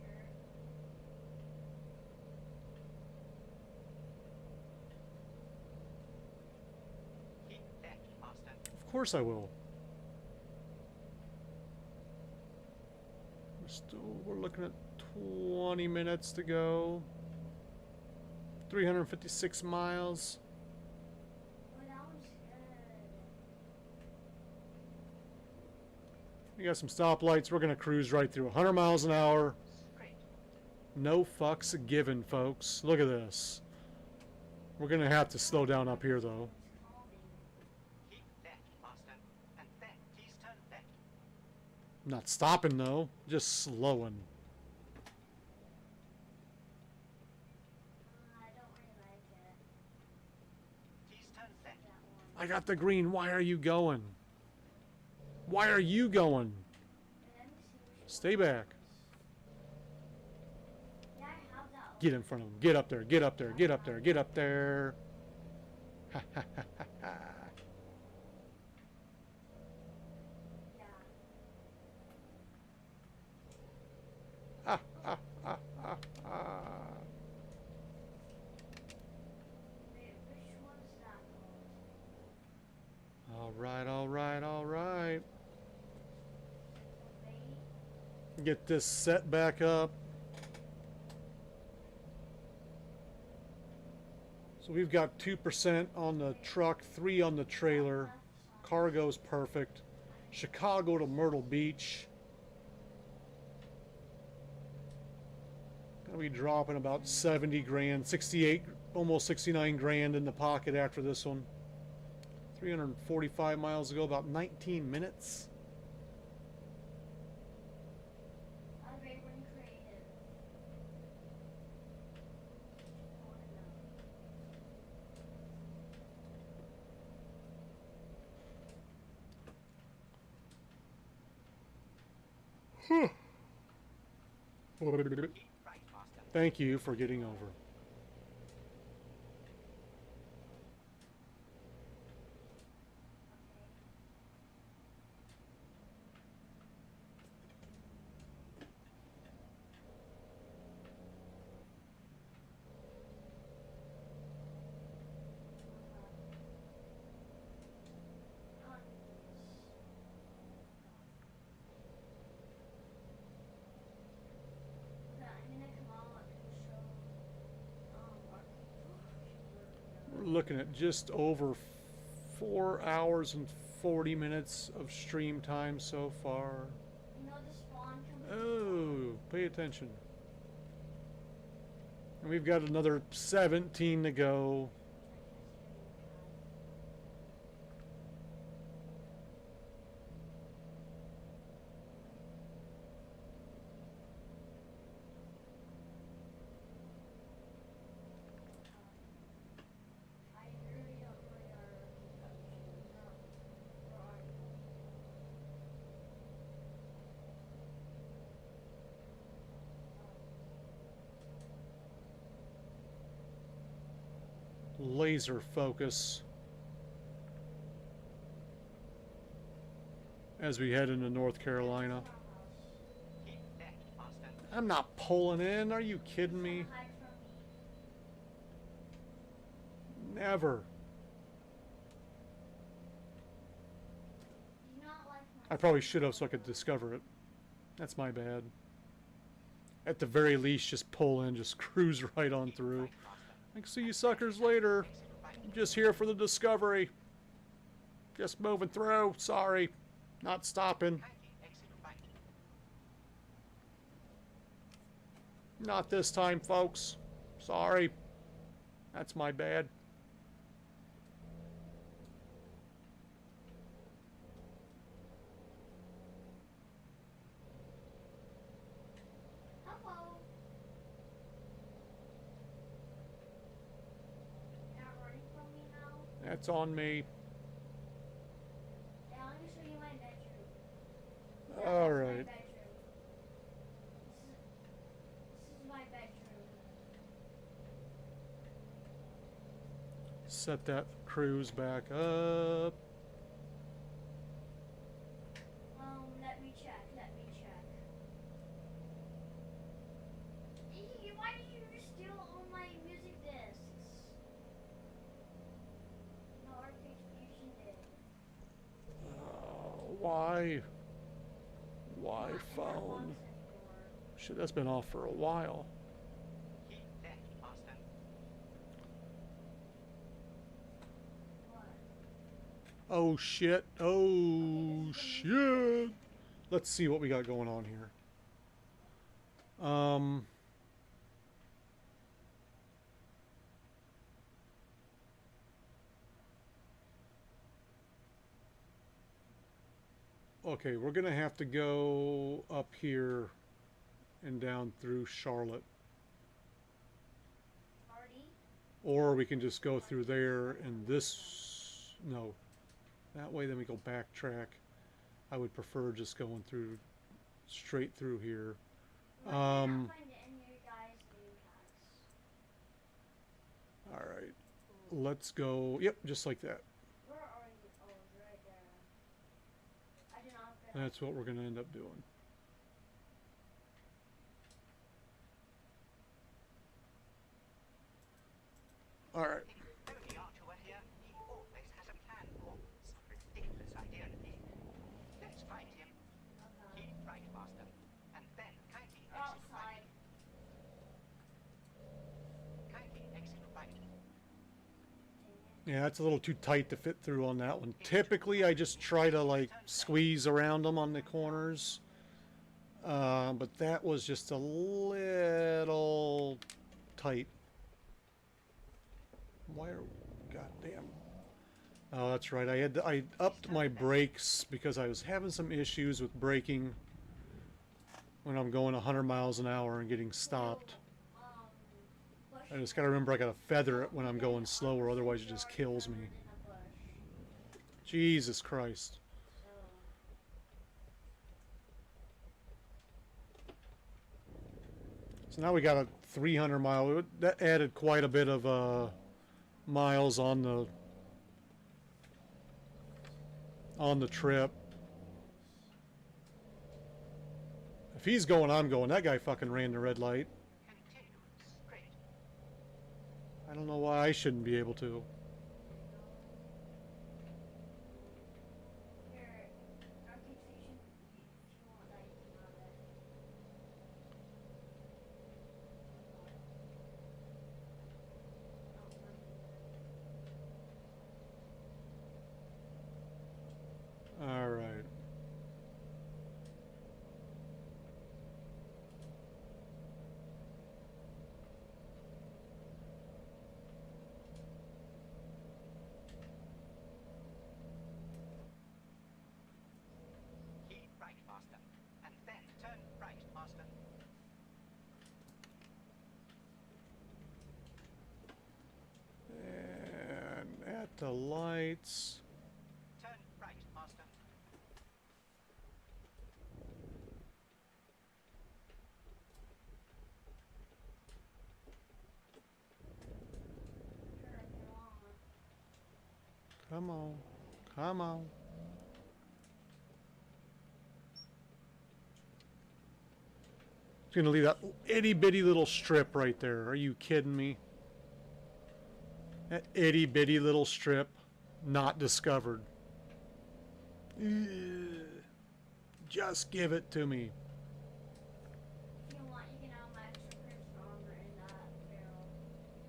Sure. Keep left, Master. Of course I will. We're looking at 20 minutes to go. 356 miles. Oh, that one's good. We got some stoplights. We're gonna cruise right through 100 miles an hour. Great. No fucks given, folks. Look at this. We're gonna have to slow down up here, though. It's calming. Keep left, Master. And then please turn left. Not stopping, though. Just slowing. I don't really like it. Please turn left. That one. I got the green. Why are you going? Why are you going? Let me see which Stay one. back. Yeah, I have that one. Get in front of him. Get up there. Get up there. Get up there. Get up there. Ha ha ha ha ha. Yeah. Ha ha ha ha ha. Wait, which one's that called? All right, all right, all right. Wait. Get this set back up. So we've got 2% on the truck, 3 on the trailer. Cargo's perfect. Chicago to Myrtle Beach. Gonna be dropping about 70 grand, 68, almost 69 grand in the pocket after this one. 345 miles to go, about 19 minutes. I was very creative. I wanna know. Keep right, Master. Thank you for getting over. We're looking at just over 4 hours and 40 minutes of stream time so far. You know the spawn comes. Oh, pay attention. And we've got another 17 to go. I really don't really are. Where are you? laser focus as we head into North Carolina. Keep left, Master. I'm not pulling in. Are you kidding me? Hide from me. Never. Do you not like my I probably should have so I could discover it. That's my bad. At the very least, just pull in, just cruise right on through. Right, Master. I can see you suckers later. Exit right. I'm just here for the discovery. Just moving through. Sorry. Not stopping. Kindly exit right. Not this time, folks. Sorry. That's my bad. Hello. You're not running from me now? That's on me. Yeah, let me show you my bedroom. All That's my right. bedroom. This is my bedroom. Set that cruise back up. Let me check. Why did you just steal all my music discs? No, Arcade Fusion did. Why? Why Not in that box phone? anymore. Shit, that's been off for a while. Keep left, Master. What? Oh shit. Oh shit. Let's see what we got going on here. Okay, we're gonna have to go up here and down through Charlotte. Party? Or we can just go through there and this, no, that way then we go backtrack. I would prefer just going through, straight through here. Why did I not Um, find it in your guys' name tags? Alright, let's go, yep, just like that. Where are you? Oh, you're right there. I did not get That's what we're gonna end up doing. Alright, If only Archer were here, he always has a plan for some ridiculous idea. Let's find him. Okay. Keep right, Master. And then kindly We're exit right. outside. Kindly exit right. yeah, that's a little too tight to fit through on that one. Typically, I just try to like squeeze around them on the corners. But that was just a little tight. Why are, goddamn. Oh, that's right. I upped my brakes because I was having some issues with braking when I'm going 100 miles an hour and getting stopped. I just gotta remember I gotta feather it when I'm going slower, otherwise it just kills me. Jesus Christ. So now we got a 300 mile. That added quite a bit of miles on the trip. If he's going, I'm going. That guy fucking ran the red light. Continue straight. I don't know why I shouldn't be able to. Here, Arcade Fusion, if you want that, you can have it. All right. Keep right, Master. And then turn right, Master. And at the lights. Turn right, Master. Sure, if you want. Come on. Come on. It's gonna leave that itty bitty little strip right there. Are you kidding me? That itty bitty little strip, not discovered. Ugh. Just give it to me. If you want, you can have my extra crimson armor in that barrel,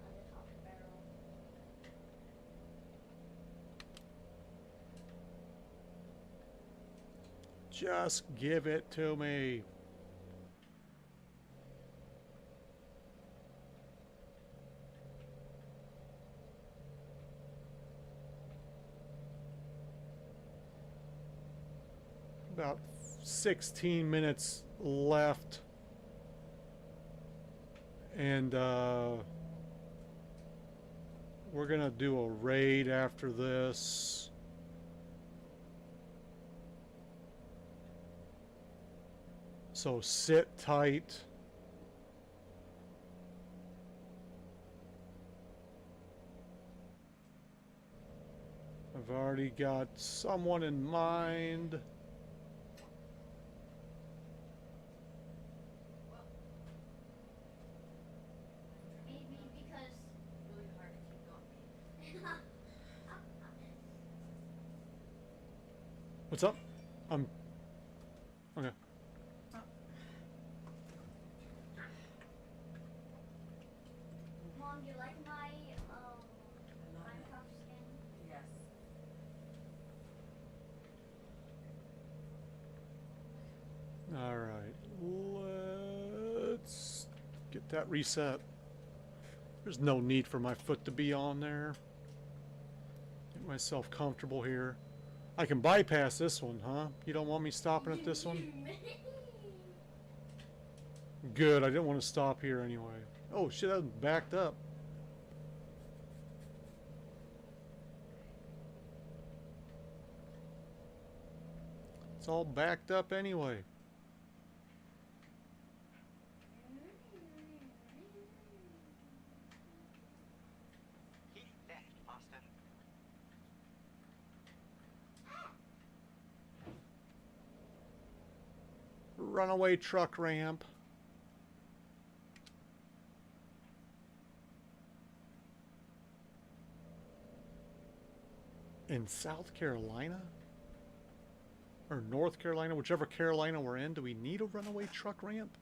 the top barrel. Just give it to me. About 16 minutes left. And we're gonna do a raid after this. So sit tight. I've already got someone in mind. Maybe because it's really hard to keep going. What's up? Okay. Mom, do you like my Minecraft skin? Yes. All right. Let's get that reset. There's no need for my foot to be on there. Get myself comfortable here. I can bypass this one, huh? You don't want me stopping at this one? Good, I didn't want to stop here anyway. Oh shit, that was backed up. It's all backed up anyway. He left, Master. Runaway truck ramp. In South Carolina? Or North Carolina, whichever Carolina we're in, do we need a runaway truck ramp?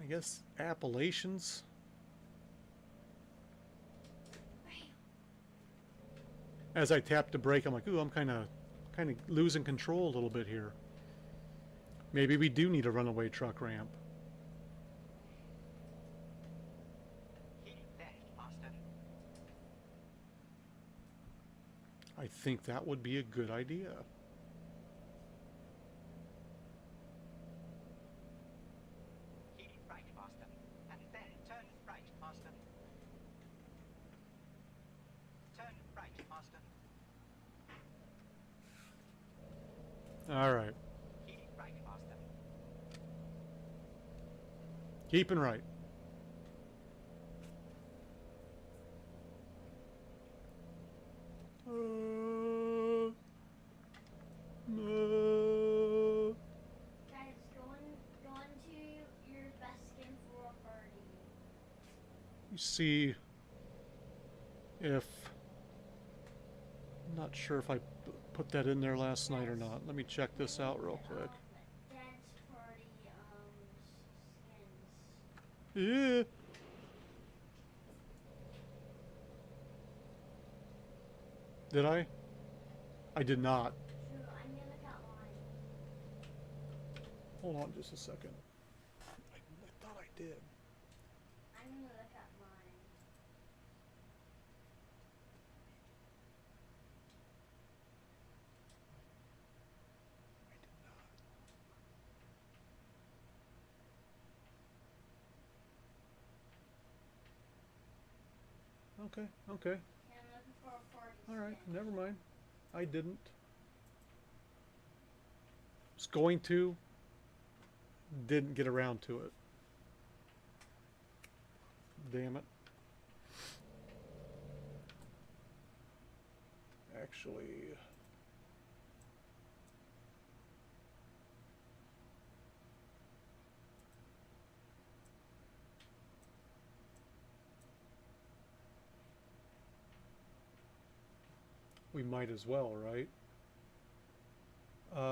I guess Appalachians. As I tap the brake, I'm like, ooh, I'm kind of losing control a little bit here. Maybe we do need a runaway truck ramp. He left, Master. I think that would be a good idea. Keep right, Master. And then turn right, Master. Turn right, Master. All right. Keep right, Master. Keeping right. Guys, go into your best skin for a party. You see if I'm not sure if I put that in there last night or not. Let me check this out real quick. Dance party skins. Yeah. Did I? I did not. True, I'm gonna look at mine. Hold on just a second. I thought I did. I'm gonna look at mine. Okay, okay. And I'm looking for a party Alright, skin. never mind. I didn't. Was going to. Didn't get around to it. Damn it. actually. We might as well, right? And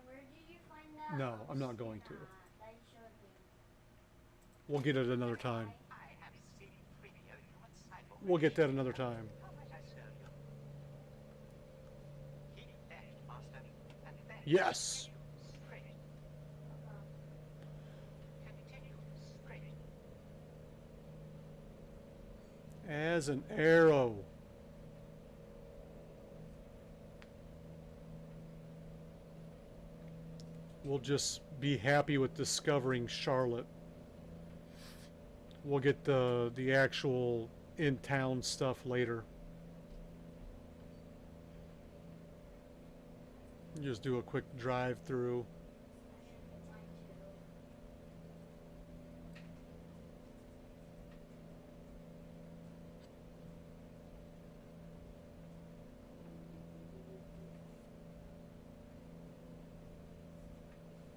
where did you find that? No, I'm not going to. That showed me. We'll get it another time. I have seen premium human cyborg. We'll get that another time. How might I serve you? Keep left, master, and then Yes! continue straight. Continue straight. As an arrow. We'll just be happy with discovering Charlotte. We'll get the actual in-town stuff later. Just do a quick drive through.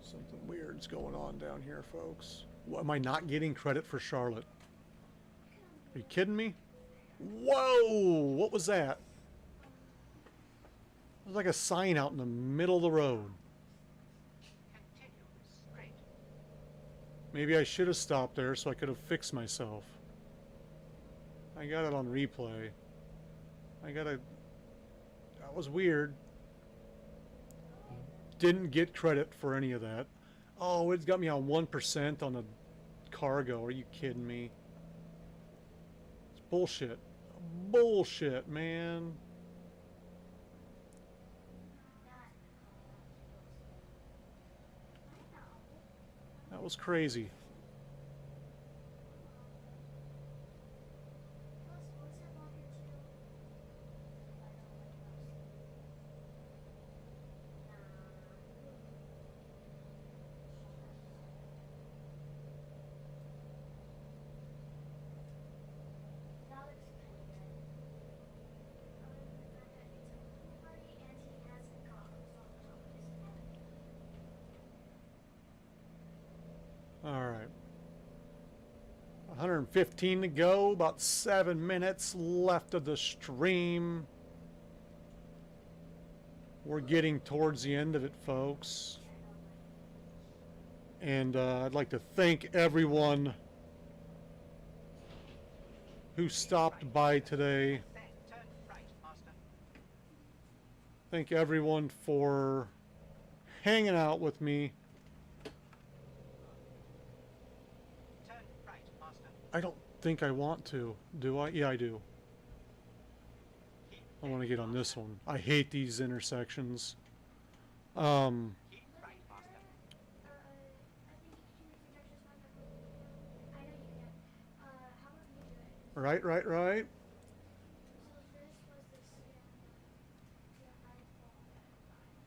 Something weird's going on down here, folks. What, am I not getting credit for Charlotte? Are you kidding me? Whoa! What was that? It was like a sign out in the middle of the road. Continue straight. Maybe I should have stopped there so I could have fixed myself. I got it on replay. That was weird. Didn't get credit for any of that. Oh, it's got me on 1% on the cargo. Are you kidding me? It's bullshit. Bullshit, man. That was crazy. Alright. 115 to go, about 7 minutes left of the stream. We're getting towards the end of it, folks. And I'd like to thank everyone who stopped by today. Then turn right, master. Thank everyone for hanging out with me. Turn right, master. I don't think I want to, do I? Yeah, I do. Keep I want to left, get on this master. one. I hate these intersections. Keep right, master. Right.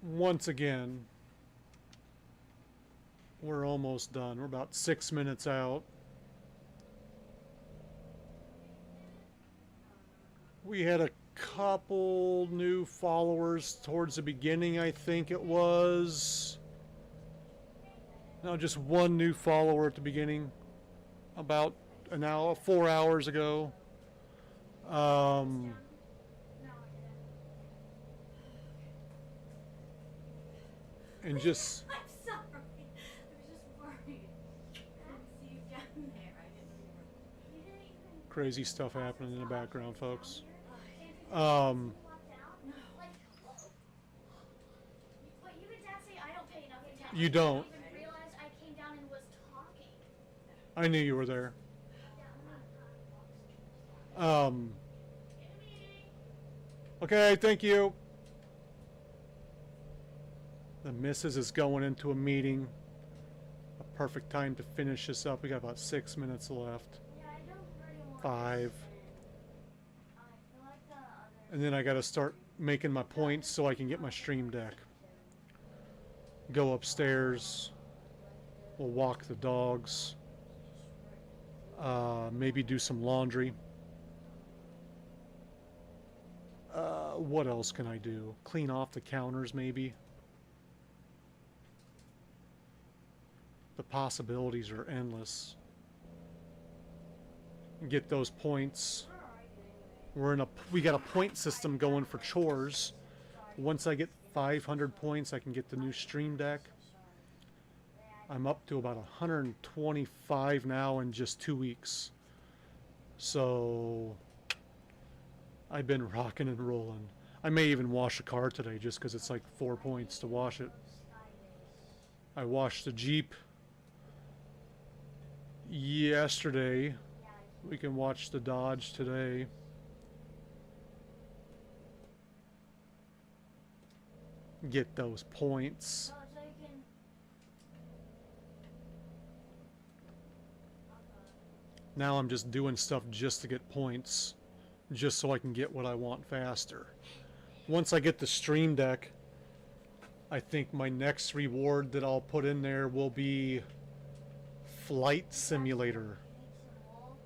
Once again, we're almost done. We're about 6 minutes out. We had a couple new followers towards the beginning, I think it was. No, just one new follower at the beginning. About an hour, 4 hours ago. And just I'm sorry. I was just worried. I didn't see you down there. I didn't know you were. crazy stuff happening in the background, folks. But you and Dad say I don't pay enough attention. You don't. I didn't even realize I came down and was talking. I knew you were there. Okay, thank you. The missus is going into a meeting. A perfect time to finish this up. We got about 6 minutes left. Yeah, I don't really want 5. I feel like the other. And then I gotta start making my points so I can get my stream deck. Go upstairs. We'll walk the dogs. Maybe do some laundry. What else can I do? Clean off the counters, maybe. The possibilities are endless. Get those points. We got a point system going for chores. Once I get 500 points, I can get the new Stream Deck. I'm up to about 125 now in just 2 weeks. So I've been rocking and rolling. I may even wash a car today just because it's like 4 points to wash it. I washed the Jeep yesterday. We can watch the Dodge today. Get those points. So you can. Now I'm just doing stuff just to get points, just so I can get what I want faster. Once I get the Stream Deck, I think my next reward that I'll put in there will be Flight Simulator.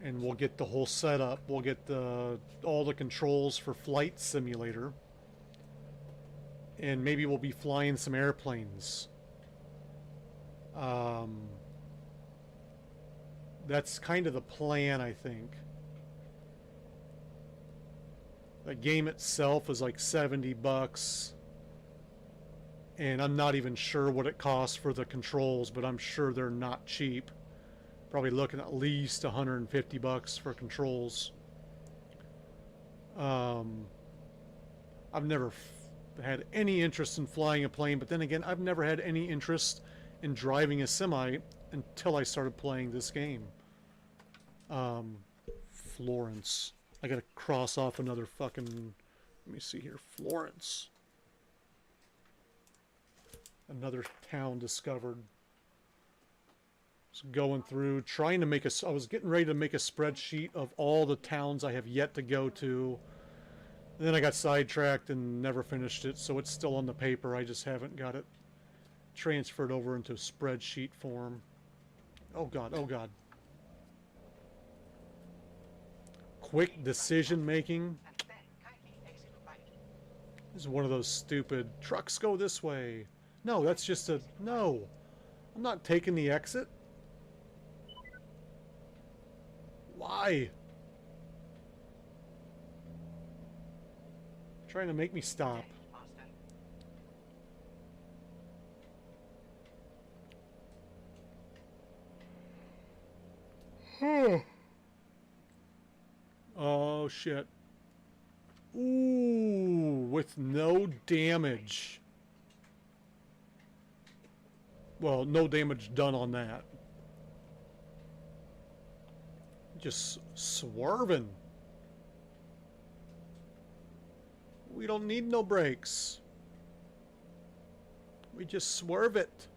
And we'll get the whole setup. We'll get all the controls for Flight Simulator. And maybe we'll be flying some airplanes. That's kind of the plan, I think. The game itself is like $70. And I'm not even sure what it costs for the controls, but I'm sure they're not cheap. Probably looking at least $150 for controls. I've never had any interest in flying a plane, but then again, I've never had any interest in driving a semi until I started playing this game. Florence. I gotta cross off another fucking... Let me see here. Florence. Another town discovered. Going through, trying to make a... I was getting ready to make a spreadsheet of all the towns I have yet to go to. And then I got sidetracked and never finished it, so it's still on the paper. I just haven't got it transferred over into spreadsheet form. Oh god, oh god. Quick decision making. And then kindly exit right. This is one of those stupid trucks go this way. No, that's just a... No. I'm not taking the exit. Why? Trying to make me stop. Master. Oh shit. Ooh, with no damage. Well, no damage done on that. Just swerving. We don't need no brakes. We just swerve it.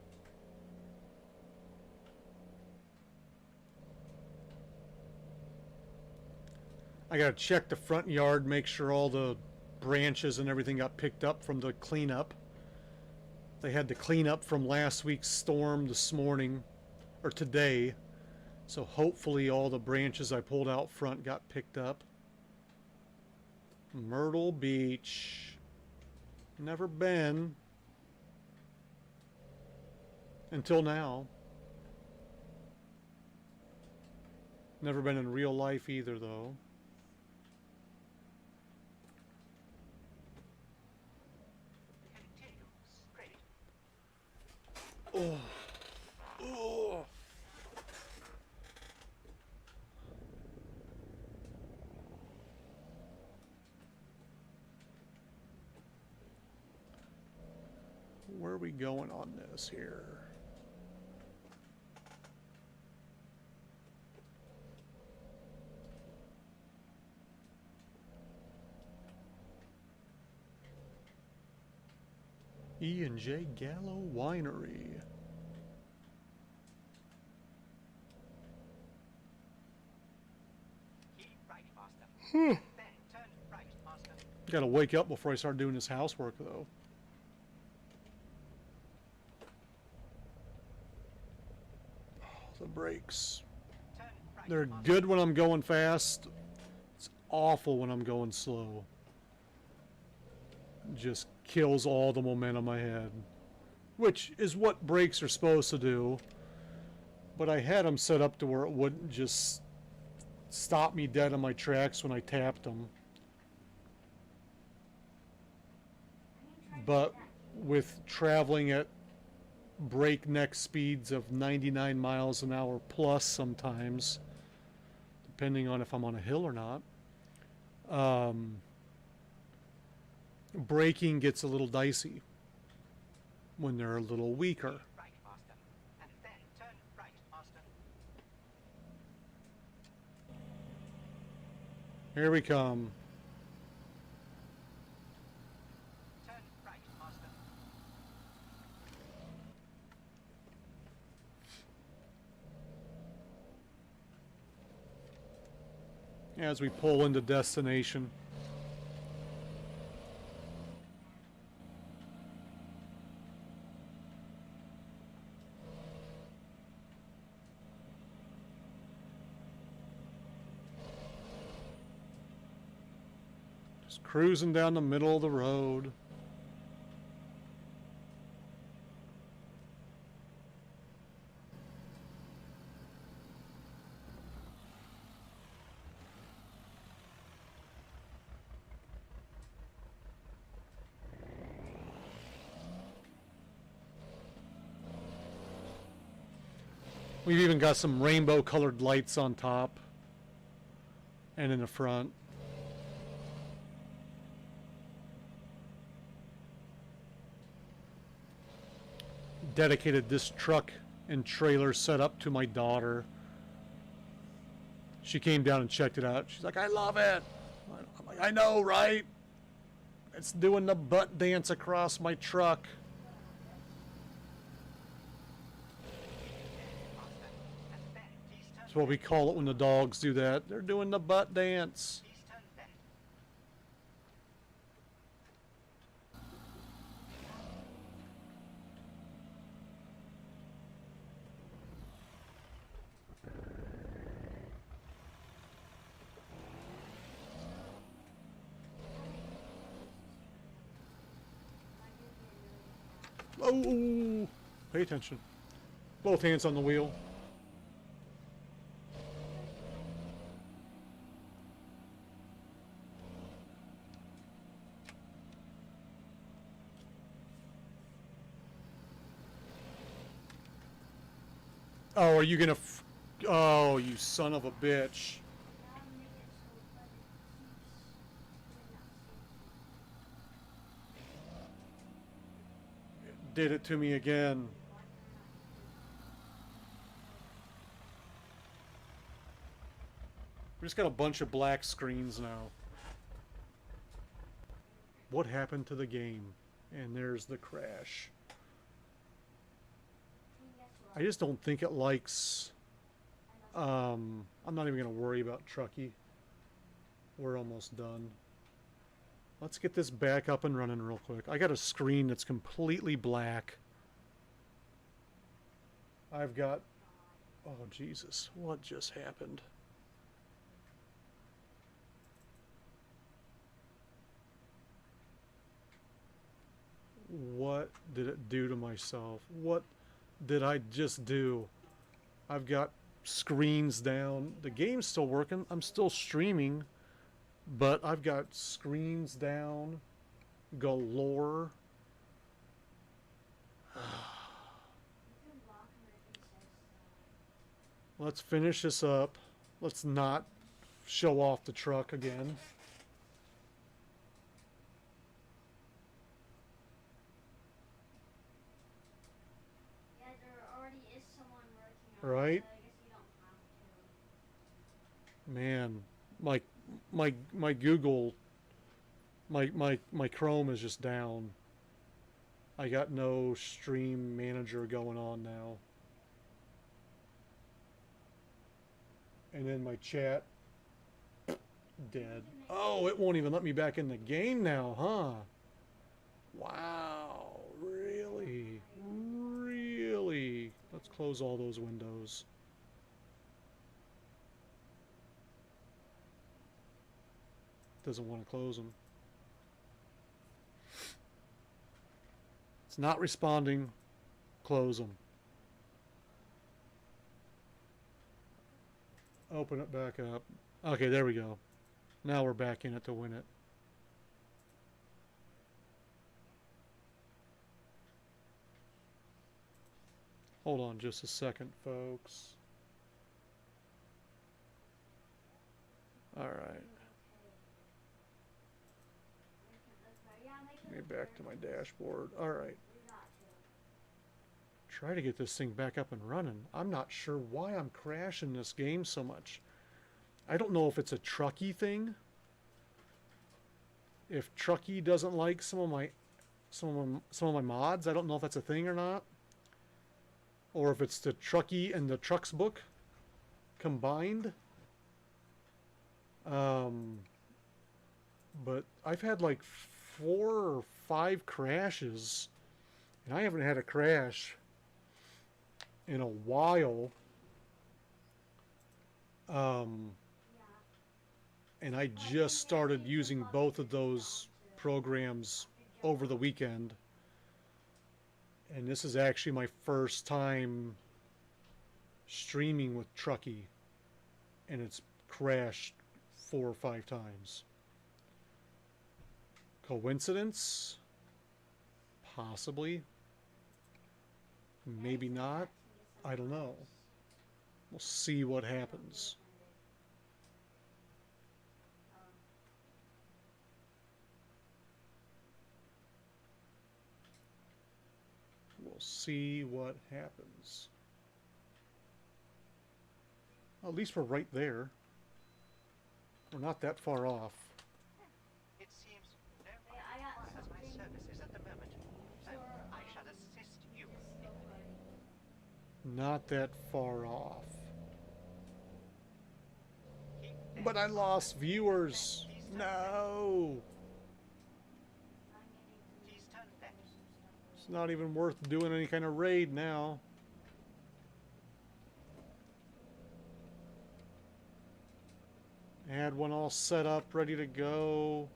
I gotta check the front yard, make sure all the branches and everything got picked up from the cleanup. They had the cleanup from last week's storm this morning, or today. So hopefully all the branches I pulled out front got picked up. Myrtle Beach. Never been. Until now. Never been in real life either, though. Continue straight. Oh. Oh. Where are we going on this here? E&J Gallo Winery. Keep right, Master. Then turn right, Master. Gotta wake up before I start doing this housework, though. Oh, the brakes. Turn right, They're Master. good when I'm going fast. It's awful when I'm going slow. just kills all the momentum I had, which is what brakes are supposed to do. But I had them set up to where it wouldn't just stop me dead in my tracks when I tapped them. But with traveling at breakneck speeds of 99 miles an hour plus sometimes, depending on if I'm on a hill or not, braking gets a little dicey when they're a little weaker. Right, Master. And then turn right, Master. Here we come. Turn right, Master. As we pull into destination. Just cruising down the middle of the road. We've even got some rainbow colored lights on top and in the front. Dedicated this truck and trailer setup to my daughter. She came down and checked it out. She's like, I love it. I'm like, I know, right? It's doing the butt dance across my truck. And then please turn That's what we call it when the dogs do that. They're doing the butt dance. Please turn left. Oh, pay attention. Both hands on the wheel. Oh, are you gonna? Oh, you son of a bitch! Now make it so but it keeps doing that same thing. Did it to me again. We just got a bunch of black screens now. What happened to the game? And there's the crash. I just don't think it likes... I'm not even going to worry about Truckee. We're almost done. Let's get this back up and running real quick. I got a screen that's completely black. I've got... Oh, Jesus. What just happened? What did it do to myself? What did I just do? I've got screens down. The game's still working. I'm still streaming. But I've got screens down galore. You can block him if he says Let's finish this up. Let's not show off the truck again. yeah, there already is someone working on Right? it, so I guess you don't have to. Man, my Google, my Chrome is just down. I got no stream manager going on now. And then my chat, dead. Oh, it won't even let me back in the game now, huh? Wow, really? Really? Let's close all those windows. Doesn't want to close them. not responding. Close them. Open it back up. Okay, there we go. Now we're back in it to win it. Hold on just a second, folks. All right. Let me back to my dashboard. All right. Try to get this thing back up and running. I'm not sure why I'm crashing this game so much. I don't know if it's a Truckee thing. If Truckee doesn't like some of my mods, I don't know if that's a thing or not. Or if it's the Truckee and the Trucks book combined. But I've had like 4 or 5 crashes, and I haven't had a crash in a while. And I just started using both of those programs over the weekend. And this is actually my first time streaming with Truckee, and it's crashed 4 or 5 times. Coincidence? Possibly. Maybe not. I don't know. We'll see what happens. We'll see what happens. At least we're right there. We're not that far off. It seems no one requires my services at the moment, so I shall assist you if I may. Not that far off. Keep But I lost viewers. No. Please turn left. It's not even worth doing any kind of raid now. I had one all set up, ready to go.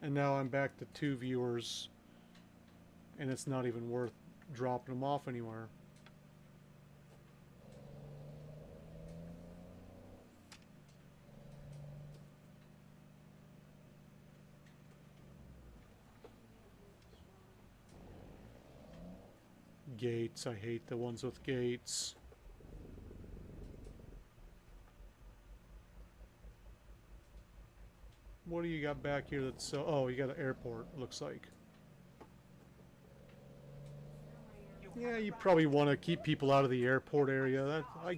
And now I'm back to 2 viewers. And it's not even worth dropping them off anywhere. Gates. I hate the ones with gates. What do you got back here that's so... Oh, you got an airport, looks like. Yeah, you probably want to keep people out of the airport area. That I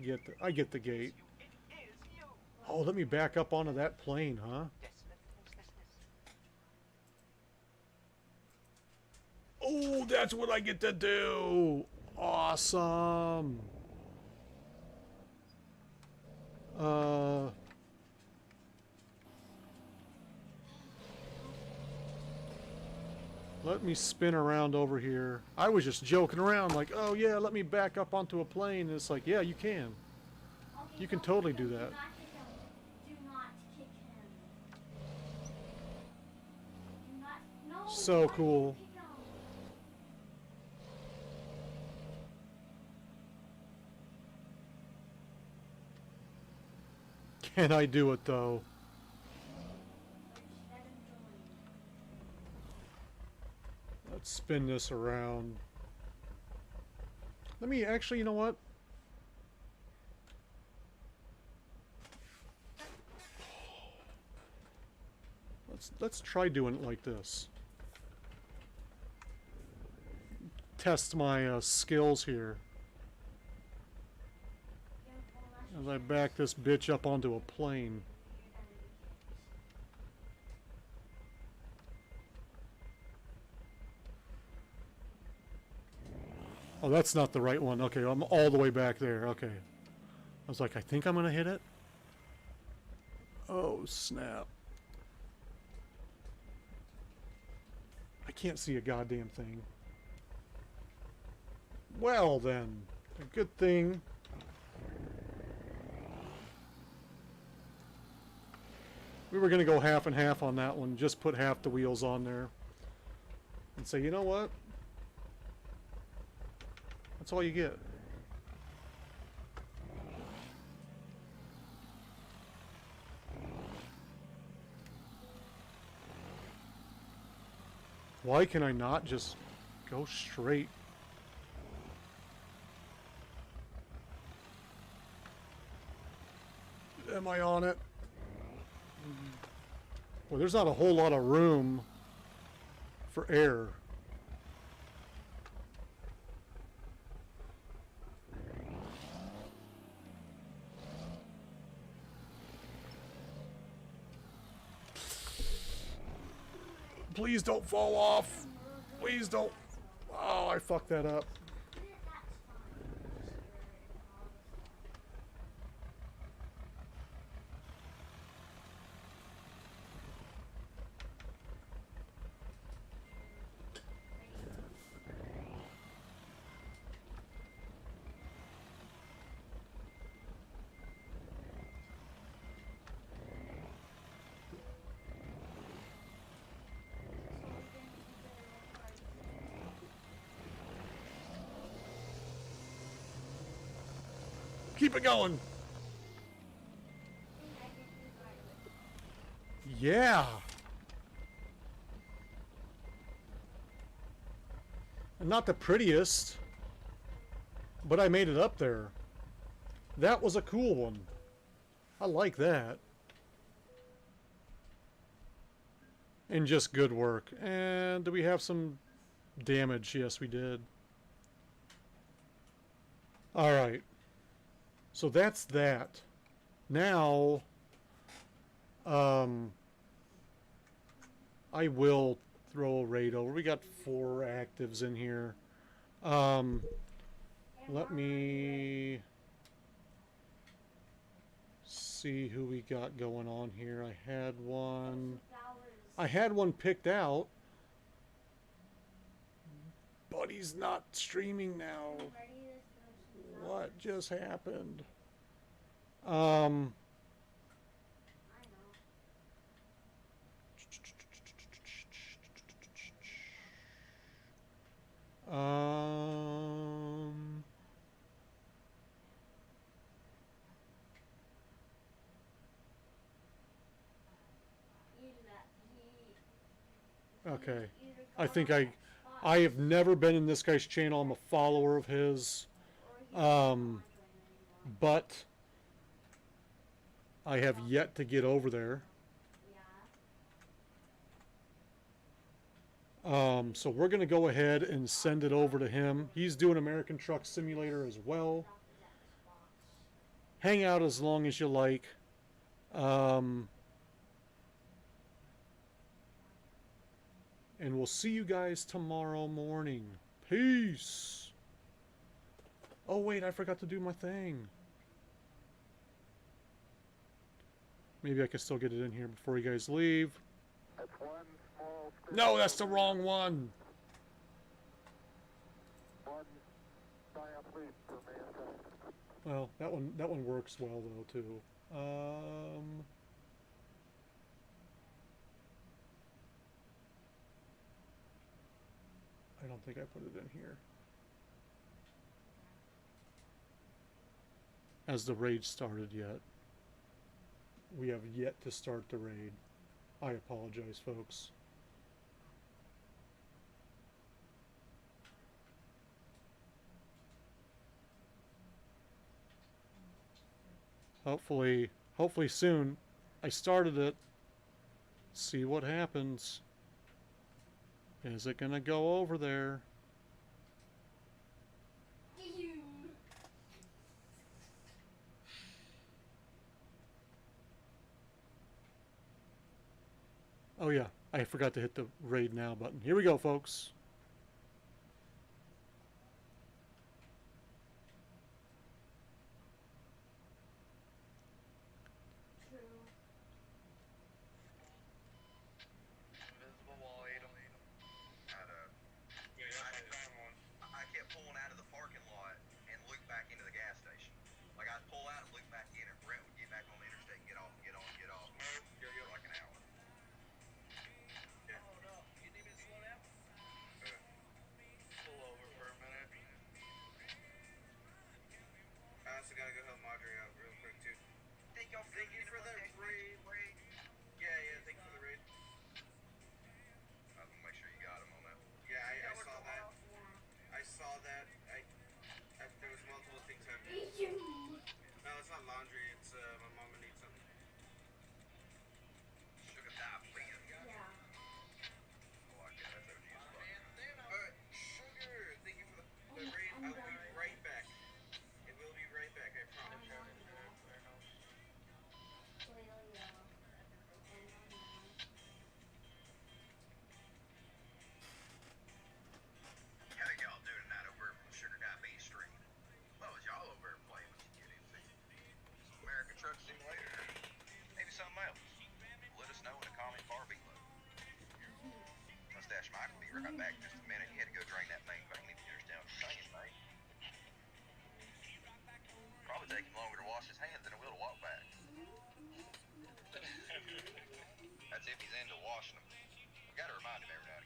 get the gate. It is you. Oh, let me back up onto that plane, huh? Desolate hopelessness. Oh, that's what I get to do. Awesome. Let me spin around over here. I was just joking around like, oh yeah, let me back up onto a plane. And it's like, yeah, you can. You can totally do that. Do not kick him. Do not. No. So why do you cool. kick him? Can I do it though? Or just let him join. Let's spin this around. Let me actually, you know what? Let's try doing it like this. Test my skills here Yeah, well, that's as your I chance. back this bitch up onto a plane. You're gonna be kicked. Oh, that's not the right one. Okay, I'm all the way back there. Okay. I was like, I think I'm gonna hit it. Oh, snap. I can't see a goddamn thing. Well then, a good thing. We were gonna go half and half on that one. Just put half the wheels on there. And say, you know what? That's all you get. Why can I not just go straight? Am I on it? Well, there's not a whole lot of room for air. Please don't fall off. Please don't. Oh, I fucked that up. Keep it going. Yeah. Not the prettiest, but I made it up there. That was a cool one. I like that. And just good work. And do we have some damage? Yes, we did. Alright. So that's that. Now, I will throw a raid over. We got 4 actives in here. Let me see who we got going on here. I had one picked out, but he's not streaming now. What just happened? Okay. I think I have never been in this guy's channel. I'm a follower of his. But I have yet to get over there. So we're going to go ahead and send it over to him. He's doing American Truck Simulator as well. Hang out as long as you like. And we'll see you guys tomorrow morning. Peace. Oh, wait, I forgot to do my thing. Maybe I can still get it in here before you guys leave. That's one small step. No, that's the wrong one. One giant leap for mankind. Well, that one works well though too. I don't think I put it in here. As the raid started yet. We have yet to start the raid. I apologize, folks. Hopefully soon. I started it. See what happens. Is it gonna go over there? Oh yeah, I forgot to hit the raid now button. Here we go, folks. Invisible wall, Adam. I kept pulling out of the parking lot and loop back into the gas station. Like I'd pull out and loop back in, and Brett would get back on the interstate and get off and get on and get off. For like an hour. Oh no, you need me to slow down? Pull over for a minute. Mustache Mike will be right back in just a minute. He had to go drain that main vein, if you understand what I'm saying, mate. Probably take him longer to wash his hands than it will to walk back. That's if he's into washing them. I've got to remind him every now and